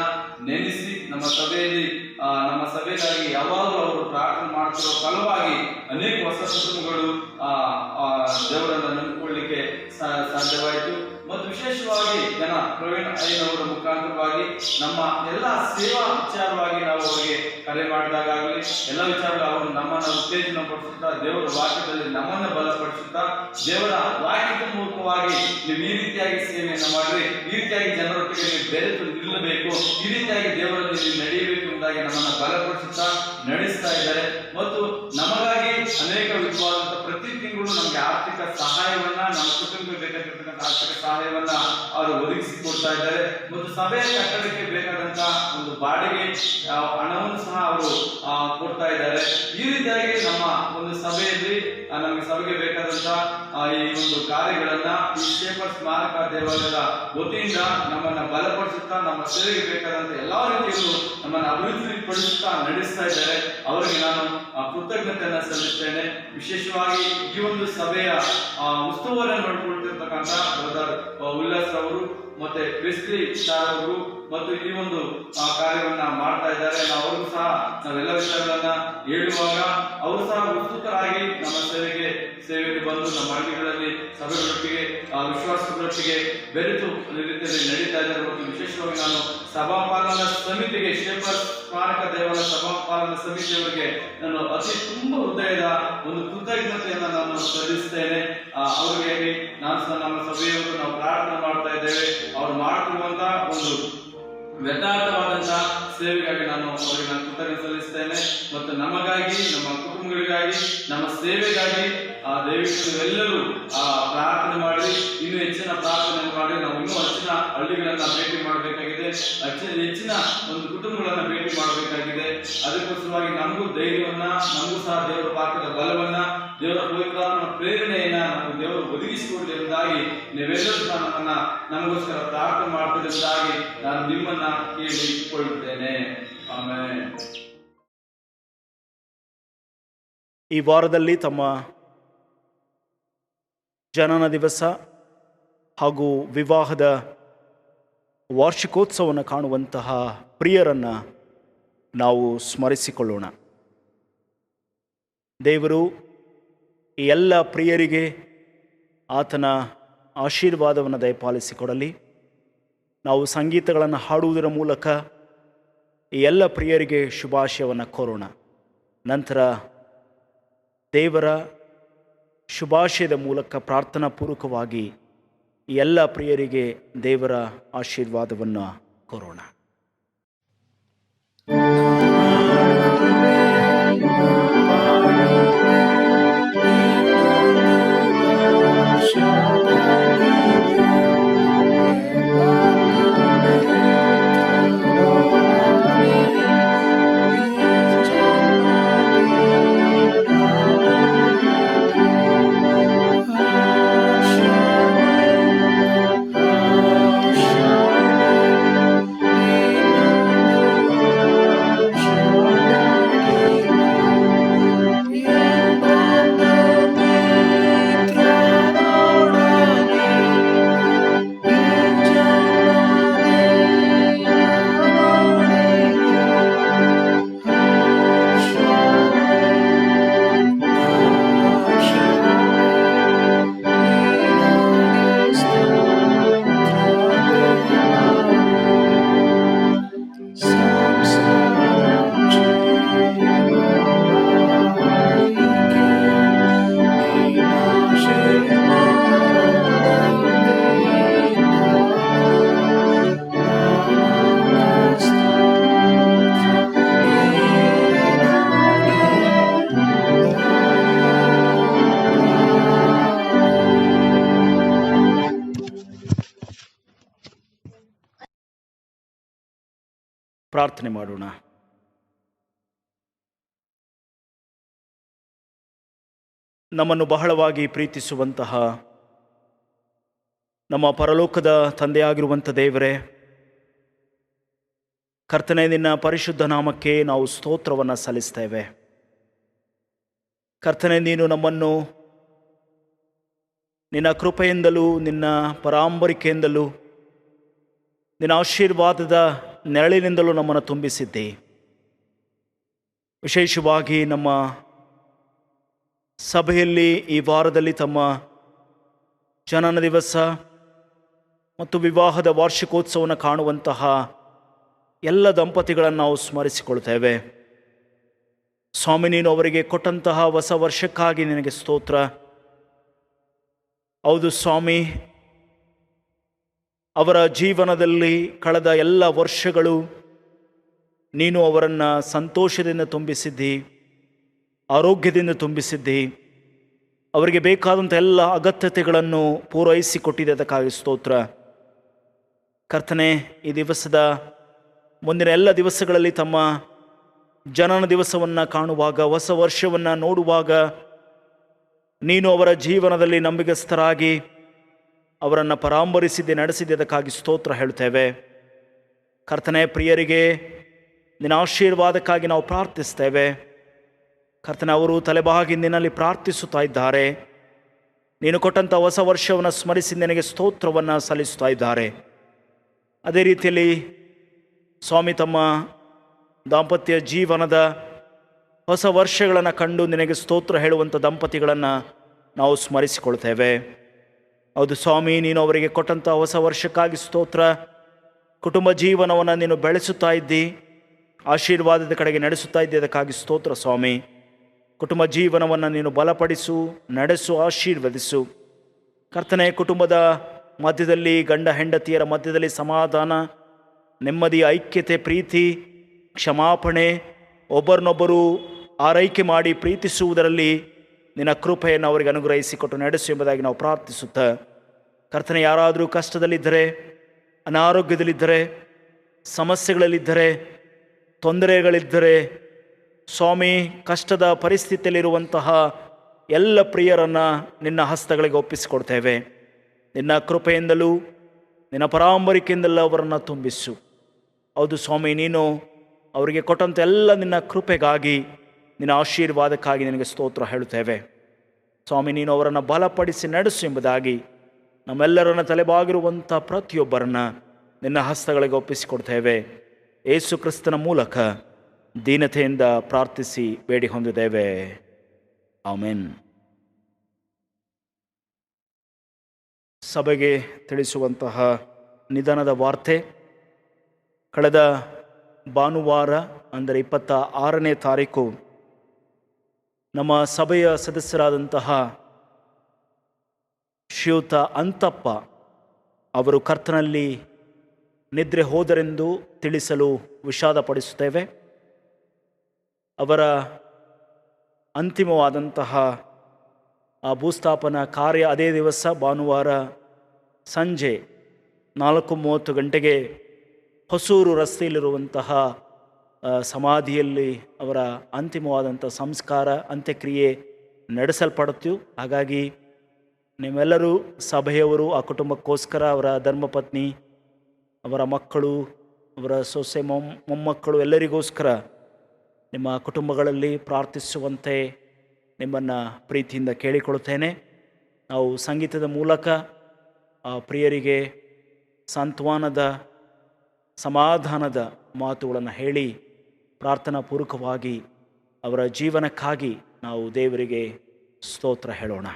ನೆನೆಸಿ ನಮ್ಮ ಸಭೆಗಾಗಿ ಯಾವಾಗಲೂ ಅವರು ಪ್ರಾರ್ಥನೆ ಮಾಡ್ತಿರೋ ಫಲವಾಗಿ ಅನೇಕ ಹೊಸ ಕುಟುಂಬಗಳು ದೇವರನ್ನು ನಂಬಿಕೊಳ್ಳಿಕ್ಕೆ ಸಾಧ್ಯವಾಯಿತು. ಮತ್ತು ವಿಶೇಷವಾಗಿ ಪ್ರವೀಣ್ ಅಯ್ಯನವರ ಮುಖಾಂತರವಾಗಿ ನಮ್ಮ ಎಲ್ಲ ಸೇವಾ ವಿಚಾರವಾಗಿ ನಾವು ಅವರಿಗೆ ಕರೆ ಮಾಡಿದಾಗಲಿ ಎಲ್ಲ ವಿಚಾರಗಳು ಅವರು ನಮ್ಮನ್ನ ಉತ್ತೇಜನ ಪಡಿಸುತ್ತಾ ದೇವರ ವಾಕ್ಯದಲ್ಲಿ ನಮ್ಮನ್ನ ಬಲಪಡಿಸುತ್ತಾ ದೇವರ ವಾಕ್ಯದ ಮೂಲಕವಾಗಿ ನೀವು ಈ ರೀತಿಯಾಗಿ ಸೇವೆಯನ್ನು ಮಾಡ್ರಿ, ಈ ರೀತಿಯಾಗಿ ಜನರೊಟ್ಟಿಗೆ ನೀವು ಬೆರೆತು ನಿಲ್ಲಬೇಕು, ಈ ರೀತಿಯಾಗಿ ದೇವರಲ್ಲಿ ನೀವು ನಡೆಯಬೇಕು ಎಂಬುದಾಗಿ ನಮ್ಮನ್ನ ಬಲಪಡಿಸುತ್ತಾ ನಡೆಸ್ತಾ ಇದ್ದಾರೆ. ಮತ್ತು ನಮಗಾಗಿ ಅನೇಕ ವಿಧವಾದಂತಹ ಪ್ರತಿ ತಿಂಗಳು ನಮಗೆ ಆರ್ಥಿಕ ಸಹಾಯವನ್ನ ನಮ್ಮ ಕುಟುಂಬಕ್ಕೆ ಬೇಕಾಗಿರ್ತಕ್ಕಂಥ ಆರ್ಥಿಕ ಸಹಾಯವನ್ನ ಅವರು ಒದಗಿಸಿಕೊಡ್ತಾ ಇದ್ದಾರೆ. ಮತ್ತು ಸಭೆಯ ಕಟ್ಟಡಕ್ಕೆ ಬೇಕಾದಂತ ಒಂದು ಬಾಡಿಗೆ ಹಣವನ್ನು ಸಹ ಅವರು ಕೊಡ್ತಾ ಇದ್ದಾರೆ. ಈ ರೀತಿಯಾಗಿ ನಮ್ಮ ಒಂದು ಸಭೆಯಲ್ಲಿ ನಮಗೆ ಸಭೆಗೆ ಬೇಕಾದಂತ ಈ ಒಂದು ಕಾರ್ಯಗಳನ್ನ ಈ ಶೇಪರ್ ಸ್ಮಾರಕ ದೇವಾಲಯದ ವತಿಯಿಂದ ನಮ್ಮನ್ನ ಬಲಪಡಿಸುತ್ತಾ ನಮ್ಮ ಸೇವೆಗೆ ಬೇಕಾದಂತ ಎಲ್ಲಾ ರೀತಿಯಲ್ಲೂ ನಮ್ಮನ್ನ ಅಭಿವೃದ್ಧಿಪಡಿಸುತ್ತಾ ನಡೆಸ್ತಾ ಇದ್ದಾರೆ. ಅವರಿಗೆ ನಾನು ಕೃತಜ್ಞತೆಯನ್ನ ಸಲ್ಲಿಸ್ತೇನೆ. ವಿಶೇಷವಾಗಿ ಈ ಒಂದು ಸಭೆಯ ಉಸ್ತುವಾರಿಯನ್ನು ನೋಡಿಕೊಳ್ತಿರ್ತಕ್ಕಂಥ ಬ್ರದರ್ ಉಲ್ಲಾಸ್ ಅವರು ಮತ್ತೆ ಕ್ರಿಸ್ಟಿ ಸ್ಟಾರ್ ಅವರು ಮತ್ತು ಈ ಒಂದು ಕಾರ್ಯವನ್ನ ಮಾಡ್ತಾ ಇದ್ದಾರೆ. ಅವ್ರಿಗೂ ಸಹ ನಾವೆಲ್ಲ ವಿಚಾರಗಳನ್ನ ಹೇಳುವಾಗ ಅವರು ಸಹ ಉತ್ಸುಕರಾಗಿ ನಮ್ಮ ಸೇವೆಗೆ ಬಂದು ನಮ್ಮ ಹಳ್ಳಿಗಳಲ್ಲಿ ಸಭೆಗಳೊಟ್ಟಿಗೆ ವಿಶ್ವಾಸಗಳೊಟ್ಟಿಗೆ ಬೆರೆತು ರೀತಿಯಲ್ಲಿ ನಡೀತಾ ಇದ್ದಾರೆ. ಮತ್ತು ವಿಶೇಷವಾಗಿ ನಾನು ಸಭಾಪಾಲನಾ ಸಮಿತಿಗೆ ಶೇಪರ್ ಸ್ಮಾರಕ ದೇವಾಲಯ ಸಭಾಪಾಲನಾ ಸಮಿತಿಯವರಿಗೆ ನಾನು ಅತಿ ತುಂಬ ಹೃದಯದ ಒಂದು ಕೃತಜ್ಞತೆಯನ್ನ ನಾನು ಸಲ್ಲಿಸ್ತೇನೆ. ಅವರಿಗೆ ನಾನು ನಮ್ಮ ಸಭೆಯವರು ನಾವು ಪ್ರಾರ್ಥನೆ ಮಾಡ್ತಾ ಇದ್ದೇವೆ. ಅವರು ಮಾಡ್ತಿರುವಂತಹ ಒಂದು ವ್ಯಥಾರ್ಥವಾದಂತಹ ಸೇವೆಗಾಗಿ ನಾನು ಅವರಿಗೆ ಕೃತಜ್ಞತೆ ಸಲ್ಲಿಸ್ತೇನೆ. ಮತ್ತು ನಮಗಾಗಿ, ನಮ್ಮ ಕುಟುಂಬಗಳಿಗಾಗಿ, ನಮ್ಮ ಸೇವೆಗಾಗಿ ದಯವಿಟ್ಟು ನೀವೆಲ್ಲರೂ ಪ್ರಾರ್ಥನೆ ಮಾಡಿ, ಇನ್ನೂ ಹೆಚ್ಚಿನ ಪ್ರಾರ್ಥನೆ ಮಾಡಿ. ನಾವು ಇನ್ನೂ ಹೆಚ್ಚಿನ ಹಳ್ಳಿಗಳನ್ನ ಭೇಟಿ ಮಾಡಬೇಕಾಗಿದೆ, ಹೆಚ್ಚಿನ ಒಂದು ಕುಟುಂಬಗಳನ್ನ ಭೇಟಿ ಮಾಡಬೇಕಾಗಿದೆ. ಅದಕ್ಕೋಸ್ಕರವಾಗಿ ನಮಗೂ ಧೈರ್ಯವನ್ನ, ನಮಗೂ ಸಹ ದೇವರ ವಾಕ್ಯದ ಬಲವನ್ನ, ದೇವರ ಪವಿತ್ರಾತ್ಮನ ಪ್ರೇರಣೆಯನ್ನ ನಮಗೆ ದೇವರು ಒದಗಿಸಿಕೊಡಲಿ ಎಂಬುದಾಗಿ ನೀವೆಲ್ಲರೂ ಸಹ ನಮಗೋಸ್ಕರ ಪ್ರಾರ್ಥನೆ ಮಾಡ್ತಿರುವುದಾಗಿ ನಾನು ನಿಮ್ಮನ್ನ ಕೇಳಿಕೊಳ್ಳುತ್ತೇನೆ. ಆಮೆನ್. ಈ ವಾರದಲ್ಲಿ ತಮ್ಮ ಜನನ ದಿವಸ ಹಾಗೂ ವಿವಾಹದ ವಾರ್ಷಿಕೋತ್ಸವವನ್ನು ಕಾಣುವಂತಹ ಪ್ರಿಯರನ್ನು ನಾವು ಸ್ಮರಿಸಿಕೊಳ್ಳೋಣ. ದೇವರು ಈ ಎಲ್ಲ ಪ್ರಿಯರಿಗೆ ಆತನ ಆಶೀರ್ವಾದವನ್ನು ದಯಪಾಲಿಸಿಕೊಡಲಿ. ನಾವು ಸಂಗೀತಗಳನ್ನು ಹಾಡುವುದರ ಮೂಲಕ ಈ ಎಲ್ಲ ಪ್ರಿಯರಿಗೆ ಶುಭಾಶಯವನ್ನು ಕೋರೋಣ. ನಂತರ ದೇವರ ಶುಭಾಶಯದ ಮೂಲಕ ಪ್ರಾರ್ಥನಾ ಪೂರ್ವಕವಾಗಿ ಈ ಎಲ್ಲ ಪ್ರಿಯರಿಗೆ ದೇವರ ಆಶೀರ್ವಾದವನ್ನು ಕೋರೋಣ. ಪ್ರಾರ್ಥನೆ ಮಾಡೋಣ. ನಮ್ಮನ್ನು ಬಹಳವಾಗಿ ಪ್ರೀತಿಸುವಂತಹ ನಮ್ಮ ಪರಲೋಕದ ತಂದೆಯಾಗಿರುವಂಥ ದೇವರೇ, ಕರ್ತನೇ, ನಿನ್ನ ಪರಿಶುದ್ಧ ನಾಮಕ್ಕೆ ನಾವು ಸ್ತೋತ್ರವನ್ನು ಸಲ್ಲಿಸ್ತೇವೆ. ಕರ್ತನೇ, ನೀನು ನಮ್ಮನ್ನು ನಿನ್ನ ಕೃಪೆಯಿಂದಲೂ ನಿನ್ನ ಪರಾಂಬರಿಕೆಯಿಂದಲೂ ನಿನ್ನ ಆಶೀರ್ವಾದದ ನೆರಳಿನಿಂದಲೂ ನಮ್ಮನ್ನು ತುಂಬಿಸಿದ್ದಿ. ವಿಶೇಷವಾಗಿ ನಮ್ಮ ಸಭೆಯಲ್ಲಿ ಈ ವಾರದಲ್ಲಿ ತಮ್ಮ ಜನನ ದಿವಸ ಮತ್ತು ವಿವಾಹದ ವಾರ್ಷಿಕೋತ್ಸವವನ್ನು ಕಾಣುವಂತಹ ಎಲ್ಲ ದಂಪತಿಗಳನ್ನು ನಾವು ಸ್ಮರಿಸಿಕೊಳ್ತೇವೆ. ಸ್ವಾಮಿ, ನೀನು ಅವರಿಗೆ ಕೊಟ್ಟಂತಹ ಹೊಸ ವರ್ಷಕ್ಕಾಗಿ ನಿನಗೆ ಸ್ತೋತ್ರ. ಹೌದು ಸ್ವಾಮಿ, ಅವರ ಜೀವನದಲ್ಲಿ ಕಳೆದ ಎಲ್ಲ ವರ್ಷಗಳು ನೀನು ಅವರನ್ನು ಸಂತೋಷದಿಂದ ತುಂಬಿಸಿದ್ದಿ, ಆರೋಗ್ಯದಿಂದ ತುಂಬಿಸಿದ್ದಿ, ಅವರಿಗೆ ಬೇಕಾದಂಥ ಎಲ್ಲ ಅಗತ್ಯತೆಗಳನ್ನು ಪೂರೈಸಿಕೊಟ್ಟಿದೆ. ಅದಕ್ಕಾಗಿ ಸ್ತೋತ್ರ. ಕರ್ತನೆ, ಈ ದಿವಸದ ಮುಂದಿನ ಎಲ್ಲ ದಿವಸಗಳಲ್ಲಿ ತಮ್ಮ ಜನನ ದಿವಸವನ್ನು ಕಾಣುವಾಗ, ಹೊಸ ವರ್ಷವನ್ನು ನೋಡುವಾಗ ನೀನು ಅವರ ಜೀವನದಲ್ಲಿ ನಂಬಿಗಸ್ತರಾಗಿ ಅವರನ್ನು ಪರಾಂಬರಿಸಿದ್ದೆ, ನಡೆಸಿದ್ದೆ. ಅದಕ್ಕಾಗಿ ಸ್ತೋತ್ರ ಹೇಳ್ತೇವೆ. ಕರ್ತನೆ, ಪ್ರಿಯರಿಗೆ ನಿನ್ನ ಆಶೀರ್ವಾದಕ್ಕಾಗಿ ನಾವು ಪ್ರಾರ್ಥಿಸ್ತೇವೆ. ಕರ್ತನೆ, ಅವರು ತಲೆಬಾಗಿ ನಿನ್ನಲ್ಲಿ ಪ್ರಾರ್ಥಿಸುತ್ತಾ ಇದ್ದಾರೆ. ನೀನು ಕೊಟ್ಟಂಥ ಹೊಸ ವರ್ಷವನ್ನು ಸ್ಮರಿಸಿ ನಿನಗೆ ಸ್ತೋತ್ರವನ್ನು ಸಲ್ಲಿಸ್ತಾ ಇದ್ದಾರೆ. ಅದೇ ರೀತಿಯಲ್ಲಿ ಸ್ವಾಮಿ, ತಮ್ಮ ದಾಂಪತ್ಯ ಜೀವನದ ಹೊಸ ವರ್ಷಗಳನ್ನು ಕಂಡು ನಿನಗೆ ಸ್ತೋತ್ರ ಹೇಳುವಂಥ ದಂಪತಿಗಳನ್ನು ನಾವು ಸ್ಮರಿಸಿಕೊಳ್ತೇವೆ. ಹೌದು ಸ್ವಾಮಿ, ನೀನು ಅವರಿಗೆ ಕೊಟ್ಟಂಥ ಹೊಸ ವರ್ಷಕ್ಕಾಗಿ ಸ್ತೋತ್ರ. ಕುಟುಂಬ ಜೀವನವನ್ನು ನೀನು ಬೆಳೆಸುತ್ತಾ ಇದ್ದಿ, ಆಶೀರ್ವಾದದ ಕಡೆಗೆ ನಡೆಸುತ್ತಾ ಇದ್ದಿ. ಅದಕ್ಕಾಗಿ ಸ್ತೋತ್ರ ಸ್ವಾಮಿ. ಕುಟುಂಬ ಜೀವನವನ್ನು ನೀನು ಬಲಪಡಿಸು, ನಡೆಸು, ಆಶೀರ್ವದಿಸು. ಕರ್ತನೆ, ಕುಟುಂಬದ ಮಧ್ಯದಲ್ಲಿ, ಗಂಡ ಹೆಂಡತಿಯರ ಮಧ್ಯದಲ್ಲಿ ಸಮಾಧಾನ, ನೆಮ್ಮದಿ, ಐಕ್ಯತೆ, ಪ್ರೀತಿ, ಕ್ಷಮಾಪಣೆ, ಒಬ್ಬರನ್ನೊಬ್ಬರು ಆರೈಕೆ ಮಾಡಿ ಪ್ರೀತಿಸುವುದರಲ್ಲಿ ನಿನ್ನ ಕೃಪೆಯನ್ನು ಅವರಿಗೆ ಅನುಗ್ರಹಿಸಿಕೊಟ್ಟು ನಡೆಸು ಎಂಬುದಾಗಿ ನಾವು ಪ್ರಾರ್ಥಿಸುತ್ತಾ, ಕರ್ತನೆ, ಯಾರಾದರೂ ಕಷ್ಟದಲ್ಲಿದ್ದರೆ, ಅನಾರೋಗ್ಯದಲ್ಲಿದ್ದರೆ, ಸಮಸ್ಯೆಗಳಲ್ಲಿದ್ದರೆ, ತೊಂದರೆಗಳಿದ್ದರೆ, ಸ್ವಾಮಿ, ಕಷ್ಟದ ಪರಿಸ್ಥಿತಿಯಲ್ಲಿರುವಂತಹ ಎಲ್ಲ ಪ್ರಿಯರನ್ನು ನಿನ್ನ ಹಸ್ತಗಳಿಗೆ ಒಪ್ಪಿಸಿಕೊಡ್ತೇವೆ. ನಿನ್ನ ಕೃಪೆಯಿಂದಲೂ ನಿನ್ನ ಪರಾಂಬರಿಕೆಯಿಂದಲೂ ಅವರನ್ನು ತುಂಬಿಸು. ಹೌದು ಸ್ವಾಮಿ, ನೀನು ಅವರಿಗೆ ಕೊಟ್ಟಂಥ ಎಲ್ಲ ನಿನ್ನ ಕೃಪೆಗಾಗಿ, ನಿನ್ನ ಆಶೀರ್ವಾದಕ್ಕಾಗಿ ನಿನಗೆ ಸ್ತೋತ್ರ ಹೇಳುತ್ತೇವೆ. ಸ್ವಾಮಿ, ನೀನು ಅವರನ್ನು ಬಲಪಡಿಸಿ ನಡೆಸು ಎಂಬುದಾಗಿ ನಮ್ಮೆಲ್ಲರನ್ನು ತಲೆಬಾಗಿರುವಂಥ ಪ್ರತಿಯೊಬ್ಬರನ್ನು ನಿನ್ನ ಹಸ್ತಗಳಿಗೆ ಒಪ್ಪಿಸಿಕೊಡ್ತೇವೆ. ಯೇಸು ಕ್ರಿಸ್ತನ ಮೂಲಕ ದೀನತೆಯಿಂದ ಪ್ರಾರ್ಥಿಸಿ ಬೇಡಿ ಹೊಂದಿದ್ದೇವೆ. ಆಮೆನ್. ಸಭೆಗೆ ತಿಳಿಸುವಂತಹ ನಿಧನದ ವಾರ್ತೆ. ಕಳೆದ ಭಾನುವಾರ ಅಂದರೆ 26ನೇ ತಾರೀಕು ನಮ್ಮ ಸಭೆಯ ಸದಸ್ಯರಾದಂತಹ ಶ್ರೀಯುತ ಅಂತಪ್ಪ ಅವರು ಕರ್ತನಲ್ಲಿ ನಿದ್ರೆ ಹೋದರೆಂದು ತಿಳಿಸಲು ವಿಷಾದಪಡಿಸುತ್ತೇವೆ. ಅವರ ಅಂತಿಮವಾದಂತಹ ಆ ಭೂಸ್ಥಾಪನಾ ಕಾರ್ಯ ಅದೇ ದಿವಸ ಭಾನುವಾರ ಸಂಜೆ 4:30 ಗಂಟೆಗೆ ಹೊಸೂರು ರಸ್ತೆಯಲ್ಲಿರುವಂತಹ ಸಮಾಧಿಯಲ್ಲಿ ಅವರ ಅಂತಿಮವಾದಂಥ ಸಂಸ್ಕಾರ, ಅಂತ್ಯಕ್ರಿಯೆ ನಡೆಸಲ್ಪಡುತ್ತು. ಹಾಗಾಗಿ ನಿಮ್ಮೆಲ್ಲರೂ ಸಭೆಯವರು ಆ ಕುಟುಂಬಕ್ಕೋಸ್ಕರ, ಅವರ ಧರ್ಮಪತ್ನಿ, ಅವರ ಮಕ್ಕಳು, ಅವರ ಸೊಸೆ, ಮೊಮ್ಮಕ್ಕಳು ಎಲ್ಲರಿಗೋಸ್ಕರ ನಿಮ್ಮ ಕುಟುಂಬಗಳಲ್ಲಿ ಪ್ರಾರ್ಥಿಸುವಂತೆ ನಿಮ್ಮನ್ನು ಪ್ರೀತಿಯಿಂದ ಕೇಳಿಕೊಳ್ಳುತ್ತೇನೆ. ನಾವು ಸಂಗೀತದ ಮೂಲಕ ಆ ಪ್ರಿಯರಿಗೆ ಸಾಂತ್ವನದ, ಸಮಾಧಾನದ ಮಾತುಗಳನ್ನು ಹೇಳಿ ಪ್ರಾರ್ಥನಾ ಪೂರ್ವಕವಾಗಿ ಅವರ ಜೀವನಕ್ಕಾಗಿ ನಾವು ದೇವರಿಗೆ ಸ್ತೋತ್ರ ಹೇಳೋಣ.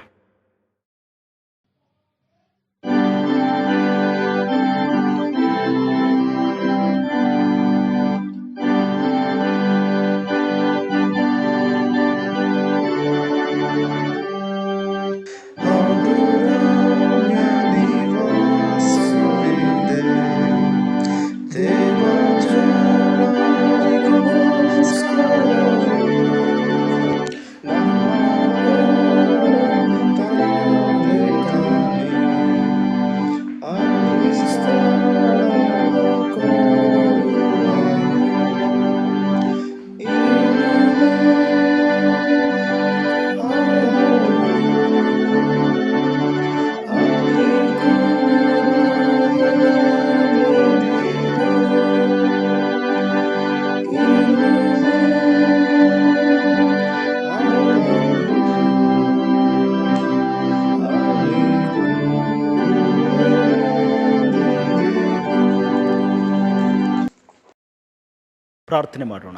ಪ್ರಾರ್ಥನೆ ಮಾಡೋಣ.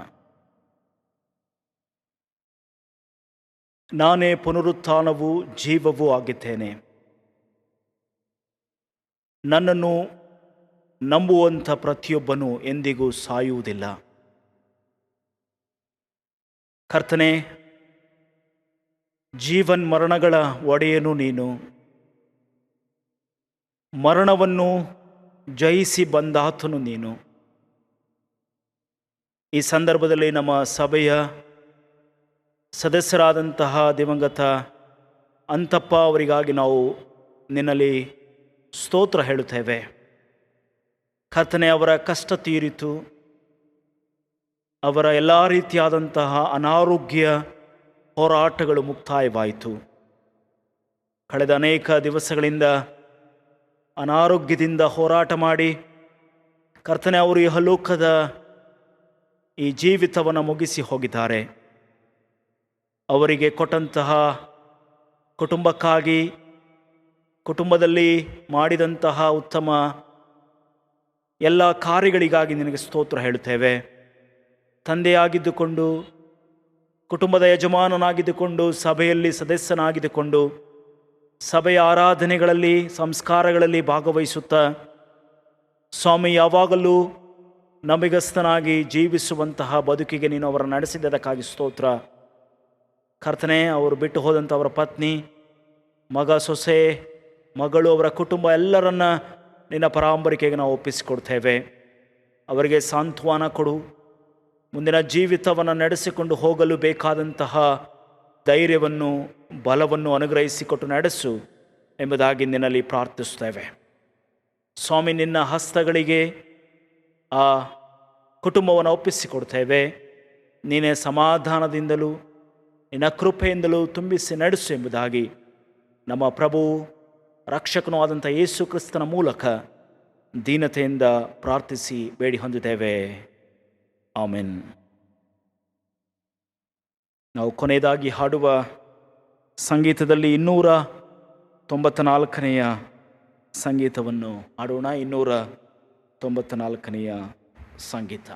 ನಾನೇ ಪುನರುತ್ಥಾನವೂ ಜೀವವೂ ಆಗಿದ್ದೇನೆ. ನನ್ನನ್ನು ನಂಬುವಂಥ ಪ್ರತಿಯೊಬ್ಬನೂ ಎಂದಿಗೂ ಸಾಯುವುದಿಲ್ಲ. ಕರ್ತನೇ, ಜೀವನ್ ಮರಣಗಳ ಒಡೆಯನು ನೀನು. ಮರಣವನ್ನು ಜಯಿಸಿ ಬಂದಾತನು ನೀನು. ಈ ಸಂದರ್ಭದಲ್ಲಿ ನಮ್ಮ ಸಭೆಯ ಸದಸ್ಯರಾದಂತಹ ದಿವಂಗತ ಅಂತಪ್ಪ ಅವರಿಗಾಗಿ ನಾವು ನಿನ್ನಲ್ಲಿ ಸ್ತೋತ್ರ ಹೇಳುತ್ತೇವೆ. ಕರ್ತನೆ, ಅವರ ಕಷ್ಟ ತೀರಿತು. ಅವರ ಎಲ್ಲ ರೀತಿಯಾದಂತಹ ಅನಾರೋಗ್ಯ ಹೋರಾಟಗಳು ಮುಕ್ತಾಯವಾಯಿತು. ಕಳೆದ ಅನೇಕ ದಿವಸಗಳಿಂದ ಅನಾರೋಗ್ಯದಿಂದ ಹೋರಾಟ ಮಾಡಿ ಕರ್ತನೆ, ಅವರು ಈ ಲೋಕದ ಈ ಜೀವಿತವನ್ನು ಮುಗಿಸಿ ಹೋಗಿದ್ದಾರೆ. ಅವರಿಗೆ ಕೊಟ್ಟಂತಹ ಕುಟುಂಬಕ್ಕಾಗಿ, ಕುಟುಂಬದಲ್ಲಿ ಮಾಡಿದಂತಹ ಉತ್ತಮ ಎಲ್ಲ ಕಾರ್ಯಗಳಿಗಾಗಿ ನಿನಗೆ ಸ್ತೋತ್ರ ಹೇಳುತ್ತೇವೆ. ತಂದೆಯಾಗಿದ್ದುಕೊಂಡು, ಕುಟುಂಬದ ಯಜಮಾನನಾಗಿದ್ದುಕೊಂಡು, ಸಭೆಯಲ್ಲಿ ಸದಸ್ಯನಾಗಿದ್ದುಕೊಂಡು, ಸಭೆಯ ಆರಾಧನೆಗಳಲ್ಲಿ ಸಂಸ್ಕಾರಗಳಲ್ಲಿ ಭಾಗವಹಿಸುತ್ತಾ ಸ್ವಾಮಿ ಯಾವಾಗಲೂ ನಂಬಿಗಸ್ತನಾಗಿ ಜೀವಿಸುವಂತಹ ಬದುಕಿಗೆ ನೀನು ಅವರನ್ನು ನಡೆಸಿದ್ದಕ್ಕಾಗಿ ಸ್ತೋತ್ರ. ಕರ್ತನೆ, ಅವರು ಬಿಟ್ಟು ಹೋದಂಥ ಅವರ ಪತ್ನಿ, ಮಗ, ಸೊಸೆ, ಮಗಳು, ಅವರ ಕುಟುಂಬ ಎಲ್ಲರನ್ನ ನಿನ್ನ ಪರಾಂಬರಿಕೆಗೆ ನಾವು ಒಪ್ಪಿಸಿಕೊಡ್ತೇವೆ. ಅವರಿಗೆ ಸಾಂತ್ವನ ಕೊಡು. ಮುಂದಿನ ಜೀವಿತವನ್ನು ನಡೆಸಿಕೊಂಡು ಹೋಗಲು ಬೇಕಾದಂತಹ ಧೈರ್ಯವನ್ನು, ಬಲವನ್ನು ಅನುಗ್ರಹಿಸಿಕೊಟ್ಟು ನಡೆಸು ಎಂಬುದಾಗಿ ನಿನ್ನಲ್ಲಿ ಪ್ರಾರ್ಥಿಸ್ತೇವೆ. ಸ್ವಾಮಿ, ನಿನ್ನ ಹಸ್ತಗಳಿಗೆ ಆ ಕುಟುಂಬವನ್ನು ಒಪ್ಪಿಸಿಕೊಡ್ತೇವೆ. ನೀನೇ ಸಮಾಧಾನದಿಂದಲೂ ನಿನ್ನ ಕೃಪೆಯಿಂದಲೂ ತುಂಬಿಸಿ ನಡೆಸು ಎಂಬುದಾಗಿ ನಮ್ಮ ಪ್ರಭು ರಕ್ಷಕನೂ ಆದಂಥ ಯೇಸು ಕ್ರಿಸ್ತನ ಮೂಲಕ ದೀನತೆಯಿಂದ ಪ್ರಾರ್ಥಿಸಿ ಬೇಡಿ ಹೊಂದಿದ್ದೇವೆ. ಆಮೆನ್. ನಾವು ಕೊನೆಯದಾಗಿ ಹಾಡುವ ಸಂಗೀತದಲ್ಲಿ 294ನೆಯ ಸಂಗೀತವನ್ನು ಹಾಡೋಣ. 294ನೆಯ ಸಂಗೀತ.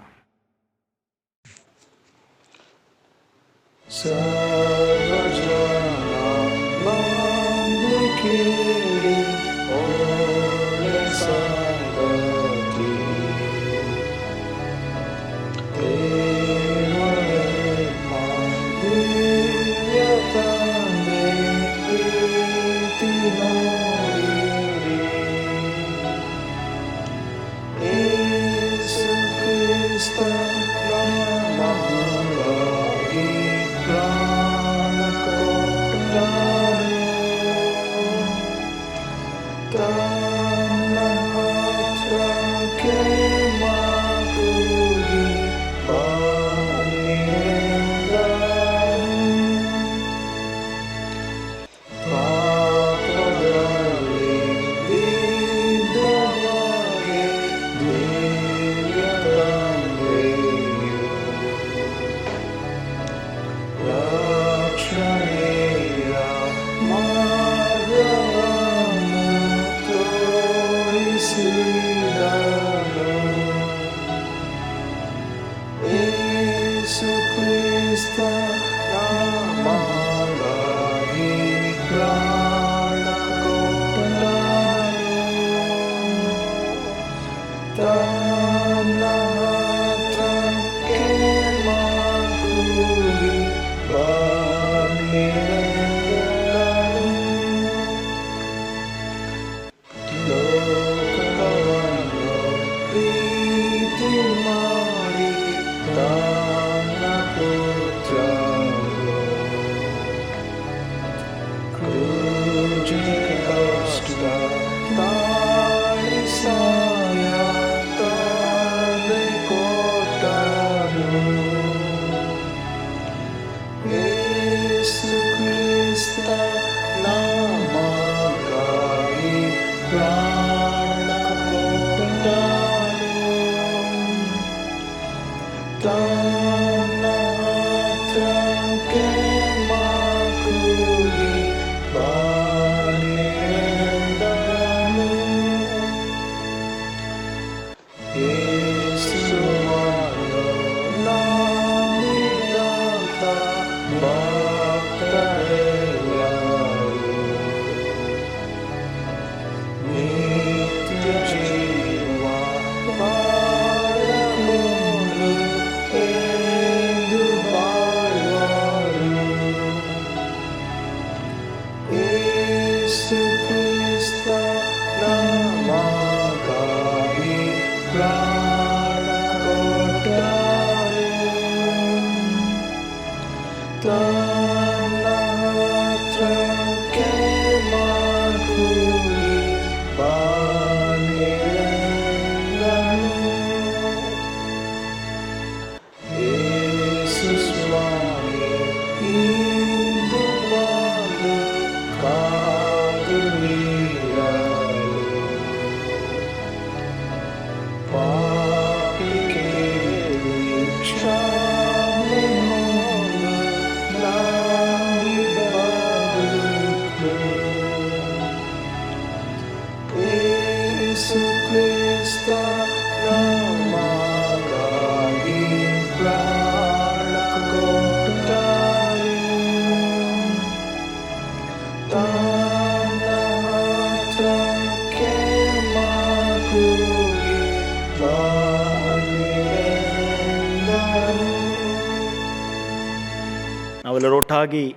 ನಾವೆಲ್ಲರೊಟ್ಟಾಗಿ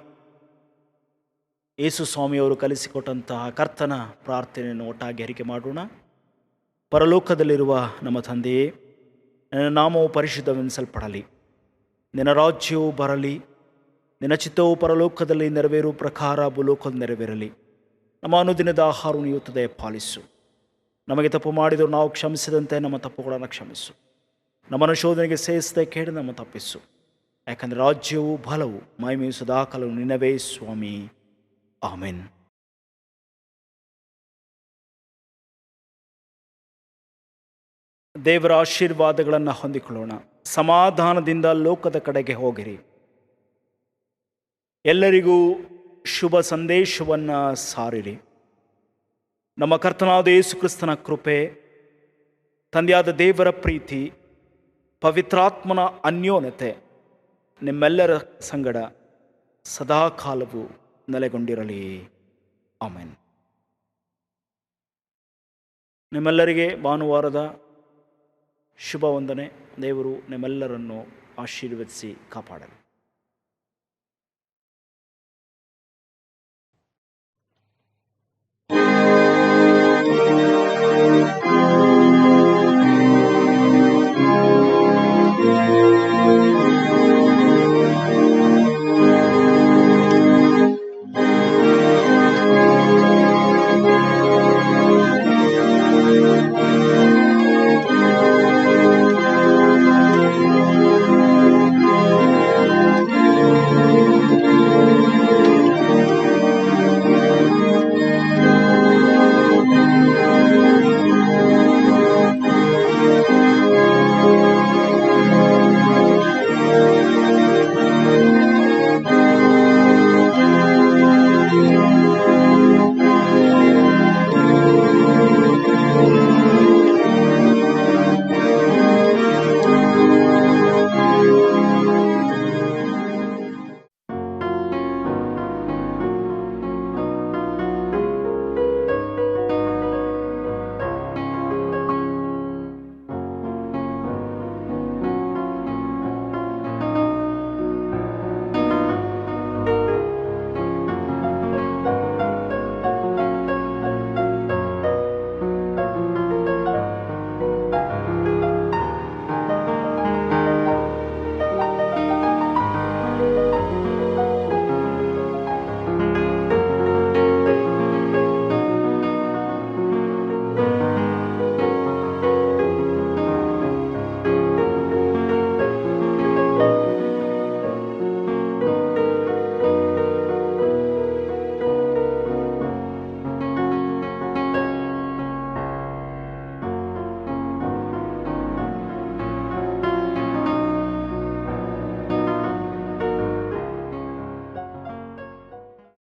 ಯೇಸು ಸ್ವಾಮಿಯವರು ಕಲಿಸಿಕೊಟ್ಟಂತಹ ಕರ್ತನ ಪ್ರಾರ್ಥನೆಯನ್ನು ಒಟ್ಟಾಗಿ ಅರಿಕೆ ಮಾಡೋಣ. ಪರಲೋಕದಲ್ಲಿರುವ ನಮ್ಮ ತಂದೆಯೇ, ನಿನ್ನ ನಾಮವು ಪರಿಶುದ್ಧವೆನಿಸಲ್ಪಡಲಿ, ನಿನ್ನ ರಾಜ್ಯವು ಬರಲಿ, ನಿನ್ನ ಚಿತ್ತವು ಪರಲೋಕದಲ್ಲಿ ನೆರವೇರು ಪ್ರಕಾರ ಭೂಲೋಕದಲ್ಲಿ ನೆರವೇರಲಿ. ನಮ್ಮ ಅನುದಿನದ ಆಹಾರವನ್ನು ಇವತ್ತು ದಯಪಾಲಿಸು. ನಮಗೆ ತಪ್ಪು ಮಾಡಿದರೂ ನಾವು ಕ್ಷಮಿಸಿದಂತೆ ನಮ್ಮ ತಪ್ಪುಗಳನ್ನು ಕ್ಷಮಿಸು. ನಮ್ಮನ್ನು ಶೋಧನೆಗೆ ಸೇರಿಸದೆ ಕೇಳಿ ನಮ್ಮ ತಪ್ಪಿಸು. ಯಾಕಂದರೆ ರಾಜ್ಯವು ಬಲವು ಮಹಿಮೆಯು ಸದಾಕಾಲವು ನಿನ್ನವೇ ಸ್ವಾಮಿ. ಆಮೆನ್. ದೇವರ ಆಶೀರ್ವಾದಗಳನ್ನು ಹೊಂದಿಕೊಳ್ಳೋಣ. ಸಮಾಧಾನದಿಂದ ಲೋಕದ ಕಡೆಗೆ ಹೋಗಿರಿ. ಎಲ್ಲರಿಗೂ ಶುಭ ಸಂದೇಶವನ್ನು ಸಾರಿರಿ. ನಮ್ಮ ಕರ್ತನಾದ ಯೇಸು ಕ್ರಿಸ್ತನ ಕೃಪೆ, ತಂದೆಯಾದ ದೇವರ ಪ್ರೀತಿ, ಪವಿತ್ರಾತ್ಮನ ಅನ್ಯೋನ್ಯತೆ ನಿಮ್ಮೆಲ್ಲರ ಸಂಗಡ ಸದಾಕಾಲವು ನೆಲೆಗೊಂಡಿರಲಿ. ಆಮೆನ್. ನಿಮ್ಮೆಲ್ಲರಿಗೆ ಭಾನುವಾರದ ಶುಭ ವಂದನೆ. ದೇವರು ನಿಮ್ಮೆಲ್ಲರನ್ನು ಆಶೀರ್ವದಿಸಿ ಕಾಪಾಡಲಿ.